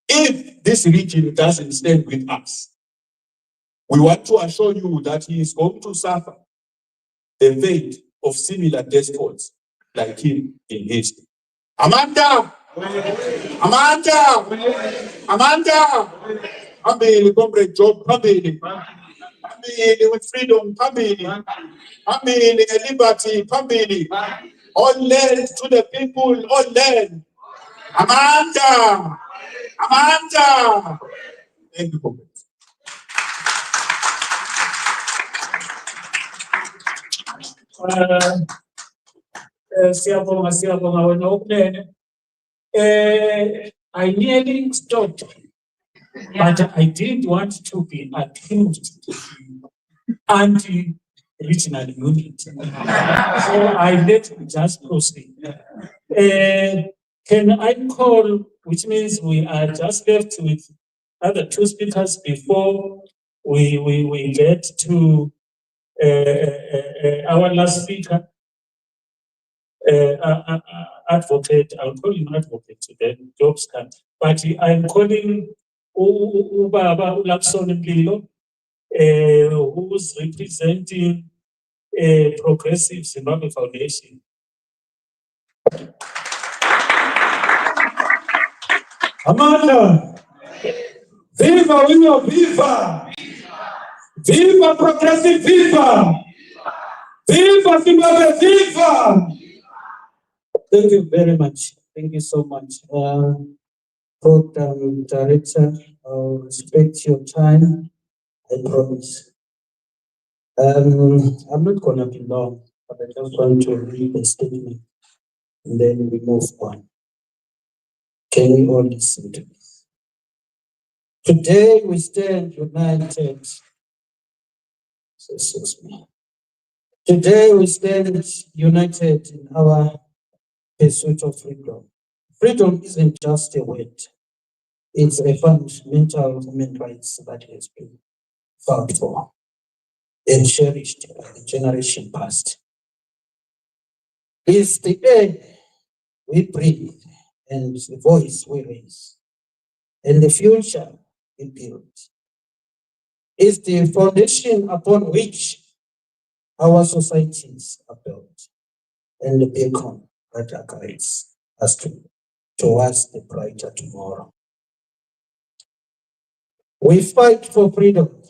E: if this region doesn't stand with us, we want to assure you that he is going to suffer the fate of similar despots like him in history. Amanda! Amanda! Amanda! Pambili, Comrade Job, Pambili. Pambili with freedom, Pambili. Pambili, liberty, Pambili. All land to the people, all land. Amanda! Amanda! Thank you, Comrade.
B: Siyabonga wena ukulele. I nearly stopped, but I didn't want to be accused to be anti-regional unit. So I let me just proceed. Can I call, which means we are just left with other 2 speakers before we get to our last speaker, advocate. I'll call him advocate today, Job Sikhala. But I'm calling Ubaba Ulapson Mlilo, who's representing Progressive Zimbabwe Foundation. Amanda, viva Wino, viva! Viva Progressive, viva! Viva Zimbabwe, viva! Thank you very much. Thank you so much. Program Director, I'll respect your time, I promise. I'm not going to be long, but I just want to read a statement and then we move on. Can we all listen to this? Today we stand united. Today we stand united in our pursuit of freedom. Freedom isn't just a word. It's a fundamental human right that has been fought for.
G: and cherished by the generation past. Is the air we breathe and the voice we raise and the future we build. Is the foundation upon which our societies are built and the beacon that guides us towards the brighter tomorrow. We fight for freedom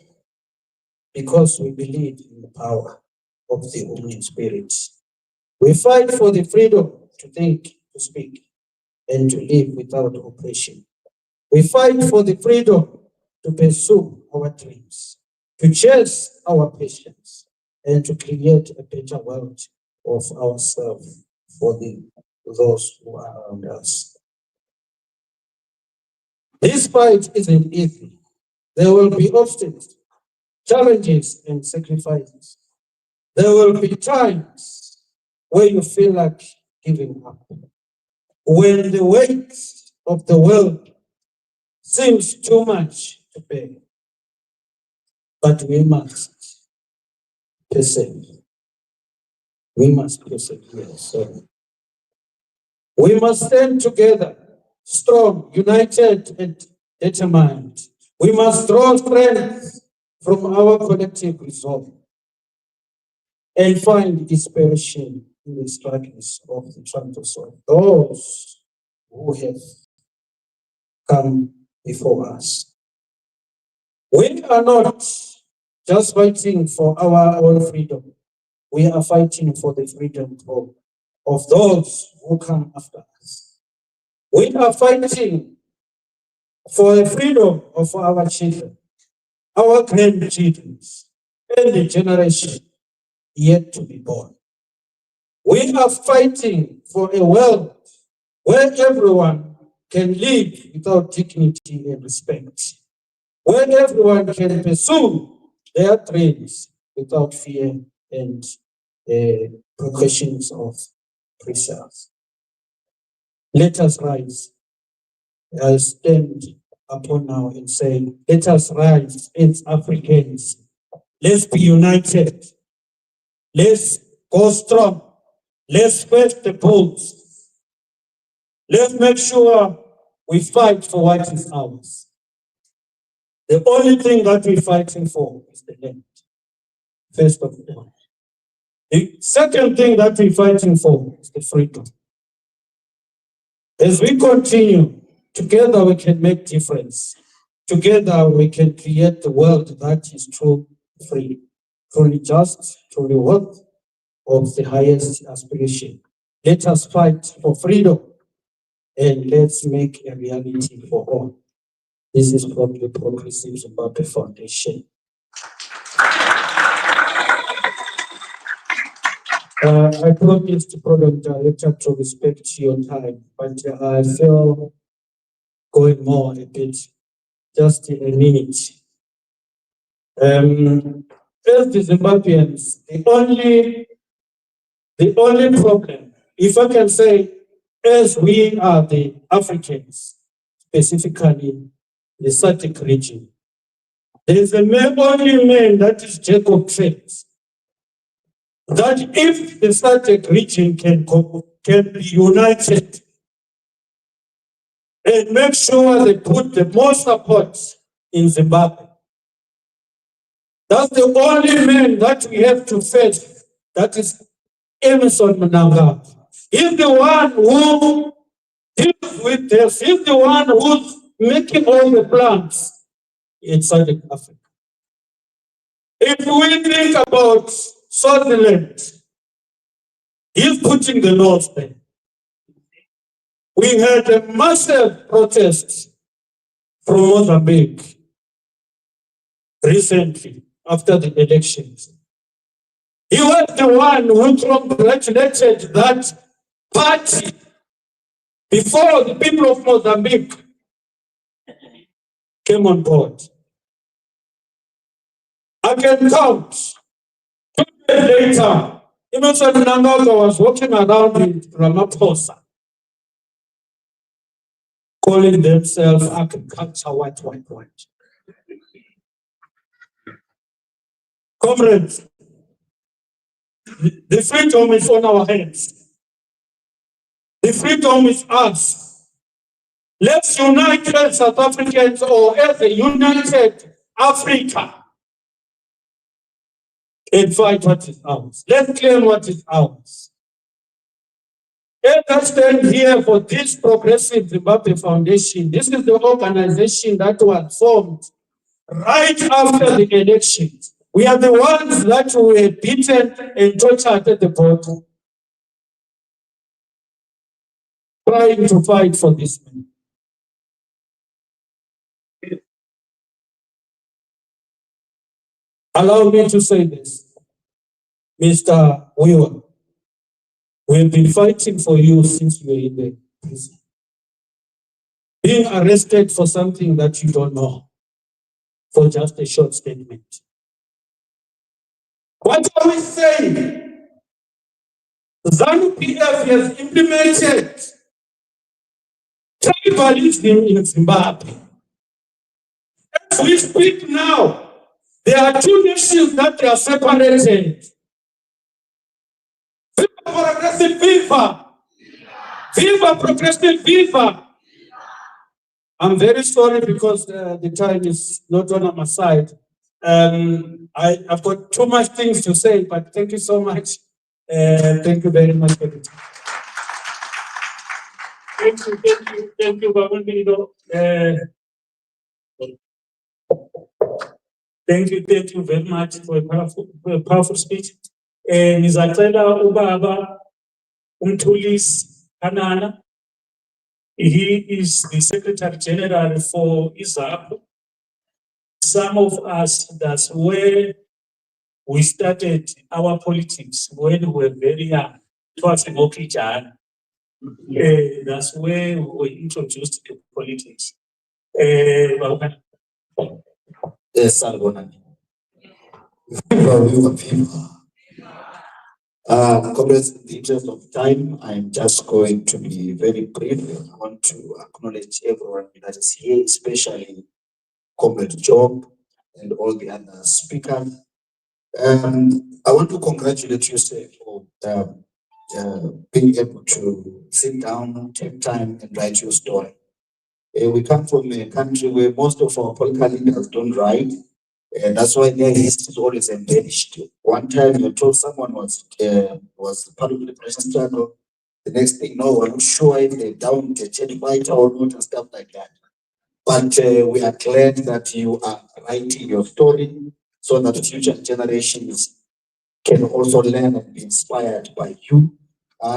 G: because we believe in the power of the Holy Spirit. We fight for the freedom to think, to speak, and to live without oppression. We fight for the freedom to pursue our dreams, to chase our passions, and to create a better world of ourselves for those who are around us. This fight isn't easy. There will be obstacles, challenges, and sacrifices. There will be times where you feel like giving up. When the weight of the world seems too much to bear. But we must persevere. We must persevere. So we must stand together, strong, united, and determined. We must draw strength from our collective resolve and find inspiration in the struggles of the triumphs of those who have come before us. We are not just fighting for our own freedom. We are fighting for the freedom of those who come after us. We are fighting for the freedom of our children, our grandchildren, and the generation yet to be born. We are fighting for a world where everyone can live without dignity and respect, where everyone can pursue their dreams without fear and precautions of preserves. Let us rise. I stand upon now and say, let us rise as Africans. Let's be united. Let's go strong. Let's fight the bulls. Let's make sure we fight for what is ours. The only thing that we're fighting for is the land, first of all. The second thing that we're fighting for is the freedom. As we continue, together we can make difference. Together we can create the world that is truly free, truly just, truly worthy of the highest aspiration. Let us fight for freedom and let's make a reality for all. This is from the Progressive Zimbabwe Foundation. I promised the program director to respect your time, but I feel going more a bit, just a minute. As the Zimbabweans, the only problem, if I can say, as we are the Africans, specifically the SADC region, there is only man that is Jacob Zuma. That if the SADC region can be united and make sure they put the most support in Zimbabwe, that's the only man that we have to face. That is Emmerson Mnangagwa. He's the one who deals with this. He's the one who's making all the plans inside Africa. If we think about Swaziland, he's putting the laws there. We had a massive protest from Mozambique recently after the elections. He was the one who congratulated that party before the people of Mozambique came on board. I can count. 2 days later, Emmerson Mnangagwa was walking around in Ramaphosa, calling themselves agriculture white.
J: Comrades, the freedom is on our hands. The freedom is us. Let's unite as South Africans or as a united Africa and fight what is ours. Let's claim what is ours. Let us stand here for this Progressive Zimbabwe Foundation. This is the organization that was formed right after the elections. We are the ones that were beaten and tortured at the border, trying to fight for this man. Allow me to say this, Mr. Weaver. We've been fighting for you since you were in the prison. Being arrested for something that you don't know, for just a short statement. What are we saying? ZAPU has implemented tribalism in Zimbabwe. As we speak now, there are two nations that are separated. Viva Progressive Viva! Viva Progressive Viva! I'm very sorry because the time is not on my side. I've got too much things to say, but thank you so much. Thank you very much for the time. Thank you, Babundino. Thank you very much for a powerful speech. Nizatela ubaba Umthulis Hanana. He is the Secretary General for ZAPU. Some of us, that's where we started our politics when we were very young. It was in Okrijan. That's where we were introduced to politics.
G: Yes, Salvonani. Comrades, in the interest of time, I'm just going to be very brief. I want to acknowledge everyone that is here, especially Comrade Job and all the other speakers. I want to congratulate you, sir, for being able to sit down, take time, and write your story. We come from a country where most of our political leaders don't write, and that's why their history is always embellished. One time you told someone was part of the liberation struggle, the next thing, no, I'm not sure if they're down the jet fighter or not and stuff like that. But we are glad that you are writing your story so that future generations can also learn and be inspired by you.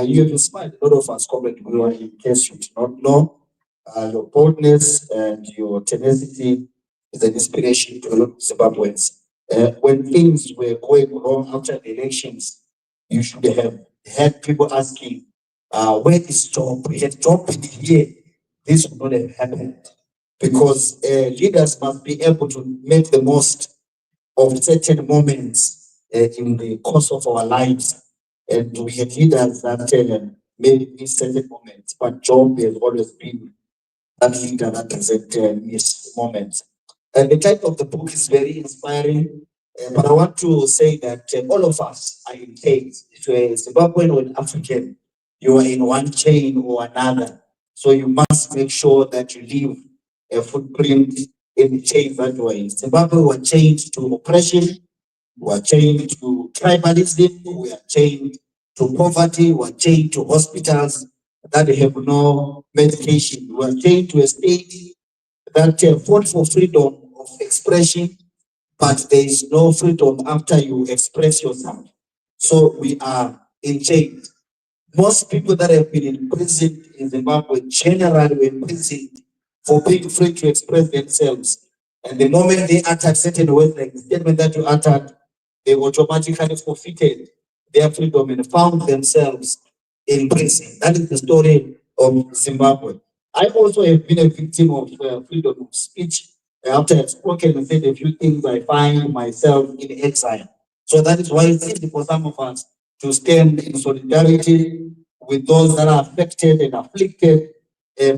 G: You have inspired a lot of us, Comrade Weaver, in case you do not know. Your boldness and your tenacity is an inspiration to a lot of Zimbabweans. When things were going wrong after the elections, you should have had people asking, where is Job? We had Job in here. This would not have happened. Because leaders must be able to make the most of certain moments in the course of our lives. And we had leaders that maybe miss certain moments, but Job has always been that leader that doesn't miss moments. And the title of the book is very inspiring, but I want to say that all of us are in chains. If you're a Zimbabwean or an African, you are in one chain or another. So you must make sure that you leave a footprint in the chain that you are in. Zimbabwe were chained to oppression, we are chained to tribalism, we are chained to poverty, we are chained to hospitals that have no medication. We are chained to a state that fought for freedom of expression, but there is no freedom after you express yourself. So we are in chains. Most people that have been imprisoned in Zimbabwe generally were imprisoned for being free to express themselves. And the moment they uttered certain words, like the statement that you uttered, they automatically forfeited their freedom and found themselves in prison. That is the story of Zimbabwe. I also have been a victim of freedom of speech. After I've spoken and said a few things, I find myself in exile. So that is why it's easy for some of us to stand in solidarity with those that are affected and afflicted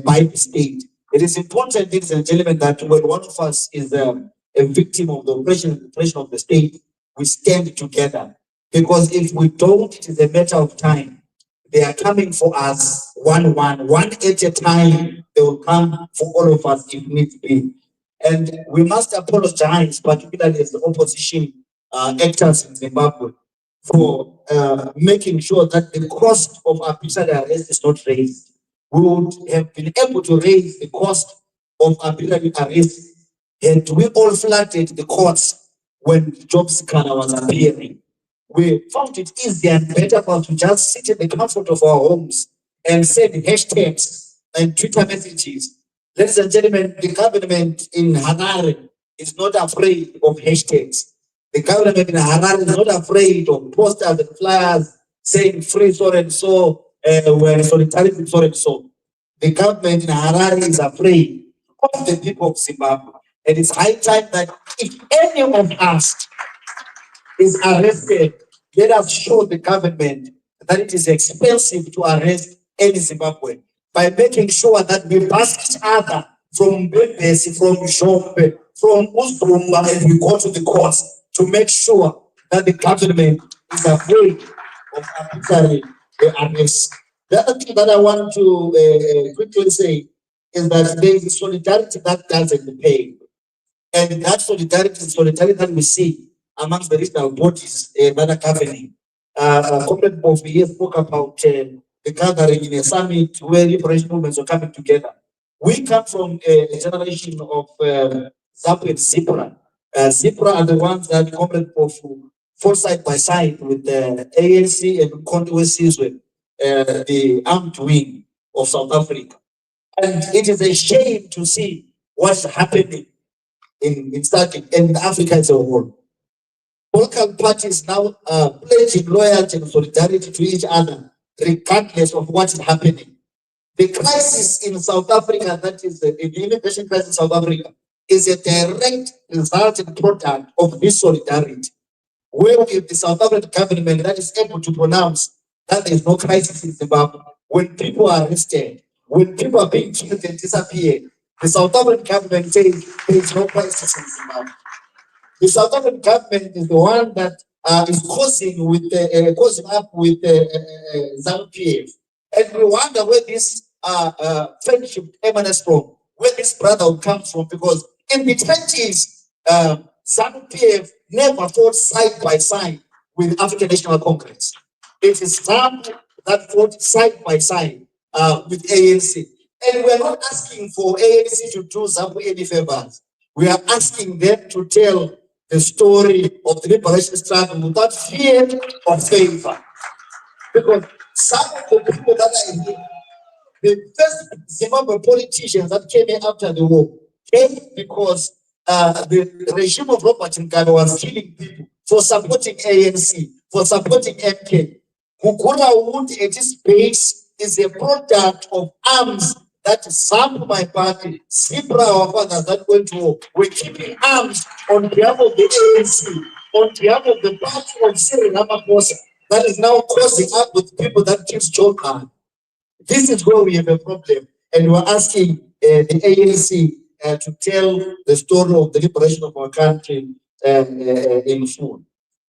G: by the state. It is important, ladies and gentlemen, that when one of us is a victim of the oppression of the state,
K: we stand together. Because if we don't, it is a matter of time. They are coming for us one at a time. They will come for all of us if need be. And we must apologize, particularly as the opposition actors in Zimbabwe, for making sure that the cost of arbitrary arrest is not raised. We would have been able to raise the cost of arbitrary arrest and we all flooded the courts when Job Sikhala was appearing. We found it easier and better for us to just sit in the comfort of our homes and send hashtags and Twitter messages. Ladies and gentlemen, the government in Harare is not afraid of hashtags. The government in Harare is not afraid of posters and flyers saying free so and so, we're solidarity with so and so. The government in Harare is afraid of the people of Zimbabwe. And it's high time that if any of us is arrested, let us show the government that it is expensive to arrest any Zimbabwean by making sure that we pass each other from Bebesi, from Shombe, from Uzumba, and we go to the courts to make sure that the government is afraid of arbitrary arrest. The other thing that I want to quickly say is that there is a solidarity that doesn't pay. And that solidarity is solidarity that we see amongst the regional bodies that are governing. Comrade Mpofu spoke about the gathering in a summit where liberation movements are coming together. We come from a generation of ZAPU and ZIPRA. ZIPRA are the ones that Comrade Mpofu fought side by side with the ANC and Kondiwe Sizwe, the armed wing of South Africa. And it is a shame to see what's happening in starting in Africa as a whole. Political parties now pledging loyalty and solidarity to each other, regardless of what is happening. The crisis in South Africa, that is the immigration crisis in South Africa, is a direct result and product of this solidarity. Where we have the South African government that is able to pronounce that there is no crisis in Zimbabwe, when people are arrested, when people are being killed and disappear, the South African government says there is no crisis in Zimbabwe. The South African government is the one that is causing up with ZAPU. And we wonder where this friendship emanates from, where this brotherhood comes from, because in the 20s, ZAPU never fought side by side with African National Congress. It is ZAPU that fought side by side with ANC. And we're not asking for ANC to do ZAPU any favors. We are asking them to tell the story of the liberation struggle without fear or favor. Because some of the people that are in the first Zimbabwe politicians that came in after the war came because the regime of Robert Mugabe was killing people for supporting ANC, for supporting MK. Mukura Wood at its base is a product of arms that some my party, ZIPRA, our fathers that went to war, were keeping arms on behalf of the ANC, on behalf of the party of Cyril Ramaphosa, that is now causing up with people that kills children. This is where we have a problem, and we're asking the ANC to tell the story of the liberation of our country in full.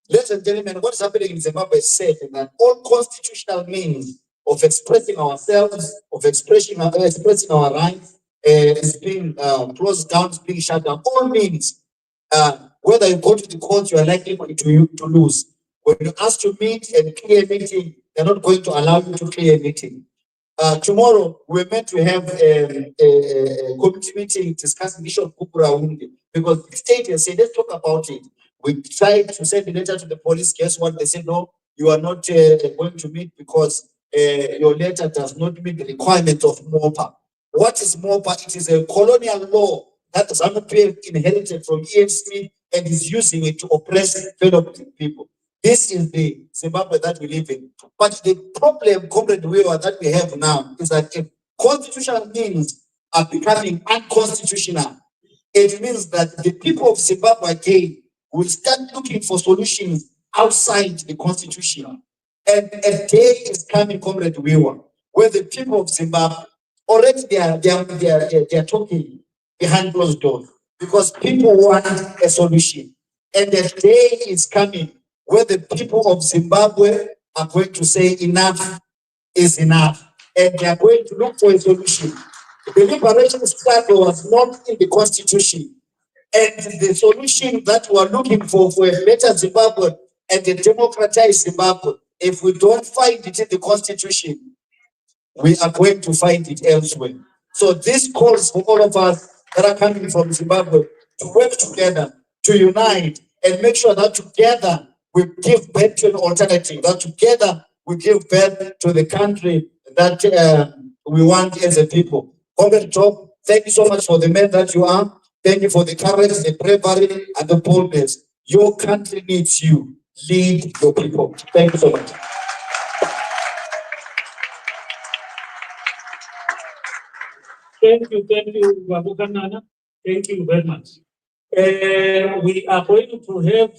K: Ladies and gentlemen, what's happening in Zimbabwe is safe, and that all constitutional means of expressing ourselves, of expressing our rights, is being closed down, is being shut down. All means, whether you go to the court, you are likely to lose. When you ask to meet and clear a meeting, they're not going to allow you to clear a meeting. Tomorrow, we're meant to have a committee meeting discussing the issue of Kukura, because the state has said, let's talk about it. We tried to send a letter to the police. Guess what? They said, no, you are not going to meet because your letter does not meet the requirement of MOPA. What is MOPA? It is a colonial law that ZAPU inherited from EFC and is using it to oppress fellow people. This is the Zimbabwe that we live in. But the problem, Comrade Weaver, that we have now is that if constitutional means are becoming unconstitutional, it means that the people of Zimbabwe again will start looking for solutions outside the constitution. And a day is coming, Comrade Weaver, where the people of Zimbabwe already they are talking behind closed doors because people want a solution. And the day is coming where the people of Zimbabwe are going to say enough is enough. And they are going to look for a solution. The liberation struggle was not in the constitution. And the solution that we are looking for a better Zimbabwe and a democratized Zimbabwe, if we don't find it in the constitution, we are going to find it elsewhere. So this calls for all of us that are coming from Zimbabwe to work together, to unite, and make sure that together we give birth to an alternative, that together we give birth to the country that we want as a people. Comrade Job, thank you so much for the man that you are. Thank you for the courage, the bravery, and the boldness. Your country needs you. Lead your people. Thank you so much.
J: Thank you, Mabuza. Thank you very much. We are going to have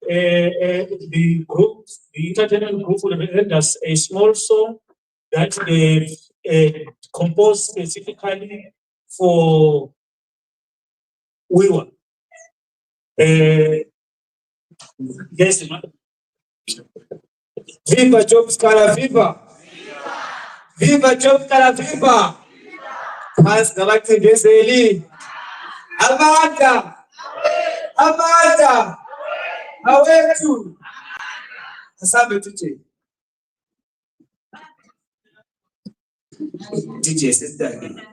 J: the group, the entertainment group will read us a small song that they composed specifically for Wiwa. Yes, madam.
B: Viva Job Sikhala, viva! Viva Job Sikhala, viva! Has Galactic Geseli. Amanda! Amanda! Awetu! Asabe DJ. DJ says that.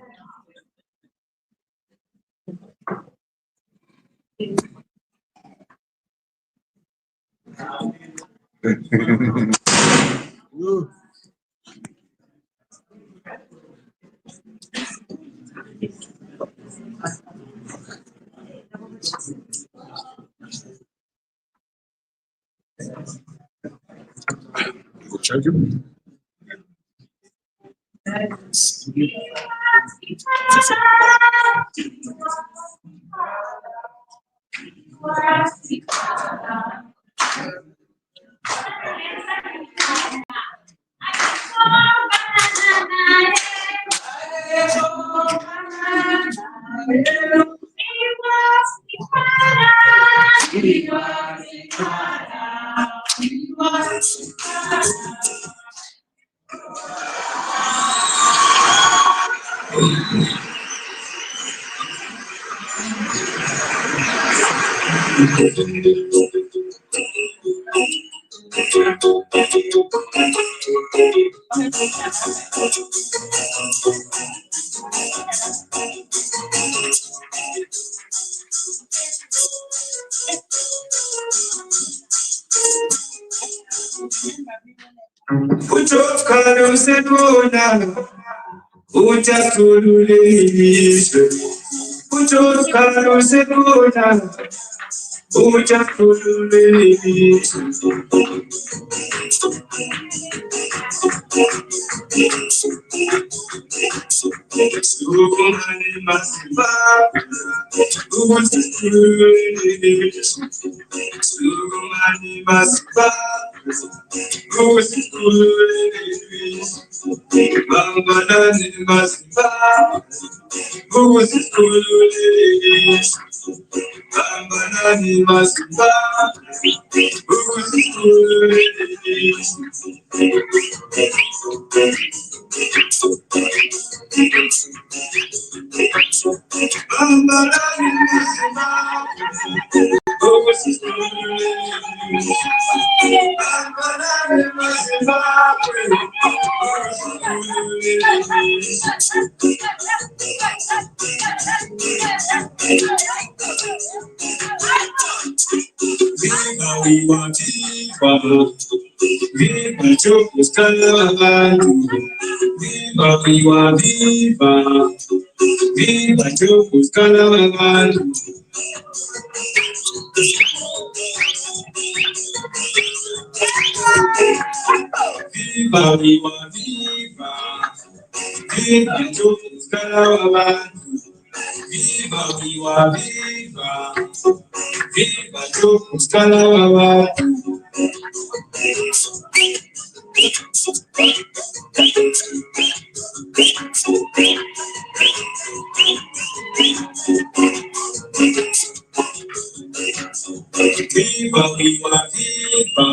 H: viva, viva, viva.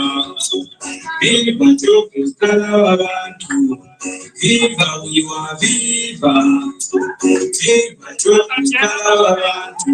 H: Viva Job Sikhala abantu. Viva, viva, viva. Viva Job Sikhala abantu.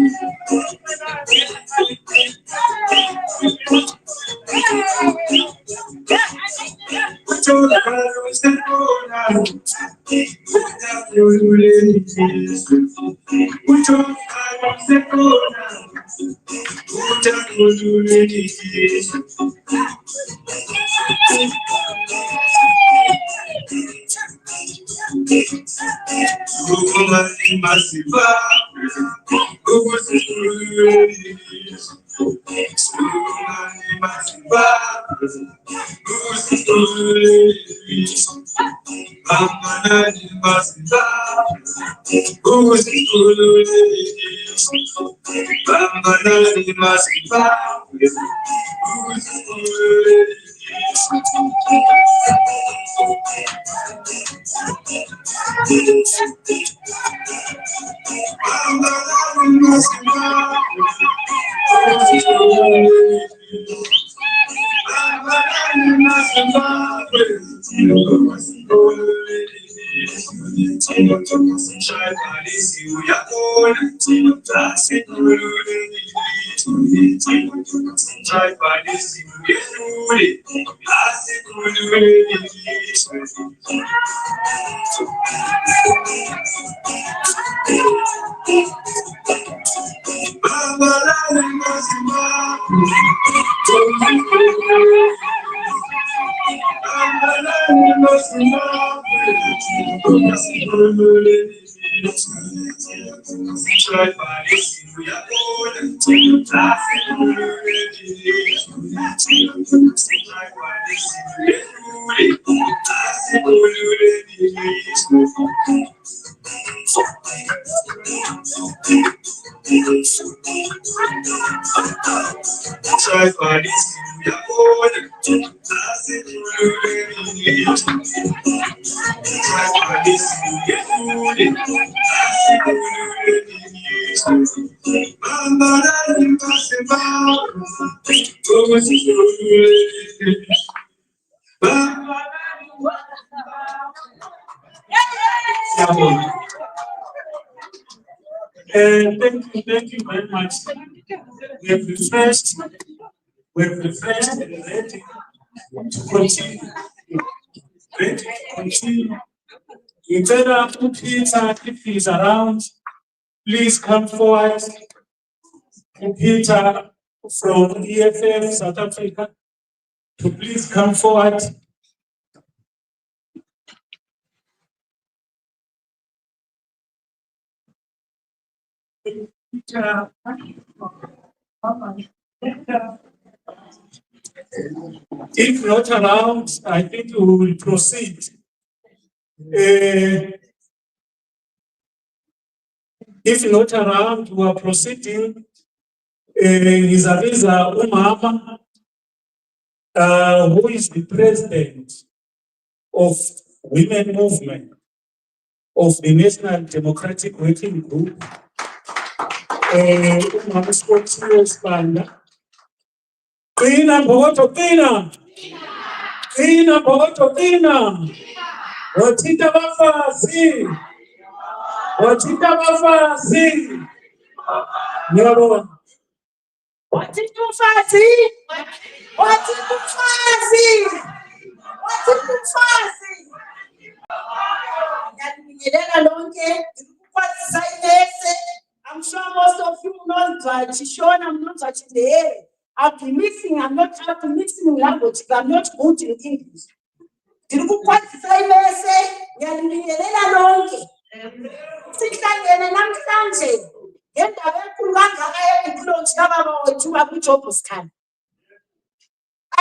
J: Thank you very much. We have refreshed and ready to continue. Ready to continue. Peter, if he's around, please come forward. Peter from EFF South Africa, to please come forward. If not around, I think we will proceed. If not around, we are proceeding. Ngizabiza umama, who is the president of Women Movement of the National Democratic Working Group. Umama Sportsio Spanda. Qina Mbokodo qina. Qina Mbokodo qina. Wathintha abafazi. Wathintha abafazi. Ngiyabonga. Wathintha umfazi. Wathintha umfazi. Wathintha umfazi. Ngiyabingelela lonke ukukwazisa inese. I'm sure most of you know that Chishona, I'm not touching the air. I'll be mixing, I'm not mixing languages, I'm not good in English. Ndikukwazisa inese, ngiyabingelela lonke. Sihlangene namhlanje ngendaba enkulu kangaka yemikhulonji kababa wethu uJob Sikhala. I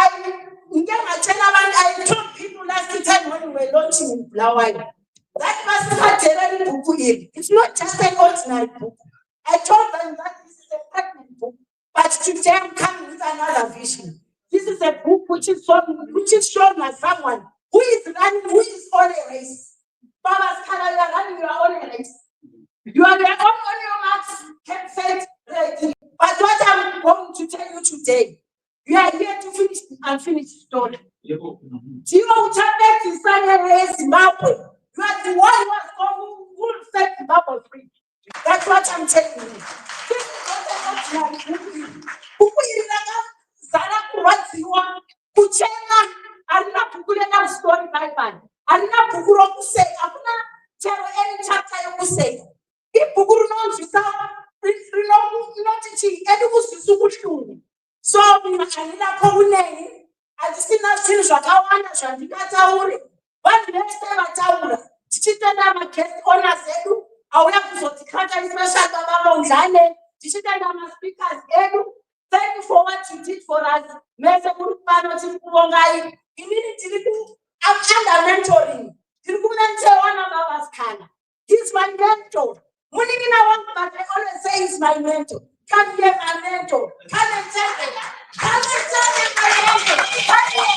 J: told people last time when we were launching in Bulawayo, that was it's not just an ordinary book. I told them that this is a pregnant book, but today I'm coming with another vision. This is a book which is shown by someone who is running, who is on a race. Baba Sikhala, you are running your own race. You are on your marks, get set, ready. But what I'm going to tell you today,
L: Zimbabwe. You are the one who will set Zimbabwe free. That's what I'm telling you. This is what I'm telling you. Zara kurwadziwa kuchena arina bhuku story Bible arina bhuku rokuseka hakuna chero any chapter yokuseka ibhuku rinonzwisa rinoti chii kuzwisa ubuhlungu so mina andinakho kuneni handisina zvinhu zvakawanda zvandingataure vanhu vese vataura tichitenda maguest owners edu auya kuzotikata especially baba Mondlane tichitenda maspeakers edu. Thank you for what you did for us. I'm under mentoring. He's my mentor. But I always say he's my mentor. Come here, my mentor. Come and tell me. Come and tell me, my mentor. Come here.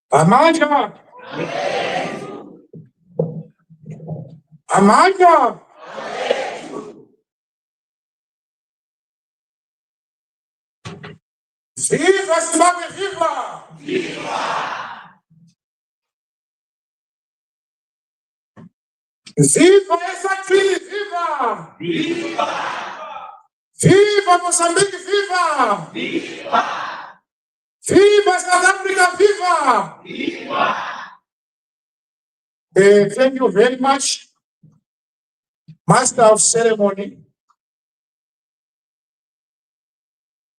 M: Amanda. Amanda. Viva Zimbabwe, viva! Viva! Viva Eswatini, viva! Viva! Viva Mozambique, viva! Viva! Viva South Africa, viva! Viva! Thank you very much, Master of Ceremony.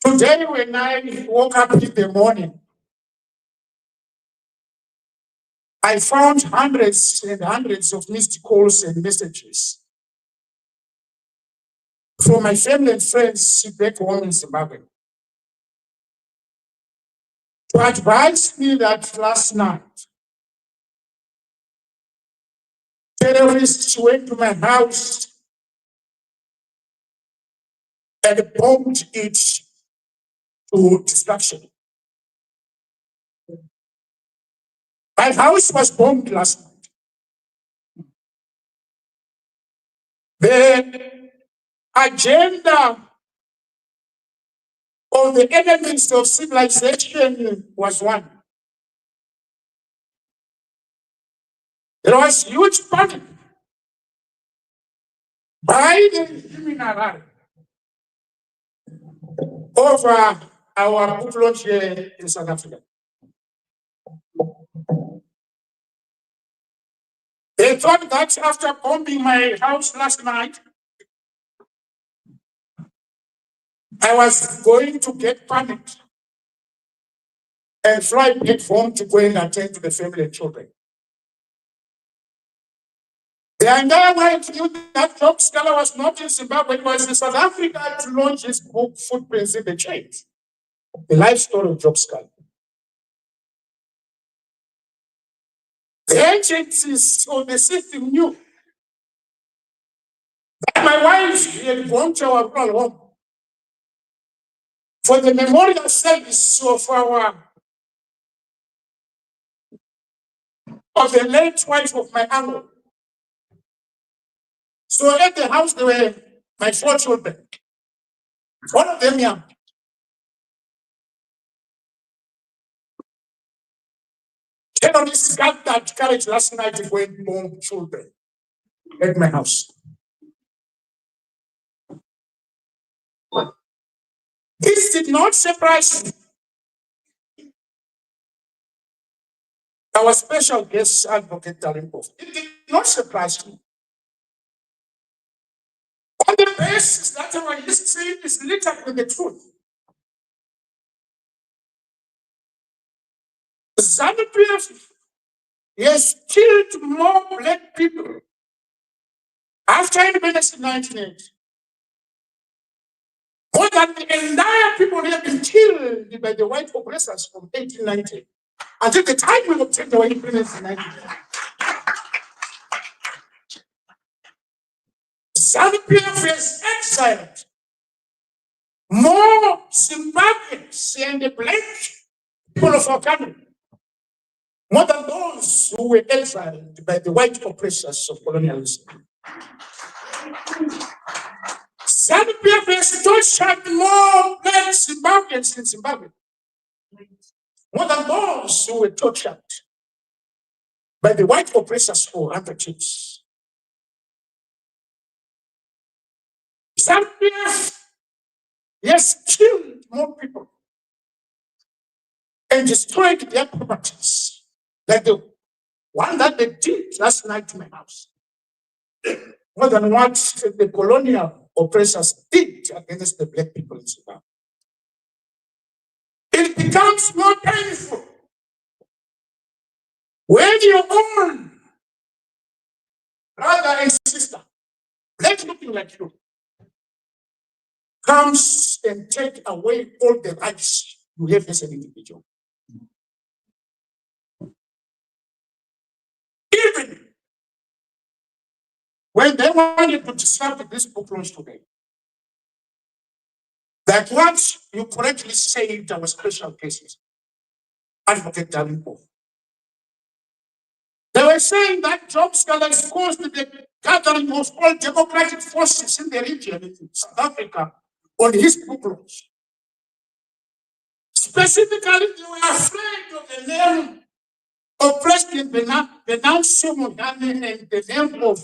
M: Today, when I woke up in the morning, I found hundreds and hundreds of missed calls and messages from my family and friends back home in Zimbabwe to advise me that last night, terrorists went to my house and bombed it to destruction. My house was bombed last night. The agenda of the enemies of civilization was one. There was huge panic by the criminal over our book launch here in South Africa. They thought that after bombing my house last night, I was going to get panicked and fly back home to go and attend to the family and children. The entire world knew that Job Sikhala was not in Zimbabwe, it was in South Africa to launch his book, Footprints in the Chains, the life story of Job Sikhala. The agencies of the system knew that my wife had gone to our home for the memorial service of the late wife of my uncle. So at the house there were my 4 children, one of them young. Terrorists got that courage last night to go and bomb children at my house. This did not surprise me. Our special guest advocate Dali. It did not surprise me. On the basis that our history is littered with the truth. ZAPU has killed more black people after independence in 1980. More than the entire people have been killed by the white oppressors from 1890 until the time we obtained our independence in 1980. ZAPU has exiled more Zimbabweans and the black people of our country more than those who were exiled by the white oppressors of colonialism. ZAPU has tortured more black Zimbabweans in Zimbabwe, more than those who were tortured by the white oppressors for handkerchiefs. ZAPU has killed more people and destroyed their properties, like the one that they did last night to my house, more than what the colonial oppressors did against the black people in Zimbabwe. It becomes more painful when your own brother and sister, black looking like you, comes and take away all the rights you have as an individual. Even when they wanted to disrupt this book launch today, that what you correctly said our special cases, Advocate Dali. They were saying that Job Sikhala is caused the gathering of all democratic forces in the region in South Africa on his book launch. Specifically, they were afraid of the name of President Venancio Mondlane and the name of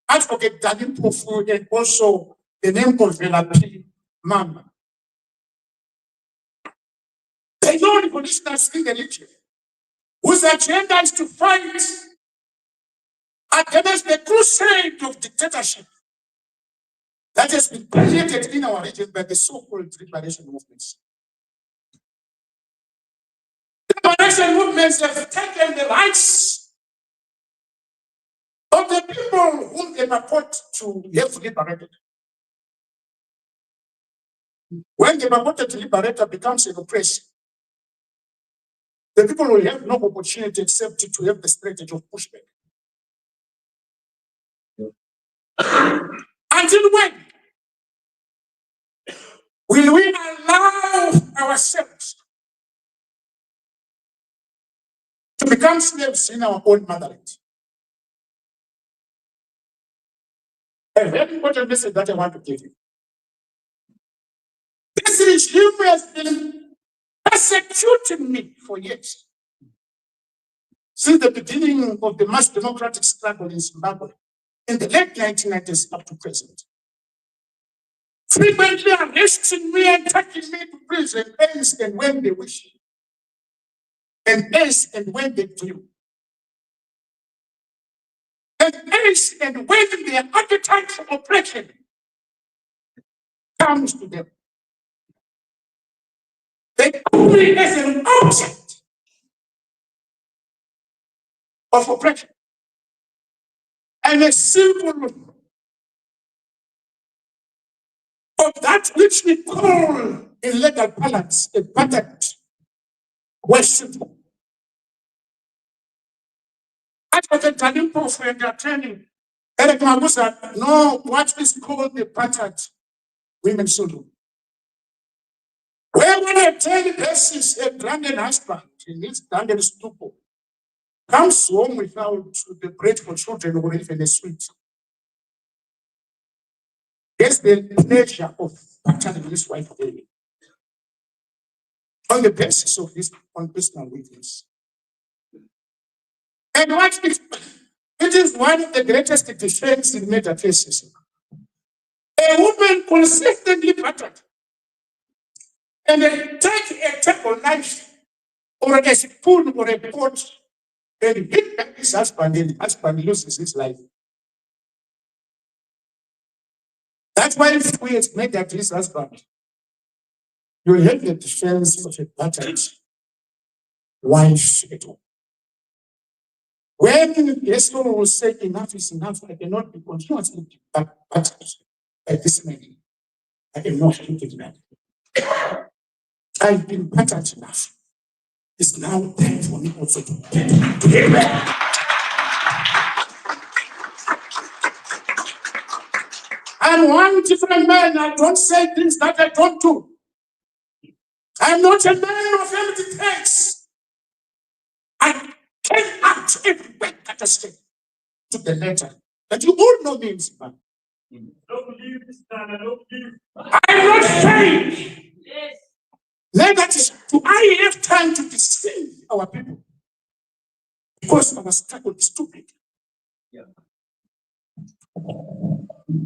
M: Advocate Dali Mpofu and also the name of Venancio Mondlane. They know the politicians in the region whose agenda is to fight against the crusade of dictatorship that has been created in our region by the so-called liberation movements. The liberation movements have taken the rights of the people whom they purport to have liberated. When the purported liberator becomes an oppressor, the people will have no opportunity except to have the strategy of pushback. Until when will we allow ourselves to become slaves in our own motherland? A very important message that I want to give you. This regime has been persecuting me for years. Since the beginning of the mass democratic struggle in Zimbabwe, in the late 1990s up to present. Frequently arresting me and taking me to prison as and when they wish. And as and when they do. And as and when their appetite for oppression comes to them. They only as an object of oppression. And a symbol of that which we call in legal parlance a patent worship. Advocate Dali Mpofu and their training, Eric Mabuza know what is called the patent women should do. Where on a daily basis a drunken husband in his drunken stupor comes home without the bread for children or even a sweet. Gets the pleasure of patterning his wife daily on the basis of this on personal weakness. And what it is one of the greatest defense in murder cases. A woman consistently battered and they take a table knife or a spoon or a pot and hit back his husband and the husband loses his life. That's why if we had made that his husband, you will have the defense of a battered wife at home. When yes, Lord will say enough is enough, I cannot be continuously battered by this man. I cannot take it back. I've been battered enough. It's now time for me also to get back. I'm one different man. I don't say things that I don't do. I'm not a man of empty things. I charter state to the letter. That you all know me in Zimbabwe. I'm not saying that is, do I have time to deceive our people? Because our struggle is too big.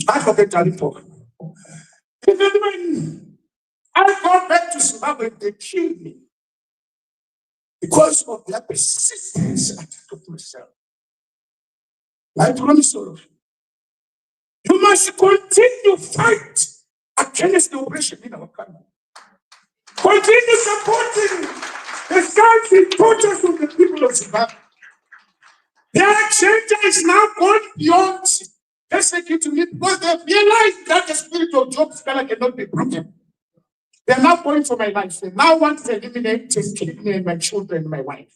M: I forget Dali. Even when I go back to Zimbabwe, they killed me because of their persistence attack of myself. I promise all of you, you must continue fight against the oppression in our country. Continue supporting the sons and daughters of the people of Zimbabwe. Their agenda is now gone beyond persecuting me because they realize that the spirit of Job Sikhala cannot be broken. They are now going for my life. They now want to eliminate and kill me and my children and my wife.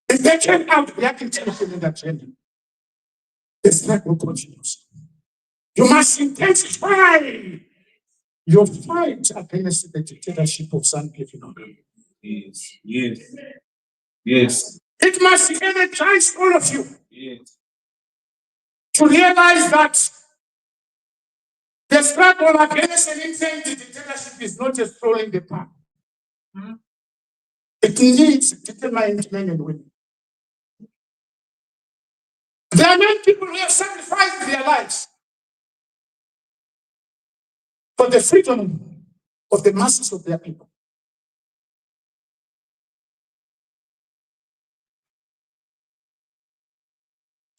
M: If they came out, they are continuing in that journey. The struggle continues. You must intensify your fight against the dictatorship of some people.
H: Yes, yes, yes.
M: It must energize all of you to realize that the struggle against an insane dictatorship is not just throwing the pan. It needs determined men and women. There are many people who have sacrificed their lives for the freedom of the masses of their people.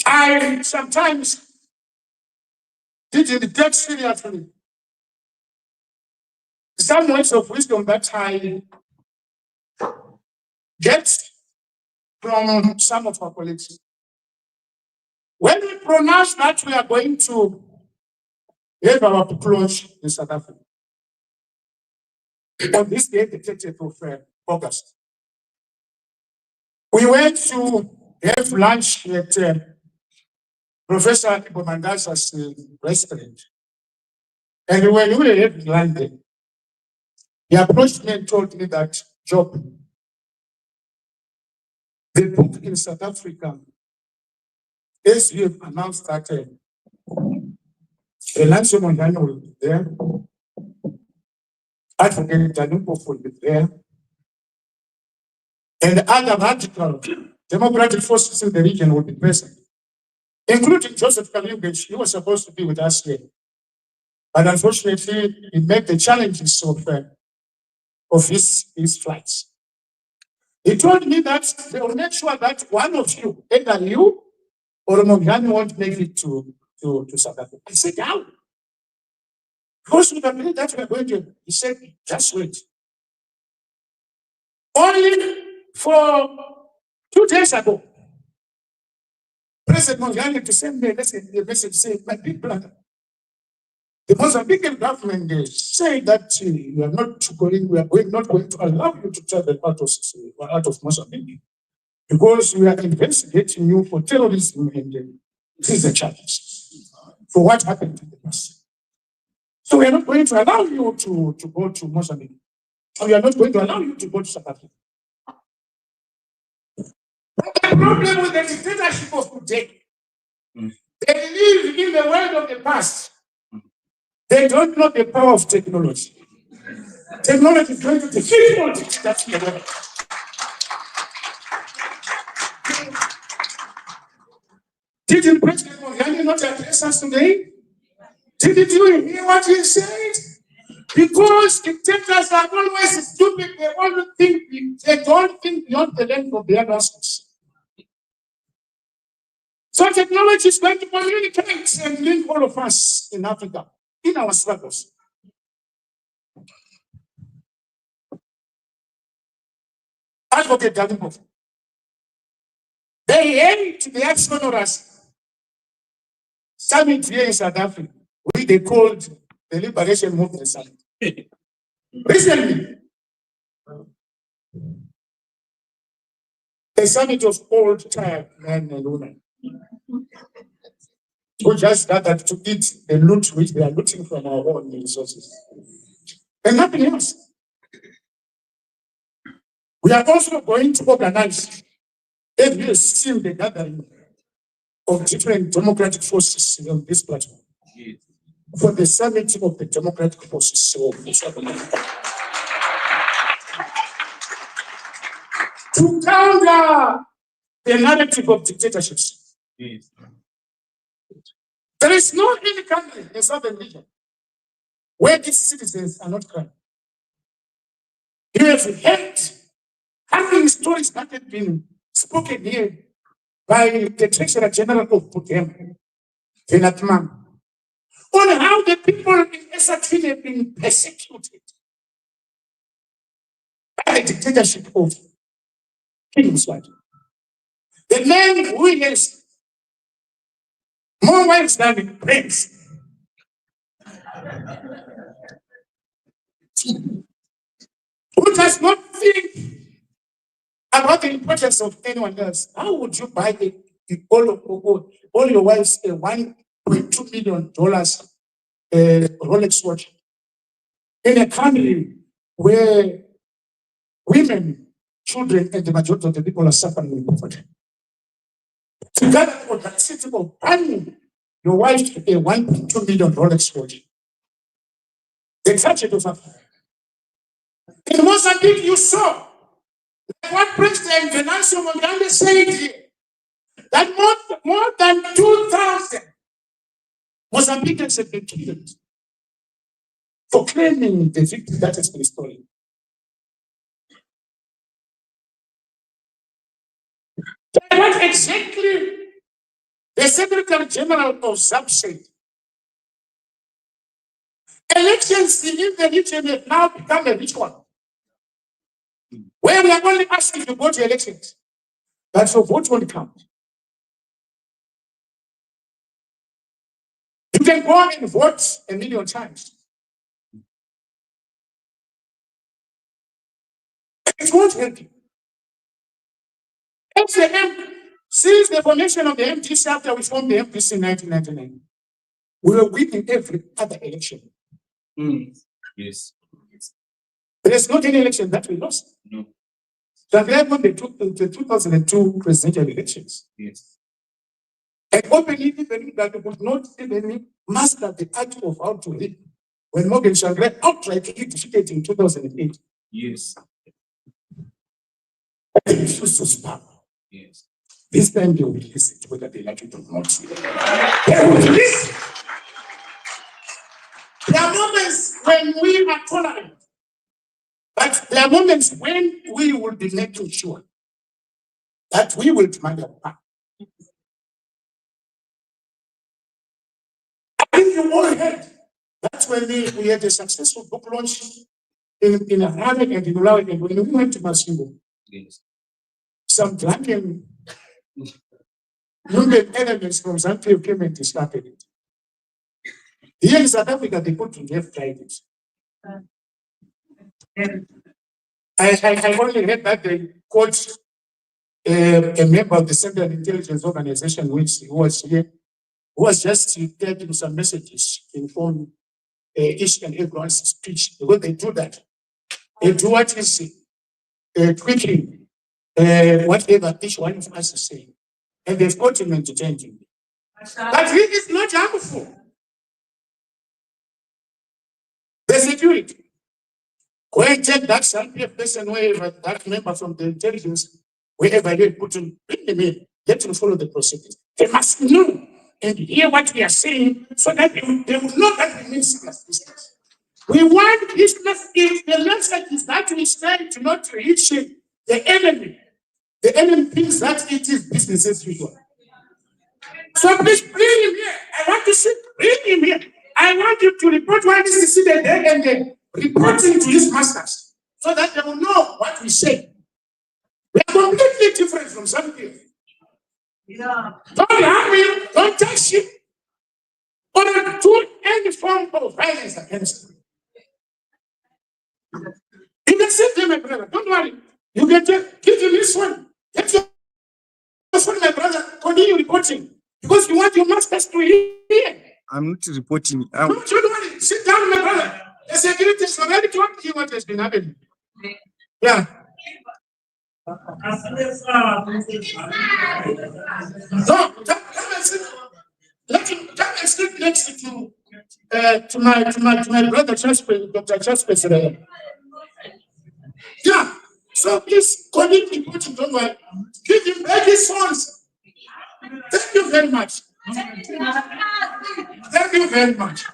M: I sometimes didn't take seriously some words of wisdom that I get from some of our colleagues. When we pronounce that we are going to have our plunge in South Africa, on this day, the 30th of August, we went to have lunch at Professor Bomandasa's restaurant. And when we were having lunch there, he approached me and told me that, Job, the book in South Africa, as you have announced that Venancio Mondlane will be there, Advocate Mpofu will be there, and other radical democratic forces in the region will be present, including Joseph Kalimbench. He was supposed to be with us here. But unfortunately, he met the challenges of his flights. He told me that they will make sure that one of you, either you or Mondlane, won't make it to South Africa. I said, how? Because we believe that we are going to. He said, just wait. Only for 2 days ago, President Mondlane to send me a message saying, my big brother, the Mozambican government say that we are not going to allow you to travel out of Mozambique because we are investigating you for terrorism and treason charges for what happened in the past. So we are not going to allow you to go to Mozambique. And we are not going to allow you to go to South Africa. But the problem with the dictatorship of today, they live in the world of the past. They don't know the power of technology. Technology is going to defeat politics. That's the way. Didn't President Mondlane not address us today? Didn't you hear what he said? Because dictators are always stupid. They don't think beyond the length of their nostrils. So technology is going to communicate and link all of us in Africa, in our struggles. Advocate Dali. They hate the ex-honoras summit here in South Africa, which they called the Liberation Movement Summit. Recently, a summit of old tired men and women who just gathered to eat the loot which they are looting from our own resources. And nothing else. We are also going to organize every single gathering of different democratic forces on this platform for the summit of the democratic forces of this to counter the narrative of dictatorships. There is no any country in southern region where its citizens are not crying. You have heard having stories that have been spoken here by the Treasurer General of Pudemo, Venancio, on how the people in Eswatini have been persecuted by the dictatorship of King Mswati. The man who has more wives than brains. Who does not think about the importance of anyone else? How would you buy all your wives a $1.2 million Rolex watch in a country where women, children, and the majority of the people are suffering in poverty? Together for that city of buying your wife a $1.2 million Rolex watch. The tragedy of Africa. In Mozambique, you saw what President Venancio Mondlane said here, that more than 2,000 Mozambicans have been killed for claiming the victory that has been stolen. What exactly the Secretary General of ZAPU said? Elections in the region have now become a ritual, where we are only asking to go to elections, but your vote won't count. You can go and vote 1 million times. It won't help you. Since the formation of the MDC after we formed the MDC in 1999, we were winning every other election.
N: Yes.
M: There is not any election that we lost.
N: No.
M: That we had won the 2002 presidential elections.
N: Yes.
M: And openly even that we could not even master the art of how to read when Morgan Chagrin outrightly defeated in 2008.
N: Yes.
M: They refused to spam.
N: Yes.
M: This time they will listen to whether they like it or not. They will listen. There are moments when we are tolerant, but there are moments when we will be making sure that we will demand our part. I think you all heard that's when we had a successful book launch in Harare and in Ulawi, and when we went to Masingo.
N: Yes.
M: Some drunken wounded elements from ZAPU came and started it. Here in South Africa, they couldn't have tried it. I only heard that they caught a member of the Central Intelligence Organization, who was here, who was just taking some messages in form each and everyone's speech. The way they do that, they do what is quickly, whatever each one of us is saying. And they've got him entertained him. But he is not harmful. The security. Go and check that ZAPU person, wherever that member from the intelligence, wherever they put him, bring him in, let him follow the procedures. They must know and hear what we are saying so that they will know that we mean serious business. We want business if the message is that we try to not reach the enemy. The enemy thinks that it is business as usual. So please bring him here. I want to see, bring him here. I want you to report what is seated there and then reporting to his masters so that they will know what we say. We are completely different from some people. Yeah. Don't harm him, don't touch him, or do any form of violence against him. You can save them, my brother. Don't worry. You can give him this one. Let your phone, my brother, continue reporting because you want your masters to hear.
N: I'm not reporting.
M: Don't worry. Sit down, my brother. The security is already told you what has been happening. Yeah. No, come and sit. Let him come and sit next to my brother Dr. Chasper. Yeah. So please connect the coach, don't worry. Give him back his funds. Thank you very much. Thank you very much.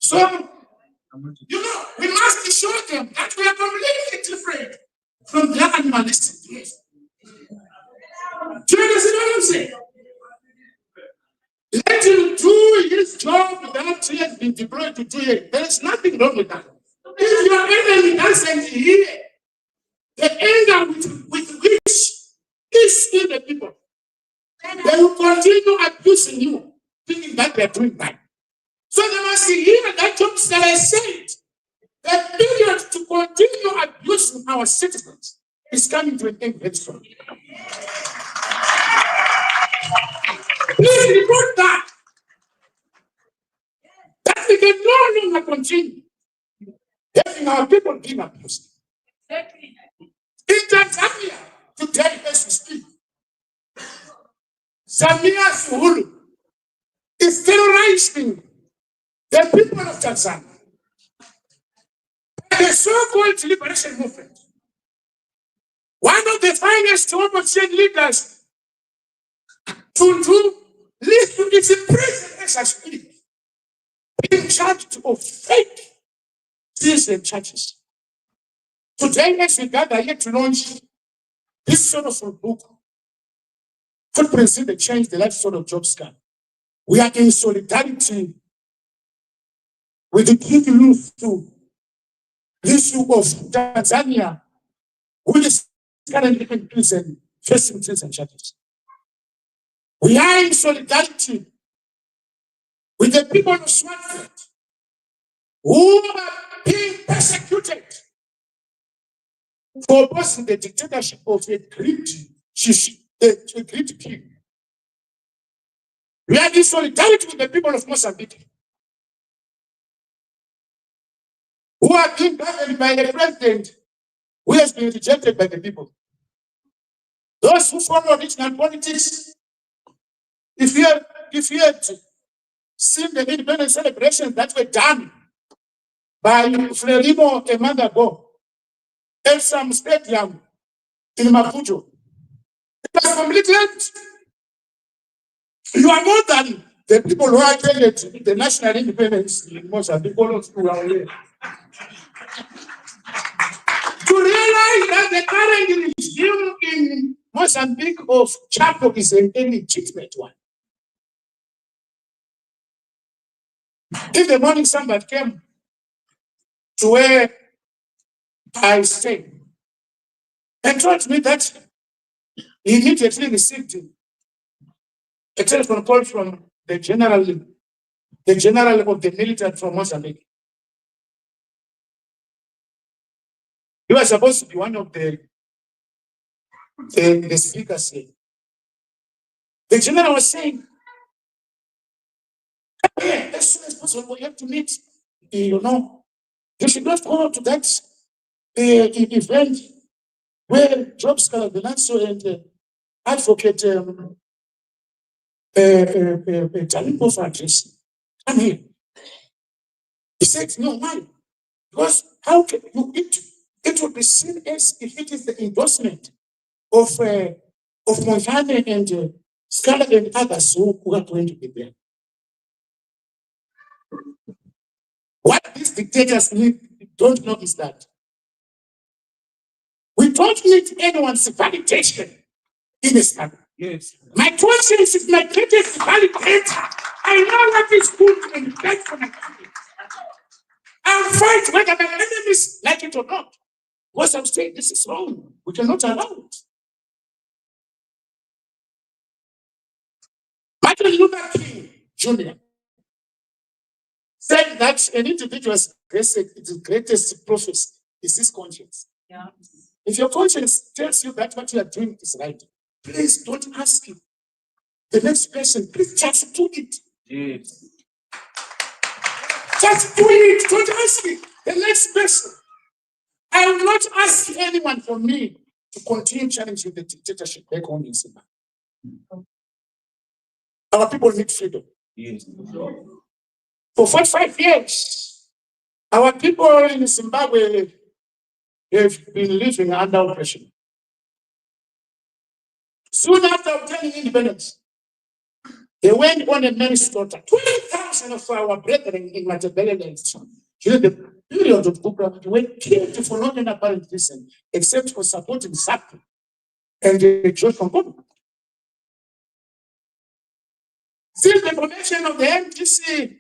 M: So, you know, we must show them that we are completely different from their animalistic ways. Do you understand what I'm saying? Let him do his job that he has been deployed to do it. There is nothing wrong with that. If your enemy doesn't hear the anger with which is in the people, they will continue abusing you, thinking that they're doing bad. So they must hear that Job Sikhala said the period to continue abusing our citizens is coming to an end very soon. Please report that. That we can no longer continue having our people being abused. In Tanzania, today as we speak, Samia Suluhu is terrorizing the people of Tanzania. The so-called liberation movement, one of the finest opposition leaders to live to its prison as I speak, being charged of fake things and churches. Today, as we gather here to launch this sort of a book, Footprints in the Change, the life sort of Job Sikhala, we are in solidarity with the people to the issue of Tanzania, who is currently in prison, facing prison charges. We are in solidarity with the people of Swaziland who are being persecuted for opposing the dictatorship of a greedy king. We are in solidarity with the people of Mozambique who are being governed by a president who has been rejected by the people. Those who follow regional politics, if you had seen the independence celebrations that were done by Frelimo a month ago at some stadium in Mabuza, it was completely empty. You are more than the people who attended the national independence in Mozambique. Who are here. To realize that the current regime in Mozambique of ZAPU is an illegitimate one. In the morning, somebody came to where I stay and told me that he immediately received a telephone call from the general of the military from Mozambique. He was supposed to be one of the speakers here. The general was saying, "Yeah, as soon as possible, we have to meet. You know, you should not go to that event where Job Sikhala, Venancio, and advocate Dali Mpofu address. Come here." He said, "No, why? Because how can you it would be seen as if it is the endorsement of Mondlane and Sikhala and others who are going to be there." What these dictators don't know is that we don't need anyone's validation in this country. Yes. My conscience is my greatest validator. I know what is good and bad for my country. I'll fight whether my enemies like it or not. Because I'm saying this is wrong. We cannot allow it. Martin Luther King Jr. said that an individual's greatest prophecy is his conscience. Yeah. If your conscience tells you that what you are doing is right, please don't ask him. The next person, please just do it. Yes. Just do it. Don't ask me. The next person. I will not ask anyone from me to continue challenging the dictatorship back home in Zimbabwe. Our people need freedom.
N: Yes.
M: For 45 years, our people in Zimbabwe have been living under oppression. Soon after obtaining independence, they went on a manslaughter. 20,000 of our brethren in Matabeleland during the period of Gupra were killed for not an apparent reason, except for supporting ZAPU and the George Congo. Since the formation of the MTC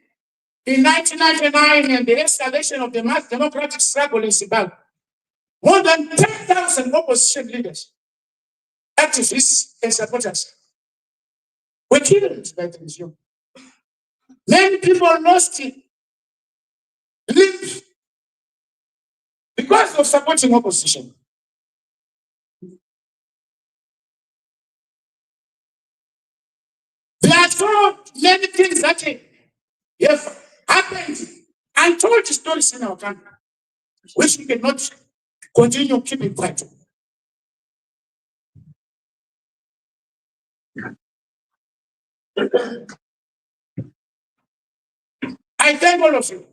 M: in 1999 and the escalation of the mass democratic struggle in Zimbabwe, more than 10,000 opposition leaders, activists, and supporters were killed by the regime. Many people lost limbs because of supporting opposition. There are so many things that have happened and told stories in our country, which we cannot continue keeping quiet. I thank all of you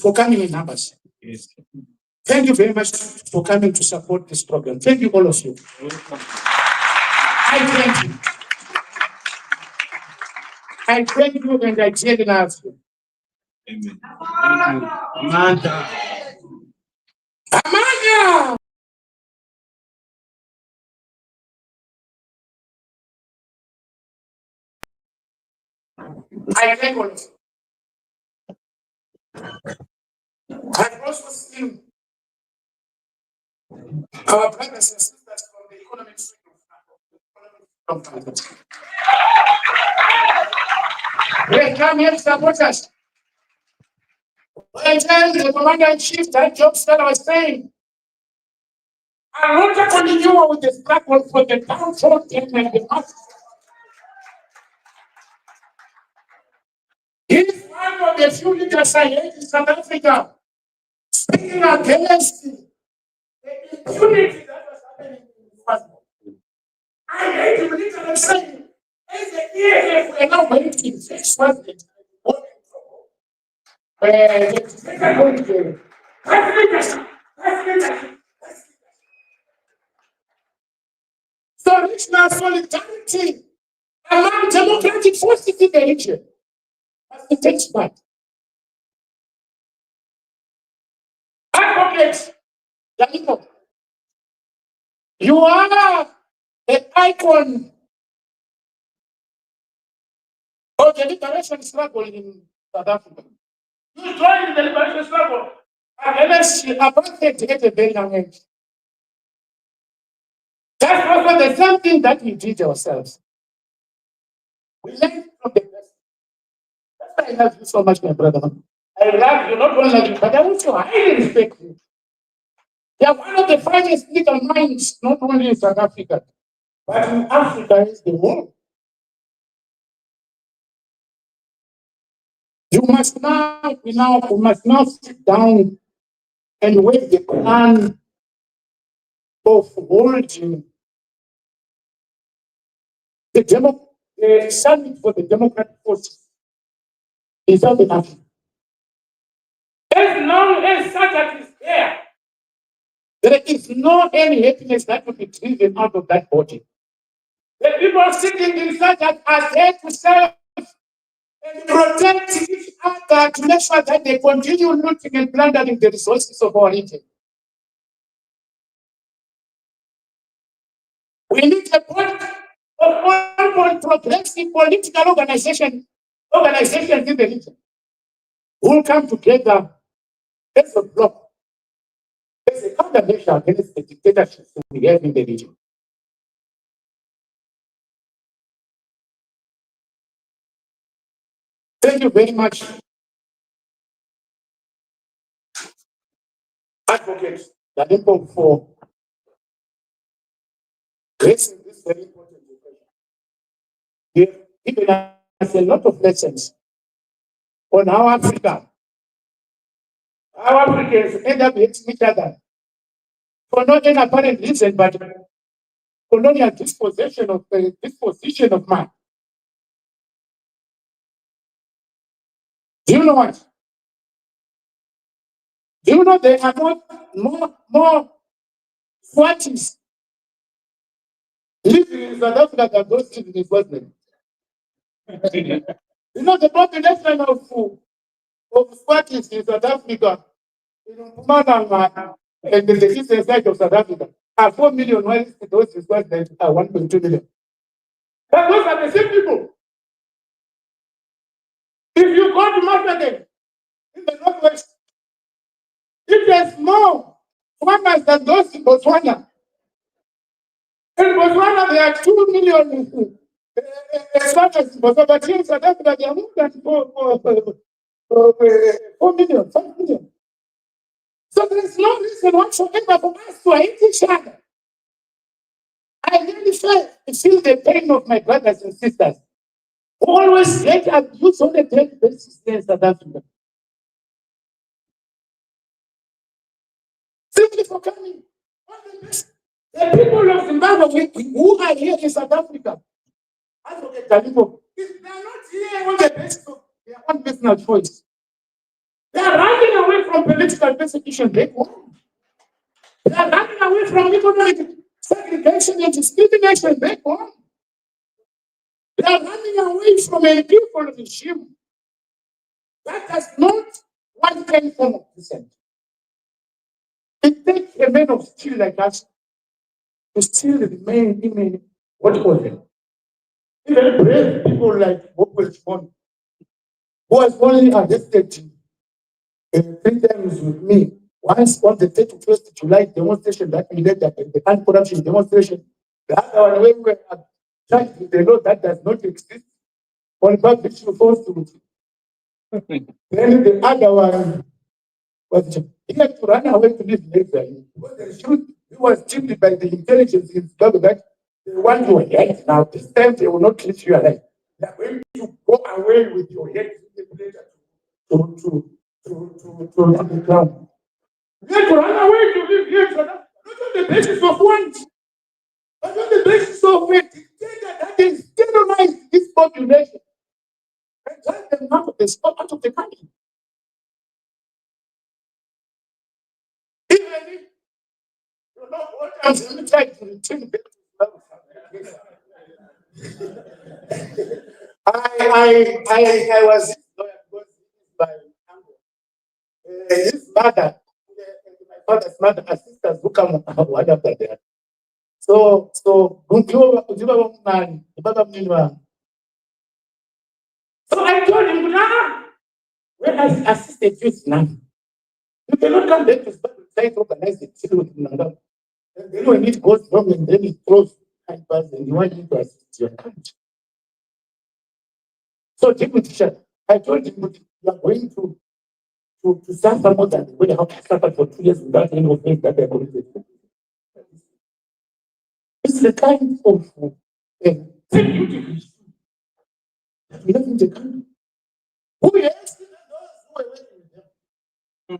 M: for coming in numbers.
N: Yes.
M: Thank you very much for coming to support this program. Thank you, all of you. I thank you. I thank you and I dearly love you.
N: Amen. Thank you. Amanda.
M: Amanda! I thank all of you. I've also seen our brothers and sisters from the economic freedom. They come here to support us. I tell the commander-in-chief that Job Sikhala was saying, I want to continue with the struggle for the downtrodden and the masses. He's one of the few leaders I hate in South Africa, speaking against the impunity that was happening in the first world. I hate him literally saying, as the EFF were now waiting 6 months. So regional solidarity among democratic forces in the region must be taken back. Advocate Dali, you are the icon of the liberation struggle in South Africa. You joined the liberation struggle against apartheid at a very young age. That's also the same thing that we did ourselves. We learned from the best. That's why I love you so much, my brother. I love you, not only you, but I also highly respect you. You are one of the finest legal minds, not only in South Africa, but in Africa and the world. You must now sit down and wait the plan of holding the summit for the democratic forces in South Africa. As long as Sajat is there is no any happiness that will be driven out of that body. The people sitting in Sajat are there to serve and protect each other to make sure that they continue looting and plundering the resources of our region. We need a body of all progressive political organizations in the region who will come together as a bloc, as a countermeasure against the dictatorship we have in the region. Thank you very much, Advocate Dali, for raising this very important question. You have given us a lot of lessons on how Africa Our Africans end up hating each other for not an apparent reason, but colonial disposition of man. Do you know what? Do you know there are more Swatties living in South Africa than those living in Swaziland? You know the population of Swatties in South Africa, in Mpumalanga and the eastern side of South Africa are 4 million, while those in Swaziland are 1.2 million. But those are the same people. If you go to Mozambique in the northwest, if there's more farmers than those in Botswana, in Botswana there are 2 million farmers in Botswana, but here in South Africa there are more than 4 million, 5 million. So there is no reason whatsoever for us to hate each other. I really feel the pain of my brothers and sisters who always get abused on a daily basis here in South Africa. Simply for coming. The people of Zimbabwe who are here in South Africa, I forget Dali, they are not here on the basis of their own personal choice. They are running away from political persecution back home. They are running away from economic segregation and discrimination back home. They are running away from a people regime that does not want any form of dissent. It takes a man of steel like us to still remain in what was it? Even brave people like Hopewell Chin'ono, who was only arrested 3 times with me. Once on the 31st July demonstration that we led, the anti-corruption demonstration. The other one, when we were charged with the law that does not exist, on public falsehood. Then the other one was he had to run away to live later. He was cheated by the intelligence in Zimbabwe that they want your head now. This time they will not treat you alive. They are going to go away with your head to the ground. We have to run away to live here, not on the basis of want, but on the basis of a dictator that is terrorizing this population and drive them out of the country. Even if you know what I'm trying to return back to I was by his mother, my father's mother, her sisters who come one after the other. So I told him, when I assisted you now, you cannot come back to try to organize the children with Nanda. Then when it goes wrong and then it throws and you want him to assist your country. So I told him, you are going to suffer more than the way how I suffered for 2 years without any offense that I committed. It's the kind of beauty that we have in the country. Who else those who are working with them?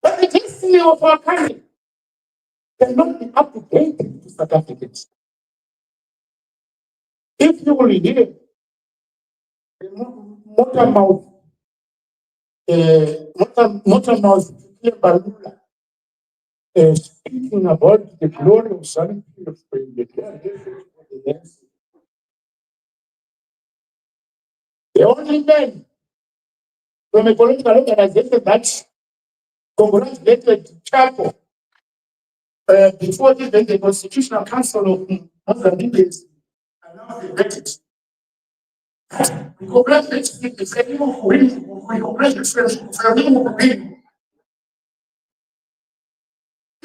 M: But the destiny of our country cannot be up to date to South Africans. If you will hear the motor mouth Balula speaking about the glory of Sun of Spring, the only man from a political organization that congratulated Chapo before even the Constitutional Council of Mozambique announced the verdict. We congratulate the same of we congratulate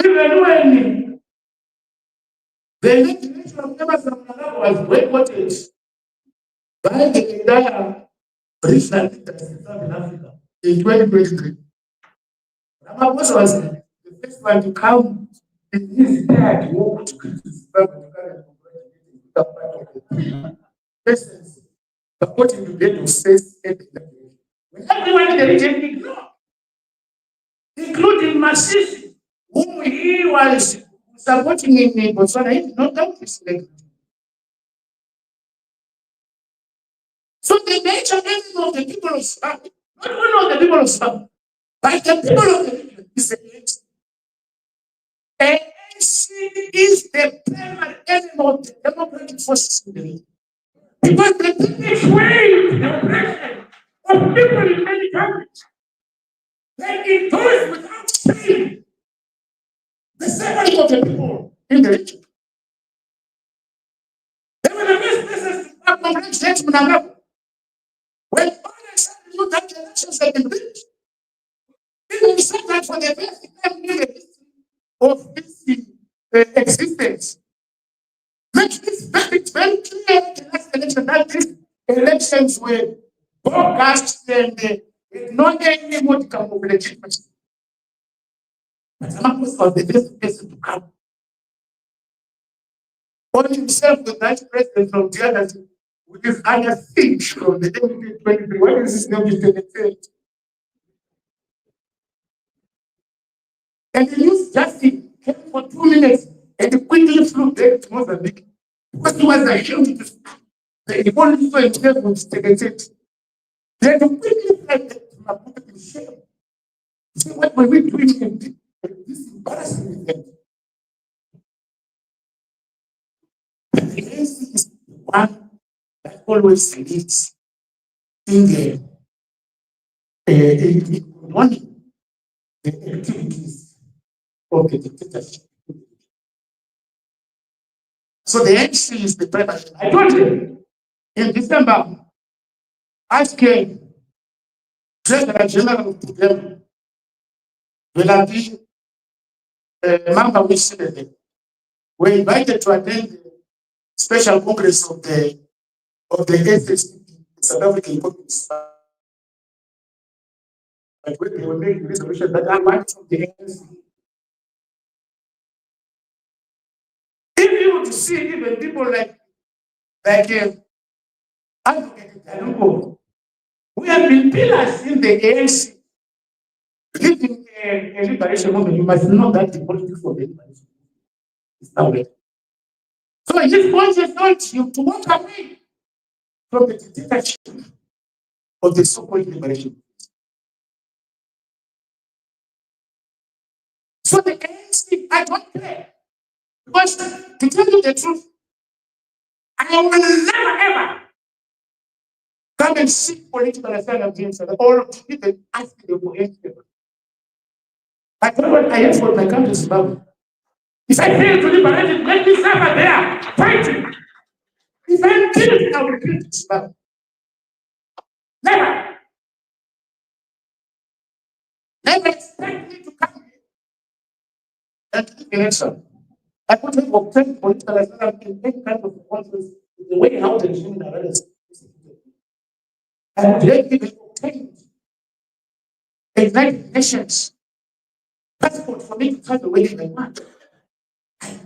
M: even when the legislation of Emerson was boycotted by the entire British leaders in Southern Africa in 2023. Mabuza was the first one to come in his dad walk to criticize persons supporting the dead of faith and when everyone in the region ignored, including Masisi, whom he was supporting in Botswana, he did not doubt his legacy. So the nature enemy of the people of South, not only of the people of South, but the people of the region is the ANC. ANC is the primary enemy of the democratic forces in the region. Because the people crave the oppression of people in many countries. They endorse without shame the suffering of the people in the region. They were the best persons to have congratulations with Mnangagwa. When all of sudden you that the elections have been rigged, even said that for the first time in the history of this existence. Makes this very clear the last election that these elections were broadcast and not any modicum of legitimacy. But Marcos was the first person to come. On himself, the Vice President from the others, with his other speech from the MP 23. What is his name? And he used justice, came for 2 minutes, and he quickly flew back to Mozambique. Because he was ashamed to stop. He only saw himself with Stegate. Then he quickly fled back to Mabuza in shame. See what were we doing in this embarrassing event? But the ANC is the one that always leads in the running the activities of the dictatorship. So the ANC is the president. I told you in December, asking President General Pudemo, Venancio Mondlane, were invited to attend the special congress of the SSP, South African Congress. But when they were making the resolution that I want from the ANC, if you were to see even people like Advocate Dali, we have been pillars in the ANC, leading a liberation movement. You must know that the politics of the liberation is now ready. So his point is not you to walk away from the dictatorship of the so-called liberation. So the ANC, I don't care. Because to tell you the truth, I will never ever come and seek political asylum against them or even ask them for anything. I don't want I ask for my country, Zimbabwe. If I fail to liberate it, let me suffer there, fighting. If I'm killed, I will kill Zimbabwe. Never. Never expect me to come here and take election. I could have obtained political asylum in any kind of countries the way how the regime arrests. I would have even obtained a United Nations passport for me to travel wherever I want. I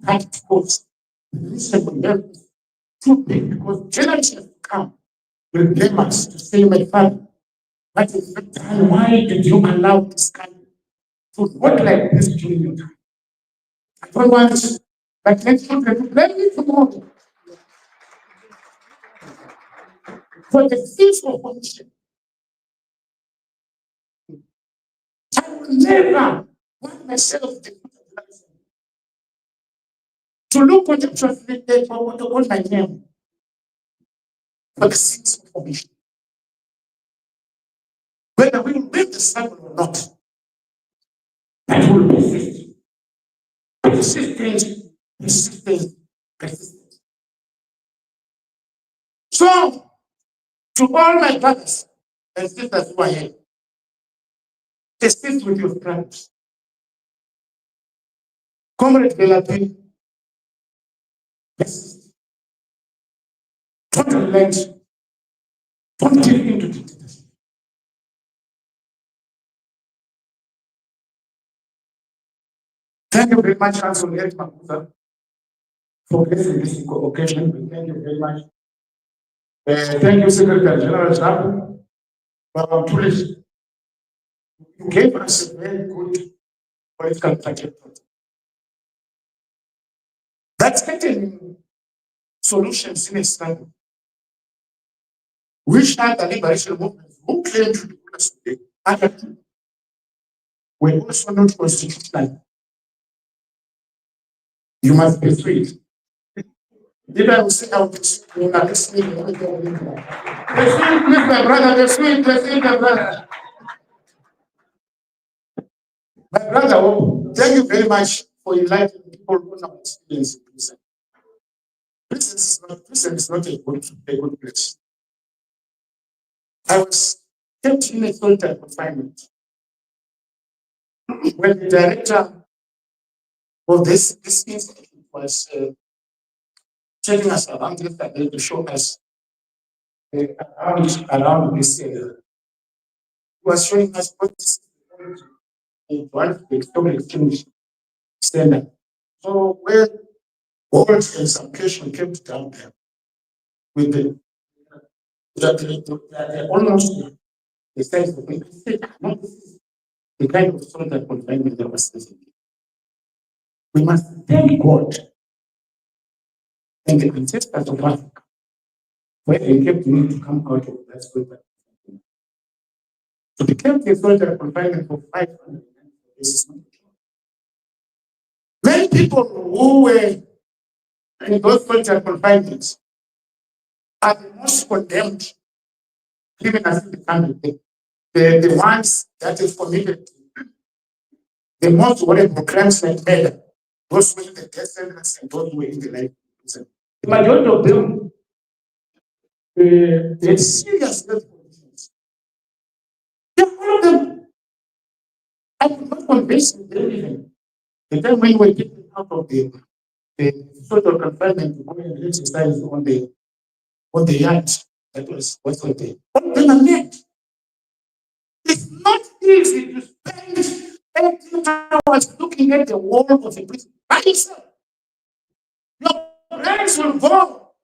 M: can't because the nation will never be too big because generations to come will blame us to say, my father, what is it done? Why did you allow this country to work like this during your time? I don't want my children to blame me tomorrow for the sins of omission. I will never want myself to look contemptuously on my name for the sins of omission. Whether we will win the struggle or not, that will persist. Persistence, persistence, persistence. So, to all my brothers and sisters who are here, persist with your crimes. Comrade Belati, persist. Don't relent. Don't give in to dictatorship. Thank you very much, Council Mabuza, for blessing this occasion. Thank you very much. Thank you, Secretary General ZAPU. Please, you gave us a very good political trajectory. That's getting solutions in a struggle. Which are the liberation movements who claim to be us today were also not constitutional. You must be free. Did I say how to speak? The sweet, my brother, the sweet, my brother. My brother, thank you very much for enlightening people who have experience in prison. Prison is not a good place. I was kept in a solitary confinement. When the director of this institute was taking us around yesterday to show us around this area, he was showing us what is in one of the stock exchange standard. So when all and some patient came down there with the almost the size of the kind of sort that confinement that was necessary. We must thank God and the ancestors of Africa where they kept me to come out of that solitary confinement. So they kept the solitary confinement for 500 years. Many people who were in those solitary confinements are the most condemned criminals in the country. The ones that have committed the most horrible crimes like murder, those who were in the death sentence and those who were in the life prison. The majority of them had serious health conditions. Yeah, all of them. I could not convince them even. The time when we were getting out of the sort of confinement to go and exercise on the yard, that was what's on the all of them are dead. It's not easy to spend 18 hours looking at the wall of a prison by yourself. Your brains will go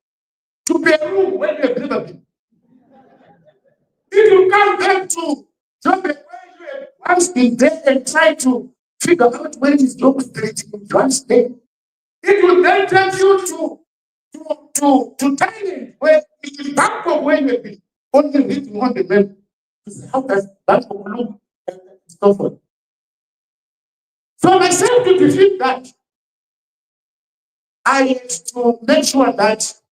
M: to Peru where you have never been. If you come back to Job, where you have once been there and try to figure out where is Job Street in John's day, it will then take you to Thailand, where it is Bangkok where you have been only written on the map. How does Bangkok look and so forth? So myself to defeat that, I had to make sure that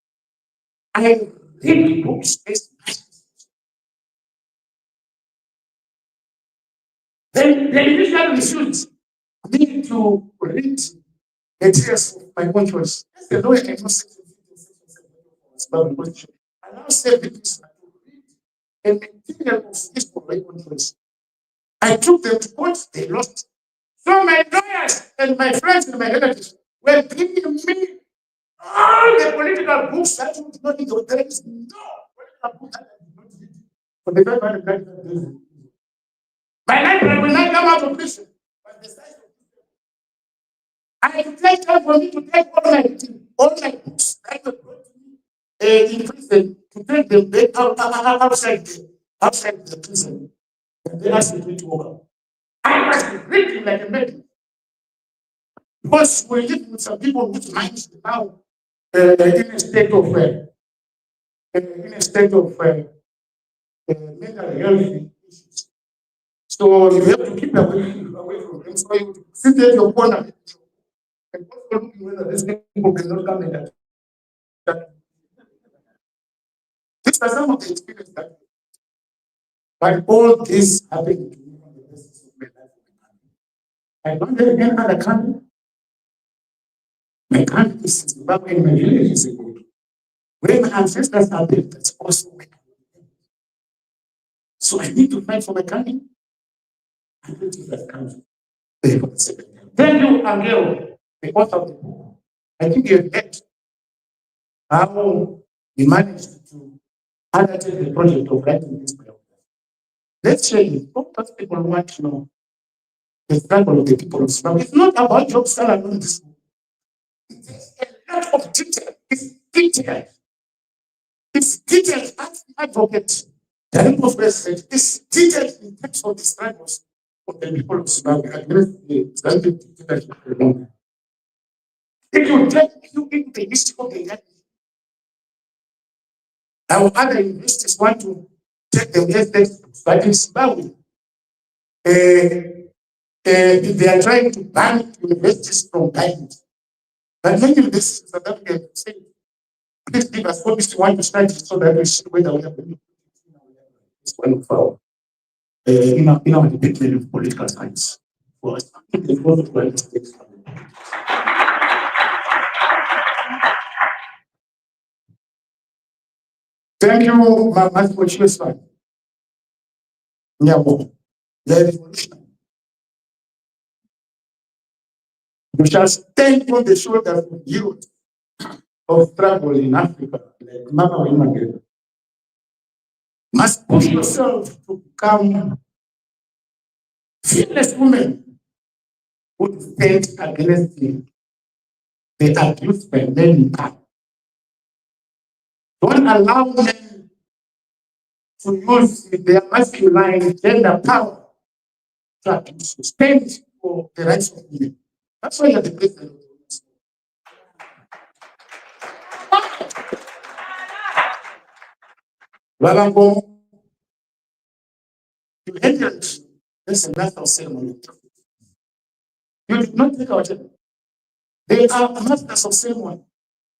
M: I read books. Then they initially refused me to read the tears of my conscience. As the lawyer cannot say I now say this to read a material of this for my conscience. I took them to court, they lost. So my lawyers and my friends and my relatives were giving me all the political books that you did not need. There is no political book that I did not read for the 500 years. My library will not come out of prison. I take time for me to take all my books that were brought to me in prison, to take them back outside the prison. And they asked me to over. I was reading like a man. Because we're living with some people whose minds are now in a state of mental health issues. So you have to keep away from them. So you sit at your corner and also looking whether these people cannot come and attack. These are some of the experiences that. But all this happened to me on the basis of my life. I don't have any other country. My country is Zimbabwe and my village is good. Where my ancestors are built, that's also my country. So I need to fight for my country. I need to that country. Thank you, Angelo, the author of the book. I think you have heard how we managed to undertake the project of writing this biography. Let's share it. What does people want to know? The struggle of the people of Zimbabwe. It's not about Job Sikhala in this book. It's a lot of detail. It's detailed. It's detailed. Advocate, the name of President is detailed in terms of the struggles of the people of Zimbabwe against the Zambian dictatorship. It will take you into the history of the country. Our other investors want to take the estate, but in Zimbabwe, they are trying to ban investors from buying. But many investors in South Africa say, please give us what we want to start so that we see whether we have been. It's one of our in our debate of political science. Thank you, Mama, for your time. The revolution. We shall stand on the shoulders of youth of struggle in Africa, like Mama Wimagere. Must push yourself to become fearless women who stand against the abuse by men in power. Don't allow men to use their masculine gender power to stand for the rights of women. That's why you're the president. Wabango, you entered this national ceremony. You did not take our children. They are masters of ceremony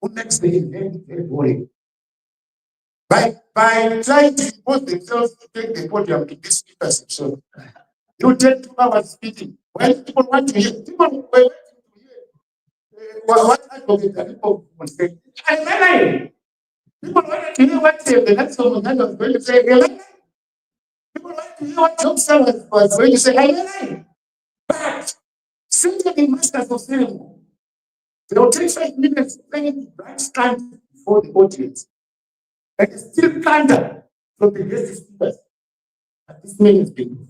M: who next day invent their body. By trying to impose themselves to take the podium to this person. So you take 2 hours speaking. When people want to hear, people were waiting to hear what advocate the people will say. People wanted to hear what the next woman was going to say. People wanted to hear what Job Sikhala was going to say. But simply the masters of ceremony, they will take 5 minutes playing the right stand before the audience. And still thunder from the guest speakers. But this man has been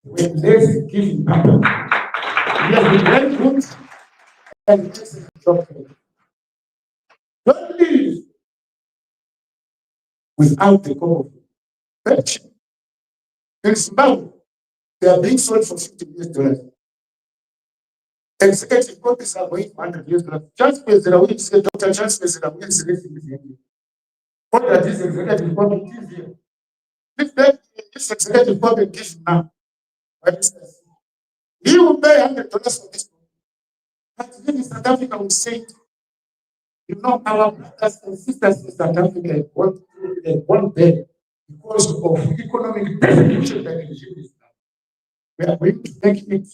M: when less giving back. He has been very good and excellent job. Don't leave without the call of pension. In Zimbabwe, they are being sold for $50 Executive copies are going for $100. Just President will say, Dr. Charles President will say, what are these executive committees here? This executive committee gives now, for instance, he will pay $100 for this. But then in South Africa will say, you know, our brothers and sisters in South Africa want bed because of economic persecution that the regime is now. We are going to make it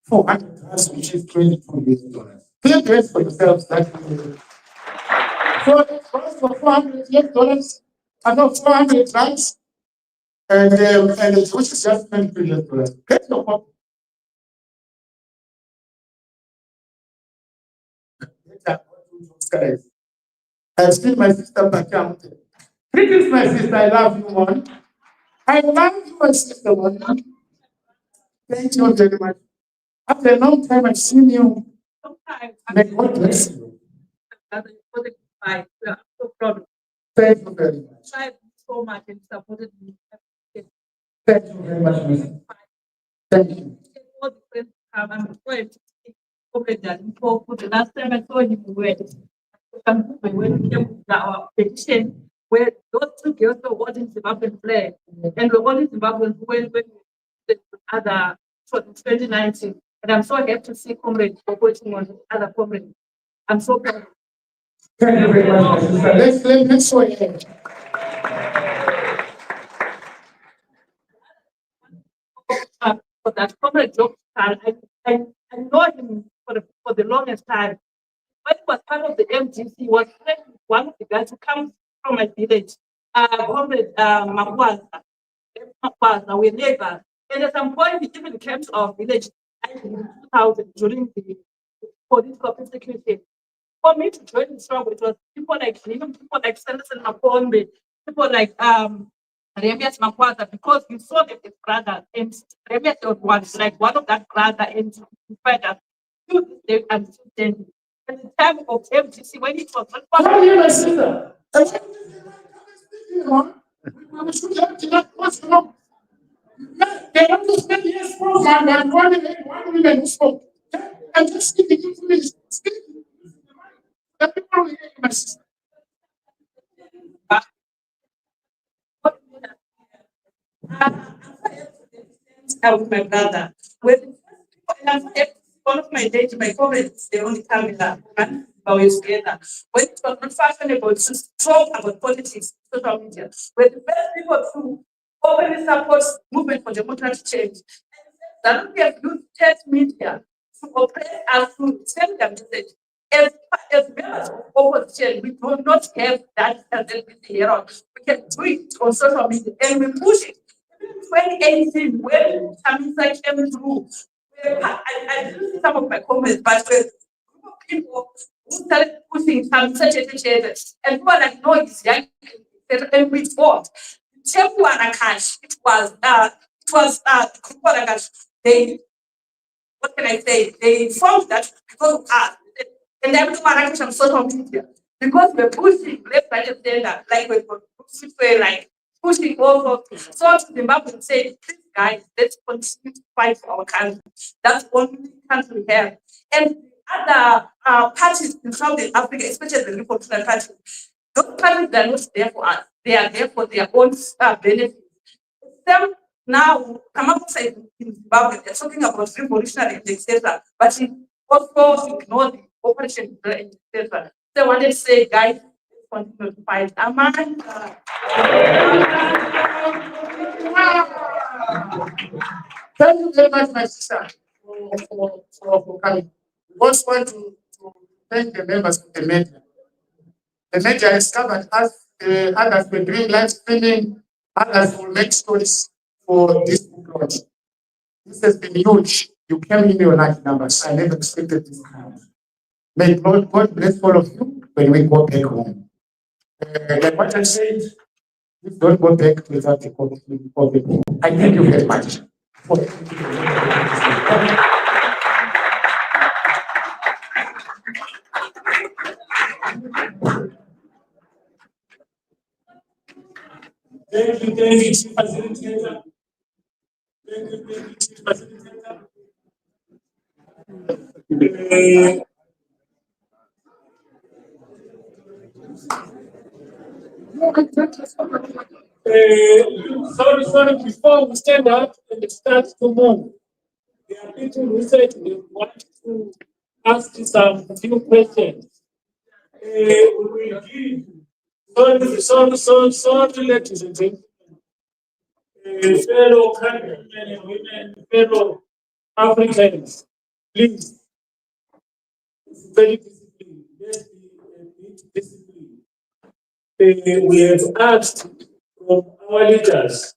M: $400, which is $22. Pay rent for yourselves. So it costs for $400 and not 400 rands, and which is just $22. Get your copy. I've seen my sister back out. This is my sister. I love you, one. I love you, my sister, one. Thank you very much. After a long time, I've seen you. May God bless you.
L: I'm so proud.
M: Thank you very much.
L: Tried so much and supported me.
M: Thank you very much, Miss. Thank you.
L: All the friends come. I'm going to see Mpofu. The last time I saw him, when we came to our petition, where those 2 girls were holding Zimbabwean flag, and we're only Zimbabweans who went with the other for 2019. And I'm so happy to see comrades working on other comrades. I'm so proud.
M: Thank you very much, my sister. Let's show you.
L: For that comrade Job Sikhala, I know him for the longest time. When he was part of the MDC, he was one of the guys who comes from my village, comrade Mabuza. We're neighbors. And at some point, he even came to our village in 2000 during the political persecution. For me to join the struggle, it was people like him, people like Sanderson Mapombe, people like Remias Makwaza, because we saw them as brothers, and Remias was like one of that brother, and in fact, to this day, I'm still standing. At the time of MTC, when it was
M: my sister. They want to spend years program and one women spoke. I'm just giving you this. The people will hear my sister.
L: With my brother. When one of my days, my comments, they only come in that and we together. When it was not fashionable to talk about politics, social media, when the first people to openly support movement for democratic change, that we have used church media to oppress us to send their message. As members of opposition, we do not have that ability here. We can do it on social media and we push it. 2018, when Tamisa came through, I didn't see some of my comments, but with a group of people who started pushing Tamisa, and who are like, no, it's young, and we fought. It was they, what can I say? They found that because of us, and everyone actually on social media, because we're pushing left, right, and center, like we're like pushing over. So Zimbabwe said, please guys, let's continue to fight for our country. That's the only country we have. And other parties in Southern Africa, especially the Republican party, those parties, they're not there for us. They are there for their own benefits. Them now come up say in Zimbabwe, they're talking about revolutionary and etc. But it also ignore the operation and etc. So I wanted to say, guys, let's continue to fight.
M: Thank you very much, my sister, for coming. We also want to thank the members of the media. The media has covered us, others were doing live streaming, others will make stories for this book launch. This has been huge. You came in your large numbers. I never expected this kind. May God bless all of you when we go back home. Like what I said, please don't go back without a copy. I thank you very much.
J: Thank you, Chief Facilitator. Thank you, Chief Facilitator. Sorry, before we stand up and start to move, there are people who said they want to ask some few questions. We give, sorry, ladies and gentlemen, fellow countrymen and women, fellow Africans, please, very disciplined. Let's be a bit disciplined. We have asked from our leaders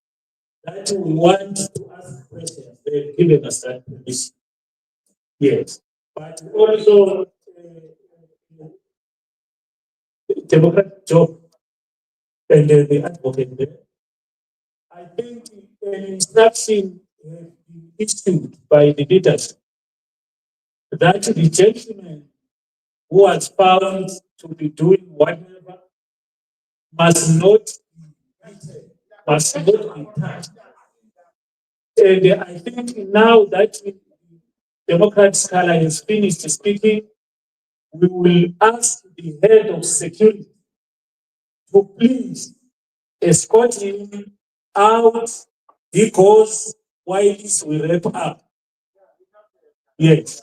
J: that we want to ask questions. They've given us that permission. Yes. But also, Democrat Job and the advocate there. I think an instruction has been issued by the leaders that the gentleman who was found to be doing whatever must not be touched. And I think now that Democrat Sikhala has finished speaking, we will ask the head of security to please escort him out because while we wrap up. Yes.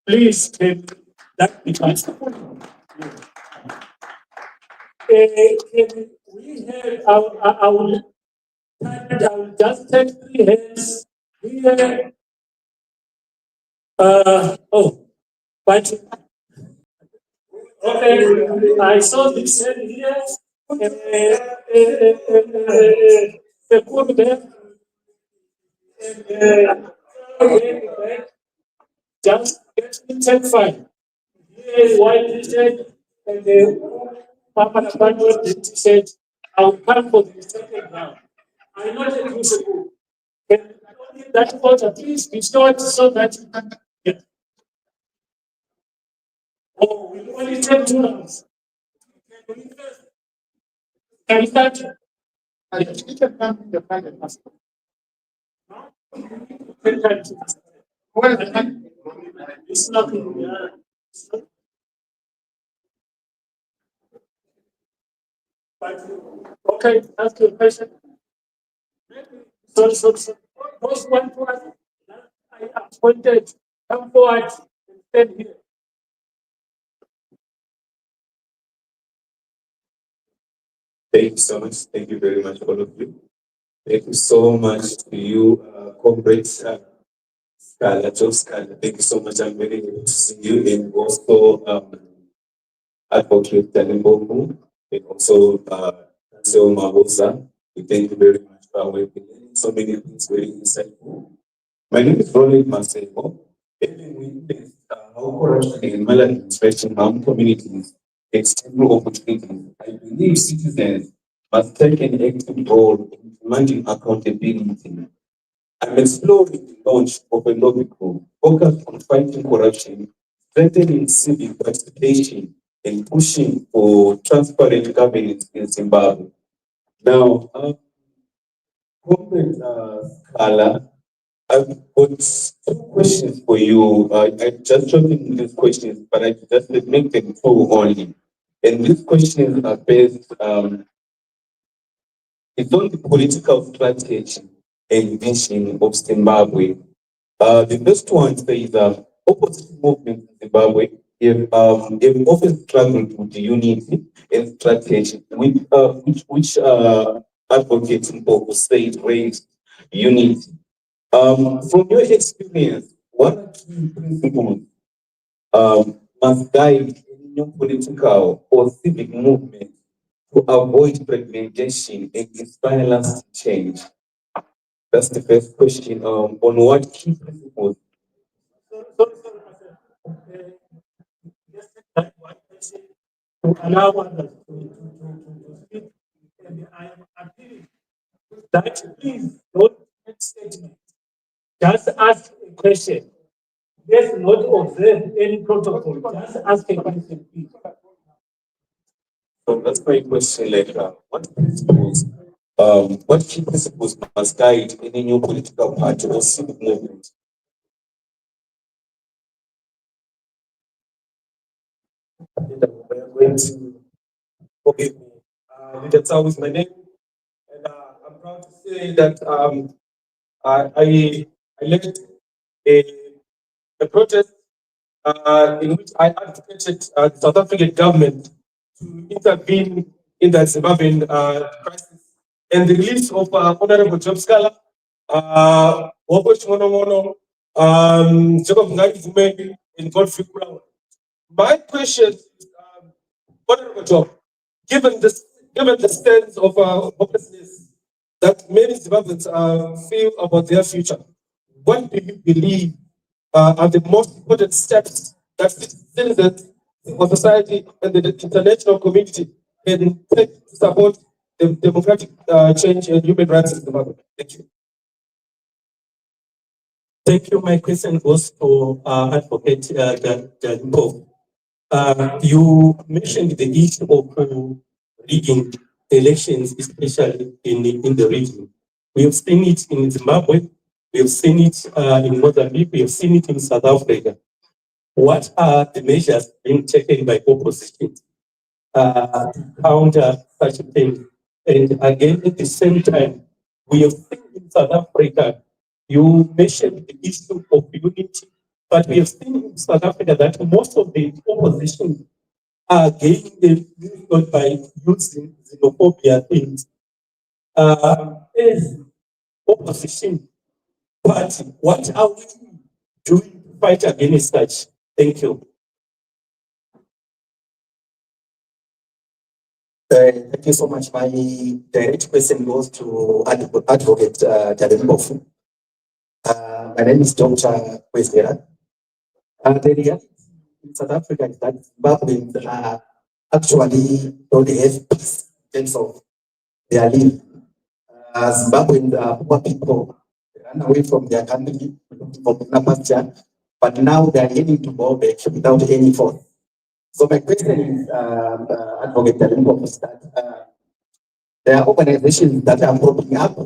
J: Please, can that be possible? Can we have I will just take 3 hands here. But okay, I saw this hand here. The cool there. Just get me 10-5. Here is white t-shirt and the Papa Napanwa said, I'll come for the second round. I know that you should. Can that order please be short so that you can get. Oh, we only take 2 rounds. Can we start? It's not. Okay, ask your question. So, those one to us, I appointed, come forward and stand here.
O: Thank you so much. Thank you very much, all of you. Thank you so much to you, comrades, Job Sikhala. Thank you so much. I'm very happy to see you, and also Advocate Dali and also Mabuza. We thank you very much for working. So many things very insightful. My name is Ronald Masebo. Having witnessed how corruption and maladministration harm communities external opportunities, I believe citizens must take an active role in demanding accountability. I'm exploring the launch of a lobby group focused on fighting corruption, strengthening civic participation, and pushing for transparent governance in Zimbabwe. Now, Comrade Sikhala, I've got 2 questions for you. I just chosen these questions, but I just make them 2 only. And these questions are based, it's on the political strategy and vision of Zimbabwe. The first one says opposition movement in Zimbabwe have often struggled with unity and strategy, which Advocate Mpofu said raised unity. From your experience, what key principles must guide any new political or civic movement to avoid fragmentation and inspire lasting change? That's the first question. On what key principles?
J: To allow others to speak, and I am appealing that please don't make statements. Just ask a question. Let's not observe any protocol. Just ask a question, please.
O: So that's my question. Like, what key principles must guide any new political party or civic movement?
P: We are going to forgive me. That's always my name, and I'm proud to say that I led a protest in which I advocated the South African government to intervene in the Zimbabwean crisis, and the release of Honorable Job Sikhala, Hopewell Chin'ono, Jacob Zuma, and Godfrey Brown. My question is, Honorable Job, given the sense of hopelessness that many Zimbabweans feel about their future, what do you believe are the most important steps that citizens, civil society, and the international community can take to support the democratic change and human rights in Zimbabwe? Thank you.
G: Thank you. My question goes to Advocate Mpofu. You mentioned the issue of rigging elections, especially in the region. We have seen it in Zimbabwe, we have seen it in Mozambique, we have seen it in South Africa. What are the measures being taken by opposition to counter such a thing? And again, at the same time, we have seen in South Africa, you mentioned the issue of unity, but we have seen in South Africa that most of the opposition are gaining the movement by using xenophobia things. As opposition party, what are we doing to fight against such? Thank you.
K: Thank you so much. My direct question goes to Advocate Dali Mpofu. My name is Dr. Kwesera. The reality in South Africa is that Zimbabweans actually don't have peace in terms of their living. Zimbabweans are poor people, they run away from their country, from pasture, but now they are heading to go back without any force. So my question is, Advocate Dali Mpofu, is that There are organizations that are popping up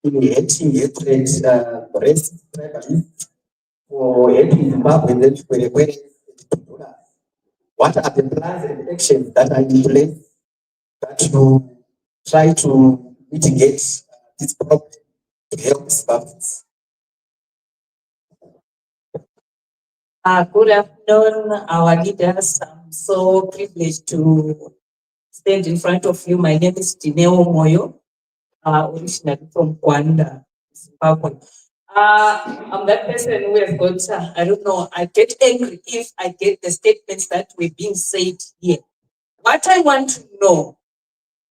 K: in hating hatred, race, tribalism, for hating Zimbabwe, and then what are the plans and actions that are in place that you try to mitigate this problem to help Zimbabweans?
L: Good afternoon, our leaders. I'm so privileged to stand in front of you. My name is Pudemo Moyo, originally from Rwanda, Zimbabwe. I'm that person who has got, I don't know, I get angry if I get the statements that were being said here. What I want to know,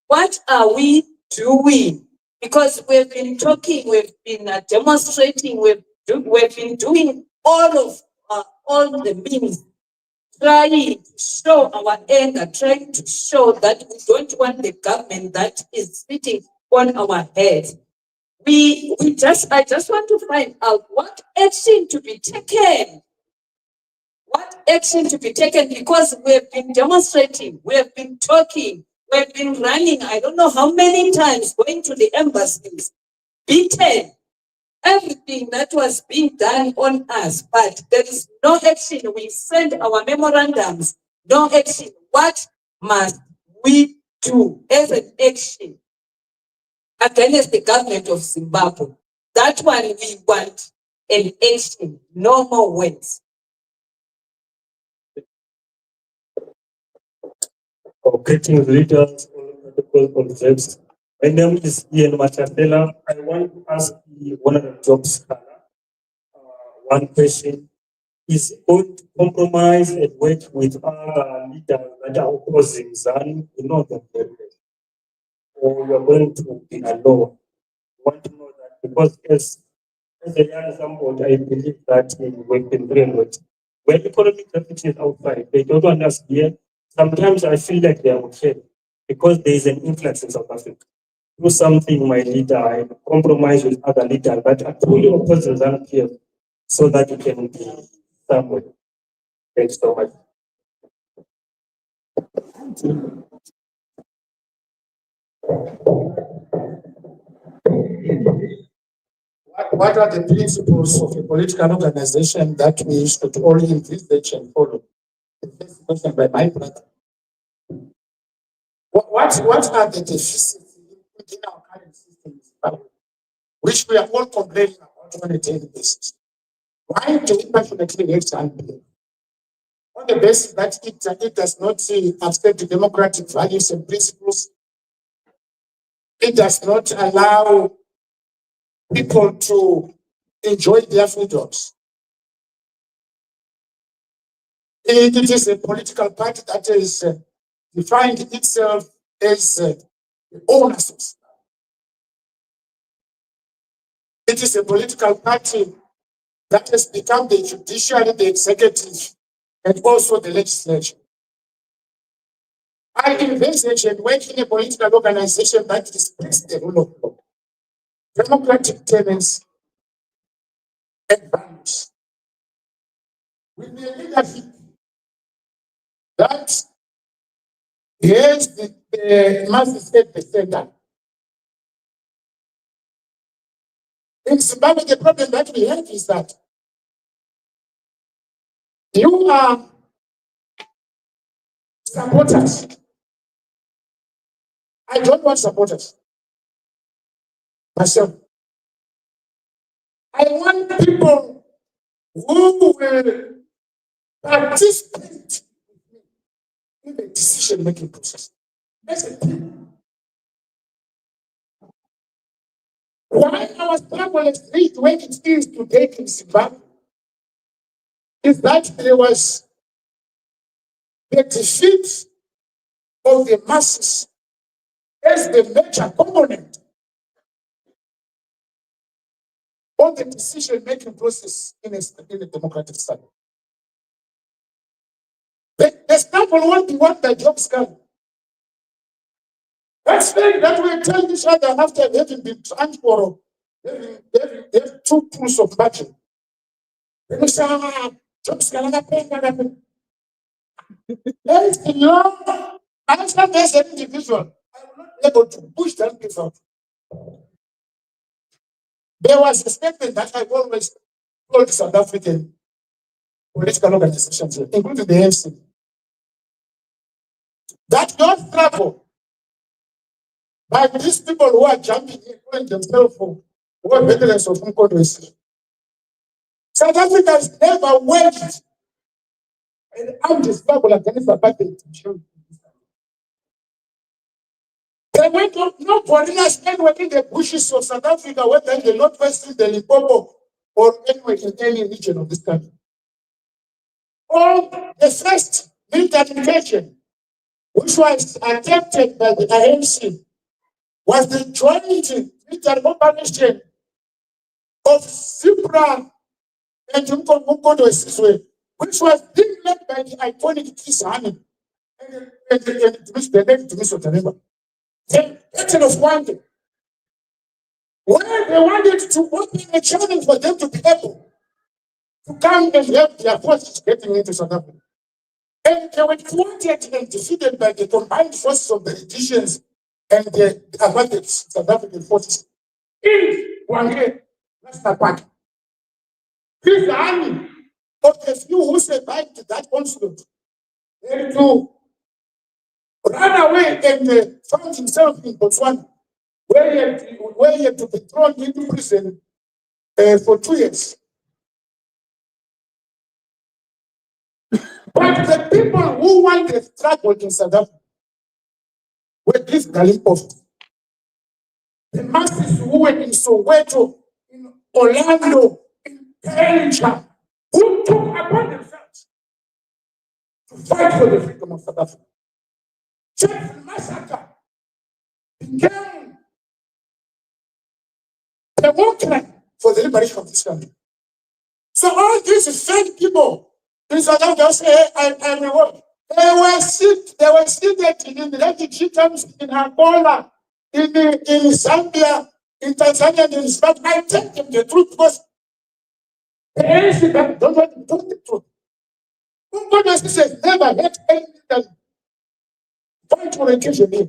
L: what are we doing? Because we've been talking, we've been demonstrating, we've been doing all the means, trying to show our anger, trying to show that we don't want the government that is sitting on our heads. I just want to find out what action to be taken. What action to be taken, because we've been demonstrating, we've been talking, we've been running, I don't know how many times, going to the embassies, beaten, everything that was being done on us, but there is no action. We send our memorandums, no action. What must we do as an action against the government of Zimbabwe? That one we want an action, no more words.
J: Greetings, leaders, all protocol observers. My name is Ian Machatela. I want to ask the Honorable Job Sikhala one question. Is going to compromise and work with other leaders that are opposing ZANU in Northern Territory? Or you are going to be alone? I want to know that because as a young somebody, I believe that we work in railroad. When economic refugees outside, they don't want us here. Sometimes I feel like they are okay because there is an influx in South Africa. Do something, my leader, and compromise with other leaders that are truly opposing ZANU here so that you can be somewhere. Thanks so much.
M: What are the principles of a political organization that we should all envisage and follow? The first question by my brother. What are the deficits within our current system, which we are all complaining about on a daily basis? Why do we passionately hate unbelief? On the basis that it does not accept democratic values and principles, it does not allow people to enjoy their freedoms. It is a political party that is defined itself as the owners of Zimbabwe. It is a political party that has become the judiciary, the executive, and also the legislature. I envisage and work in a political organization that respects the rule of law, democratic tenets, and values. With a leadership that has the masses at the center. In Zimbabwe, the problem that we have is that you are supporters. I don't want supporters myself. I want people who will participate in the decision-making process. That's the thing. Why our struggle is reached when it is today in Zimbabwe is that there was the defeat of the masses as the major component of the decision-making process in a democratic state. The struggle won't be won by Job Sikhala. That's fact that we tell each other after having been transformed, having 2 pools of budget. Then we say, Job Sikhala paying. There is the law. I understand there's an individual I will not be able to push that piece out. There was a statement that I always told South African political organizations, including the ANC, that your struggle by these people who are jumping in, calling themselves for who are veterans of Mkodo. South Africa has never waged an armed struggle against apartheid. They went on, no foreigners anywhere in the bushes of South Africa, whether in the northwest, in the Limpopo, or anywhere in any region of this country. Or the first military invasion, which was attempted by the ANC, was the joint military operation of Sipra and Mkodo, which was being led by the iconic Chris Hani and the late Mr. Tanema. The Battle of Wande, where they wanted to open a channel for them to be able to come and help their forces getting into South Africa. And they were thwarted and defeated by the combined forces of the Egyptians and the Apartheid South African forces in Wande National Park. This army of the few who survived that onslaught had to run away and found himself in Botswana, where he had to be thrown into prison for 2 years. But the people who won the struggle in South Africa were these Mpofu. The masses who were in Soweto, in Orlando, in Belgium, who took upon themselves to fight for the freedom of South Africa. Chief Massacre became the workman for the liberation of this country. So all these fake people in South Africa say, I'm a work. They were seated in the refugee camps in Angola, in Zambia, in Tanzania, and in Zimbabwe. I tell them the truth because the ANC don't want to tell the truth. Mkodo says never had anything that fight for education here.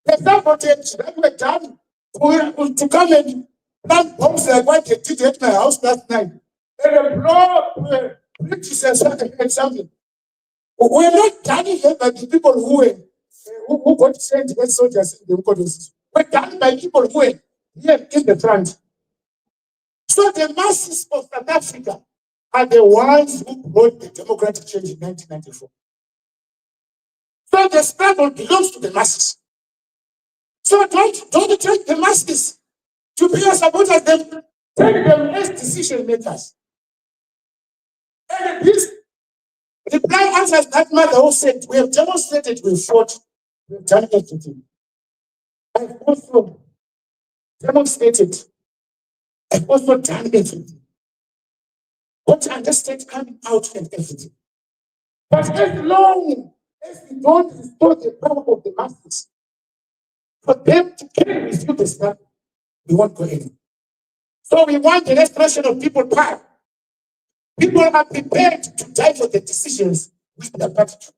M: The sabotage that were done to come and plant bombs like what they did at my house last night. And blow up bridges and something. We're not done here by the people who got sent as soldiers in the Mkodo. We're done by people who were here in the front. So the masses of South Africa are the ones who brought the democratic change in 1994. So the struggle belongs to the masses. So don't take the masses to be your supporters, them, take them as decision makers. And this reply answers that mother who said, we have demonstrated, we fought, we've done everything. I've also demonstrated, I've also done everything. What to understand coming out and everything. But as long as we don't restore the power of the masses, for them to carry with you the stuff, we won't go in. So we want the restoration of people power. People are prepared to die for the decisions which they are part of.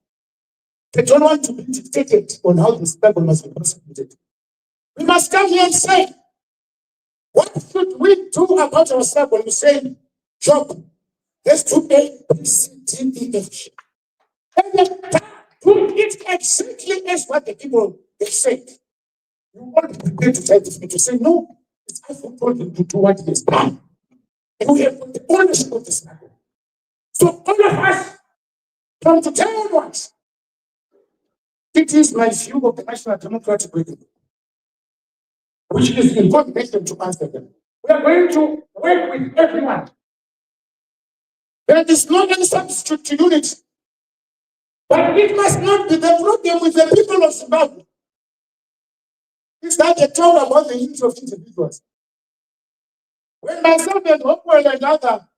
M: They don't want to be dictated on how the struggle must be prosecuted. We must come here and say, what should we do about our struggle? We say, Job, let's do A, B, C, D, E, F. And then do it exactly as what the people they said. You want to be prepared to try to say, no, it's I told you to do what it is done. And we have got the ownership of this matter. So all of us come to tell once. It is my view of the National Democratic Republic, which is in coordination to answer them. We are going to work with everyone. There is no any substitute to unity. But it must not be the problem with the people of Zimbabwe. It's like a talk about the unity of individuals. When myself and Hopewell and other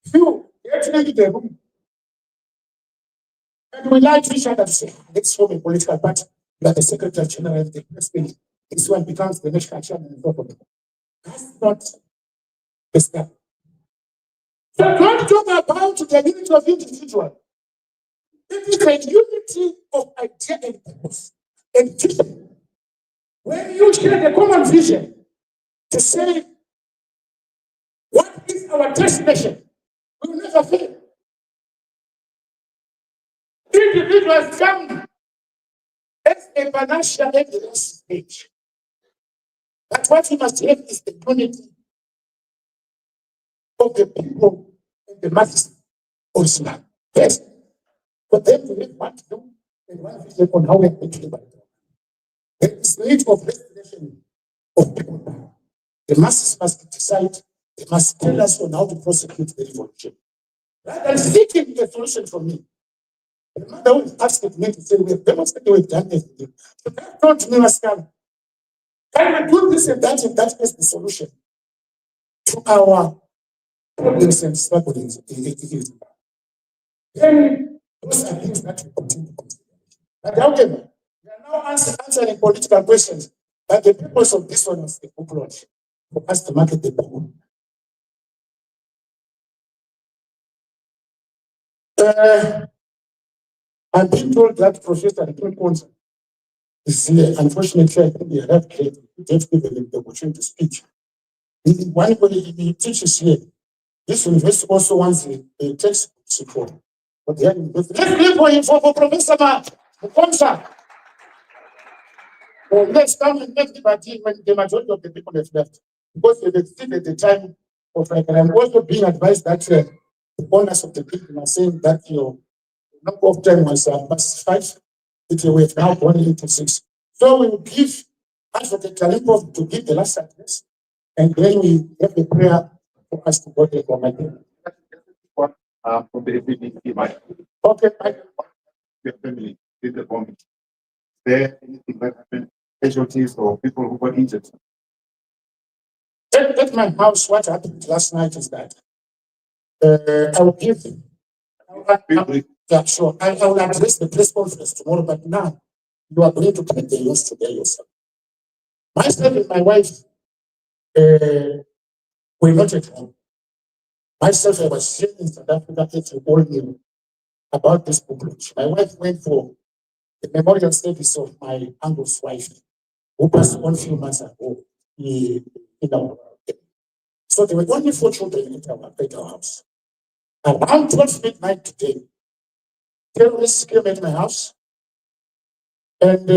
M: few get into the room, and we like each other to say, let's form a political party. You are the Secretary General of the President. This one becomes the national chairman and so forth. That's not the step. So don't talk about the unity of individual. It is the unity of idea and purpose. and vision. When you share the common vision to say, what is our destination? We will never fail. Individuals come as a financial at the last stage. But what we must have is the unity of the people and the masses of Islam. Yes, for them to have one to do and one vision on how we are going to live. There is need of destination of people now. The masses must decide, they must tell us on how to prosecute the revolution. Rather than seeking a solution from me. The mother will ask me to say, we have demonstrated we've done everything. So that's not me, Mascal. Can we do this and that is the solution to our problems and struggles? Then those are things that we continue to consider. But however, we are now answering political questions, but the purpose of this one was the book launch, for us to market the book. I'm being told that Professor Nkonza is here. Unfortunately, I think he have given him the opportunity to speak. One way he teaches here, this university also wants a text support. But they haven't. Let's give for him for Professor Nkonza. Let's come and make the party when the majority of the people have left. Because they still at the time of like, and I'm also being advised that the owners of the people are saying that your number of time was past 5, it we have now gone into 6. So we will give Advocate Kalipov to give the last address, and then we have a prayer for us to go to the committee. Okay,
E: Your family did the bombing. Is there anything that happened? Casualties or people who got injured?
M: At my house, what happened last night is that I will give. Yeah, sure. I will address the press conference tomorrow, but now you are going to take the news today yourself. Myself and my wife were not at home. Myself, I was here in South Africa, as you all knew about this book launch. My wife went for the memorial service of my uncle's wife, who passed on a few months ago. So there were only 4 children at our house. Around 12 midnight today, terrorists came at my house and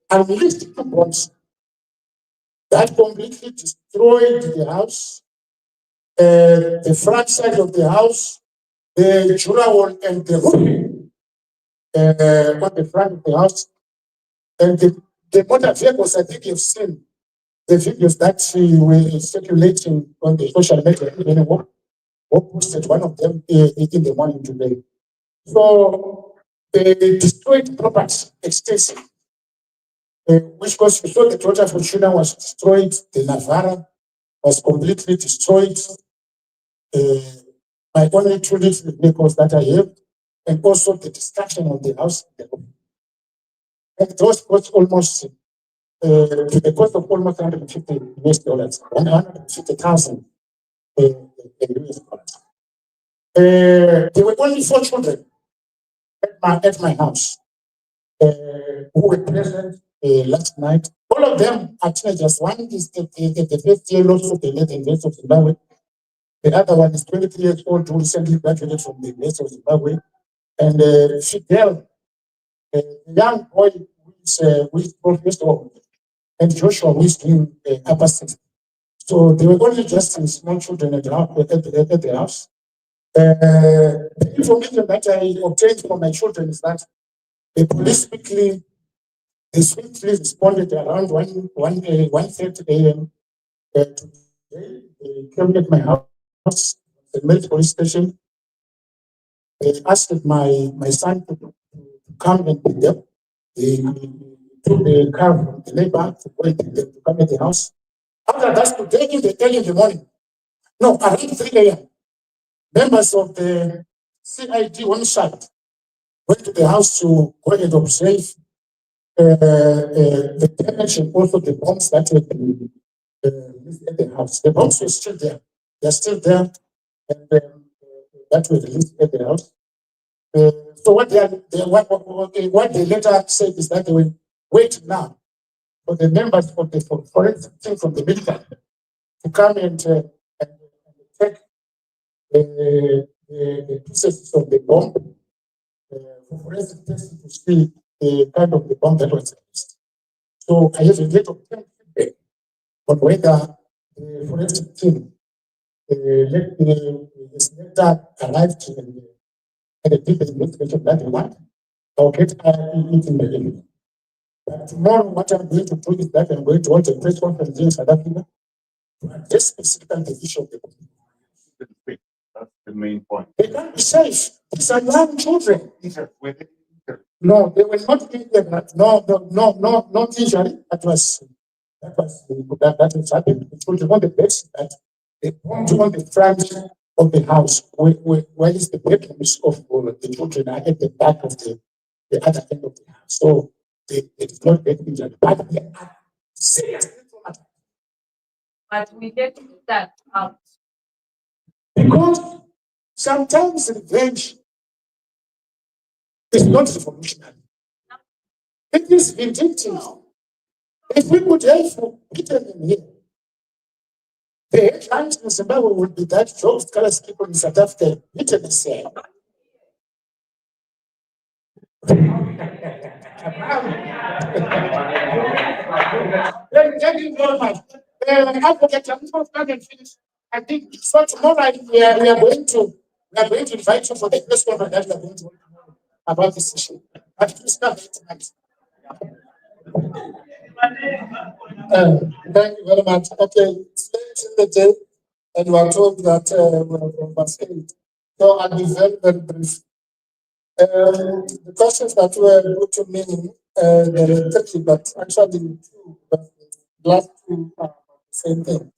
M: unleashed 2 bombs that completely destroyed the house, the front side of the house, the jura wall and the roof on the front of the house. And the motor vehicles, I think you've seen the videos that were circulating on the social media. We posted one of them in the morning today. So they destroyed property extensively, which was we saw the Toyota Fortuner was destroyed, the Navara was completely destroyed. My only 2 vehicles that I have, and also the destruction of the house. And those cost almost to the cost of almost $150 US, $150,000 US dollars. There were only 4 children at my house who were present last night. All of them are teenagers. One is at the first year also of the University of Zimbabwe. The other one is 23 years old, who recently graduated from the University of Zimbabwe. And Fidel, a young boy who is professor, and Joshua, who is doing upper 6. So they were only just small children at the house. The information that I obtained from my children is that the police swiftly responded around 1:30 a.m. Today. They came at my house, the Mills police station. They asked my son to come and pick them. They took the car from the neighbor to go and pick them to come at the house. After that, today early in the morning, no, around 3 a.m., members of the CID one side went to the house to go and observe the damage and also the bombs that had been released at the house. The bombs were still there. They're still there, and that was released at the house. So what they later said is that wait now for the members of the forensic team from the military to come and check the pieces of the bomb for forensic testing to see the kind of the bomb that was released. So I have a lot of feedback on whether the forensic team let the selector arrive to the deep investigation that they want. I'll get it in the evening. But tomorrow, what I'm going to do is that I'm going to hold a press conference in South Africa to address specifically the issue of the bomb.
A: That's the main point.
M: They can't be safe. These are young children. No, they were not injured. No, not injury. That was happened. It was on the best that they bombed on the front of the house, where is the bedrooms of the children are at the back of the other end of the house. So they did not get injured, but they are seriously traumatized.
L: But we get that out.
M: Because sometimes revenge is not revolutionary. It is vindictive. If we could have Peter in here, the headlines in Zimbabwe would be that Job Sikhala's people in South Africa beaten the same. Thank you very much. Advocate, I'm going to finish. I think so tomorrow we are going to invite you for the press conference that we are going to about this issue. But please come tonight. Thank you very much. Okay, it's late in the day, and we are told that we must end. So I'll be very, very brief. The questions that were put to me, there were 30, but actually two, but the last two are the same thing.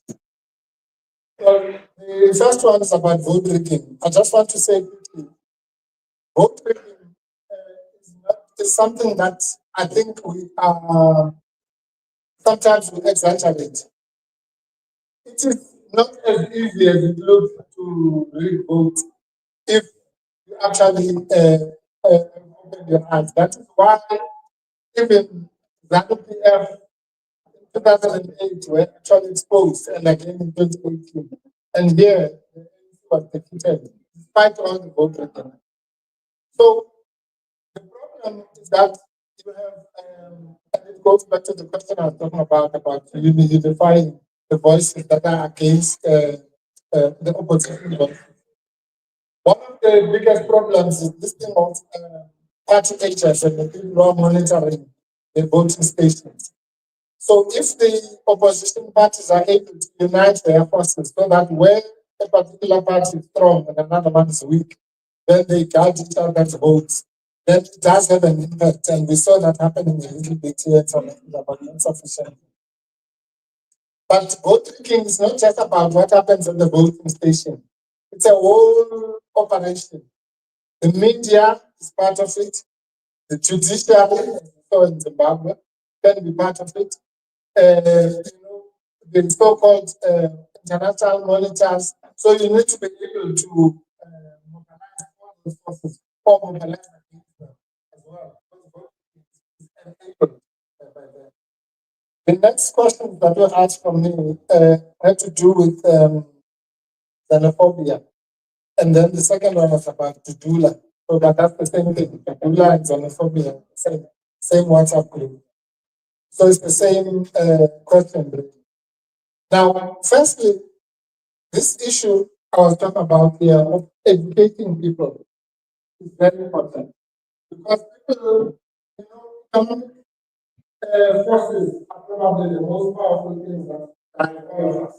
M: Well, the first one is about vote rigging. I just want to say quickly, vote rigging is something that I think we sometimes we exaggerate. It is not as easy as it looks to rig votes if you actually open your eyes. That is why even ZAPU in 2008 were actually exposed, and again in 2018. And here, the ANC was defeated, despite all the vote rigging. So the problem is that you have, and it goes back to the question I was talking about unifying the voices that are against the opposition voices. One of the biggest problems is this thing of party agents and the people who are monitoring the voting stations. So if the opposition parties are able to unite their forces so that when a particular party is strong and another one is weak, then they guide each other's votes, then it does have an impact. And we saw that happening a little bit here in South Africa, but not sufficient. But vote rigging is not just about what happens on the voting station. It's a whole operation. The media is part of it. The judiciary, as we saw in Zimbabwe, can be part of it. The so-called international monitors. So you need to be able to mobilize all those forces or mobilize against them as well. The next question that you asked from me had to do with xenophobia. And then the second one was about Dudula. So that's the same thing. Dudula and xenophobia, same WhatsApp group. So it's the same question. Now, firstly, this issue I was talking about here of educating people is very important. Because people, economic forces are probably the most powerful things that drive all of us.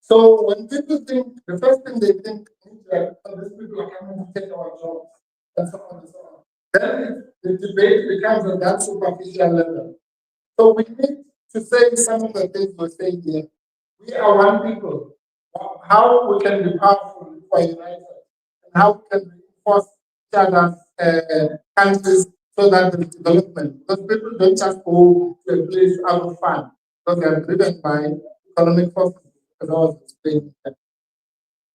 M: So when people think, the first thing they think is that these people are coming to take our jobs, and so on and so on. Then the debate becomes at that superficial level. So we need to say some of the things we're saying here. We are one people. How we can be powerful if we're united, and how we can reinforce each other's countries so that there is development. Because people don't just go to a place out of fun, because they are driven by economic forces, as I was explaining. But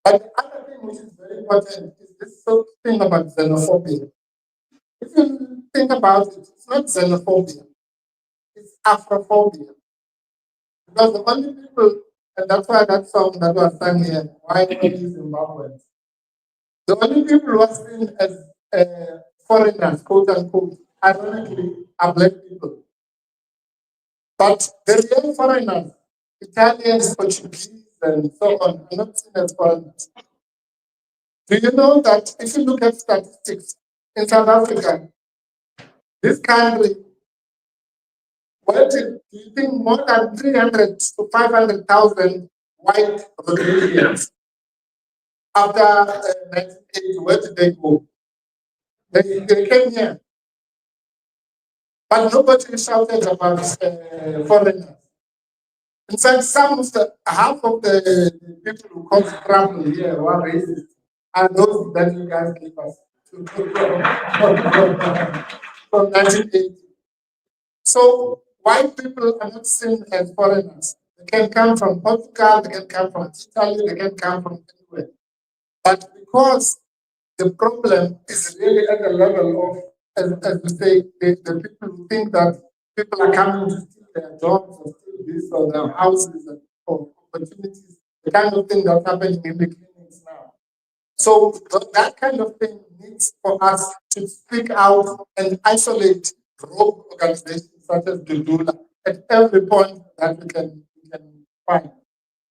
M: the other thing which is very important is this whole thing about xenophobia. If you think about it, it's not xenophobia.
D: Afrophobia. Because the only people, and that's why that song that was sung here, why only Zimbabweans? The only people who are seen as foreigners, quote unquote, ironically, are black people. But the real foreigners, Italians, Portuguese, and so on, are not seen as foreigners. Do you know that if you look at statistics in South Africa, this country, do you think more than 300 to 500,000 white Rhodesians after 1980, where did they go? They came here. But nobody shouted about foreigners. In fact, half of the people who cause trouble here who are racist are those that you guys gave us from 1980. So white people are not seen as foreigners. They can come from Portugal, they can come from Italy, they can come from anywhere. But because the problem is really at the level of, as we say, the people who think that people are coming to steal their jobs or steal this or their houses or opportunities, the kind of thing that's happening in the clinics now. So that kind of thing needs for us to speak out and isolate rogue organizations such as the Dula at every point that we can find.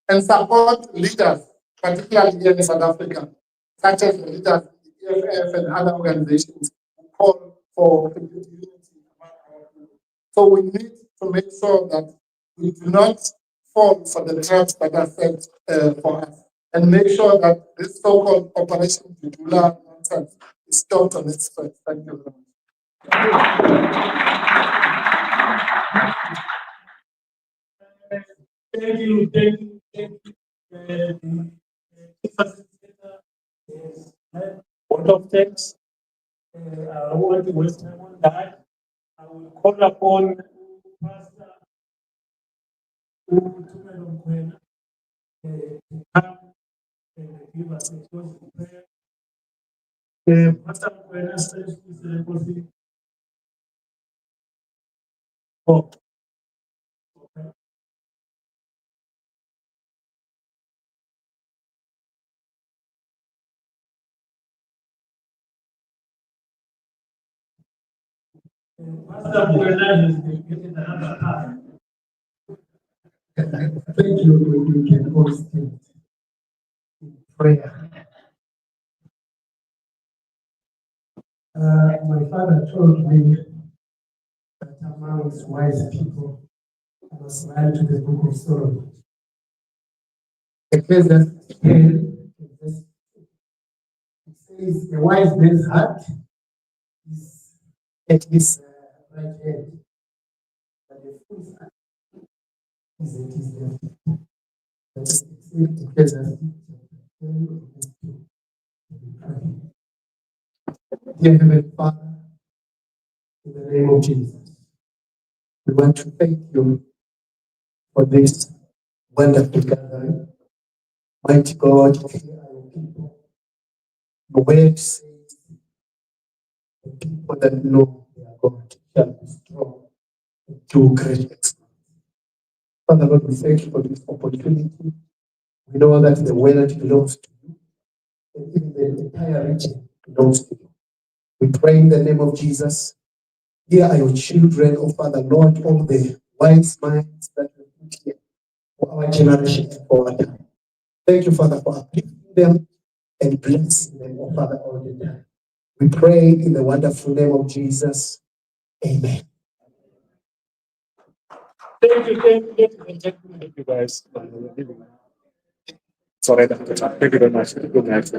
D: And support leaders, particularly here in South Africa, such as the leaders in the EFF and other organizations who call for unity among our people. So we need to make sure that we do not fall for the traps that are set for us, and make sure that this so-called Operation Dudula nonsense is stopped on its tracks. Thank you very much.
J: Thank you. Board of Tax. I want to waste time on that. I will call upon Pastor Hopewell Chin'ono to come and give us a closing prayer. Pastor Hopewell says to oh. Okay. Pastor Hopewell has been given another time.
D: Thank you. We can all stand in prayer. My father told me that amongst wise people, I was right to the book of Solomon. Ecclesiastes 10, it says, the wise man's heart is at his right hand, but the fool's heart is at his left. That's Ecclesiastes 10, verse 2. Dear Heavenly Father, in the name of Jesus, we want to thank you for this wonderful gathering. Mighty God, hear our people. The word says, the people that know their God shall be strong and do great exploits. Father Lord, we thank you for this opportunity. We know that the world belongs to you, and even the entire region belongs to you. We pray in the name of Jesus. Here are your children, oh Father Lord, all the wise minds that we put here for our generation and for our time. Thank you, Father, for uplifting them and blessing them, oh Father, all the time. We pray in the wonderful name of Jesus. Amen.
J: Thank you, thank you guys.
A: Sorry, thank you very much. Good night.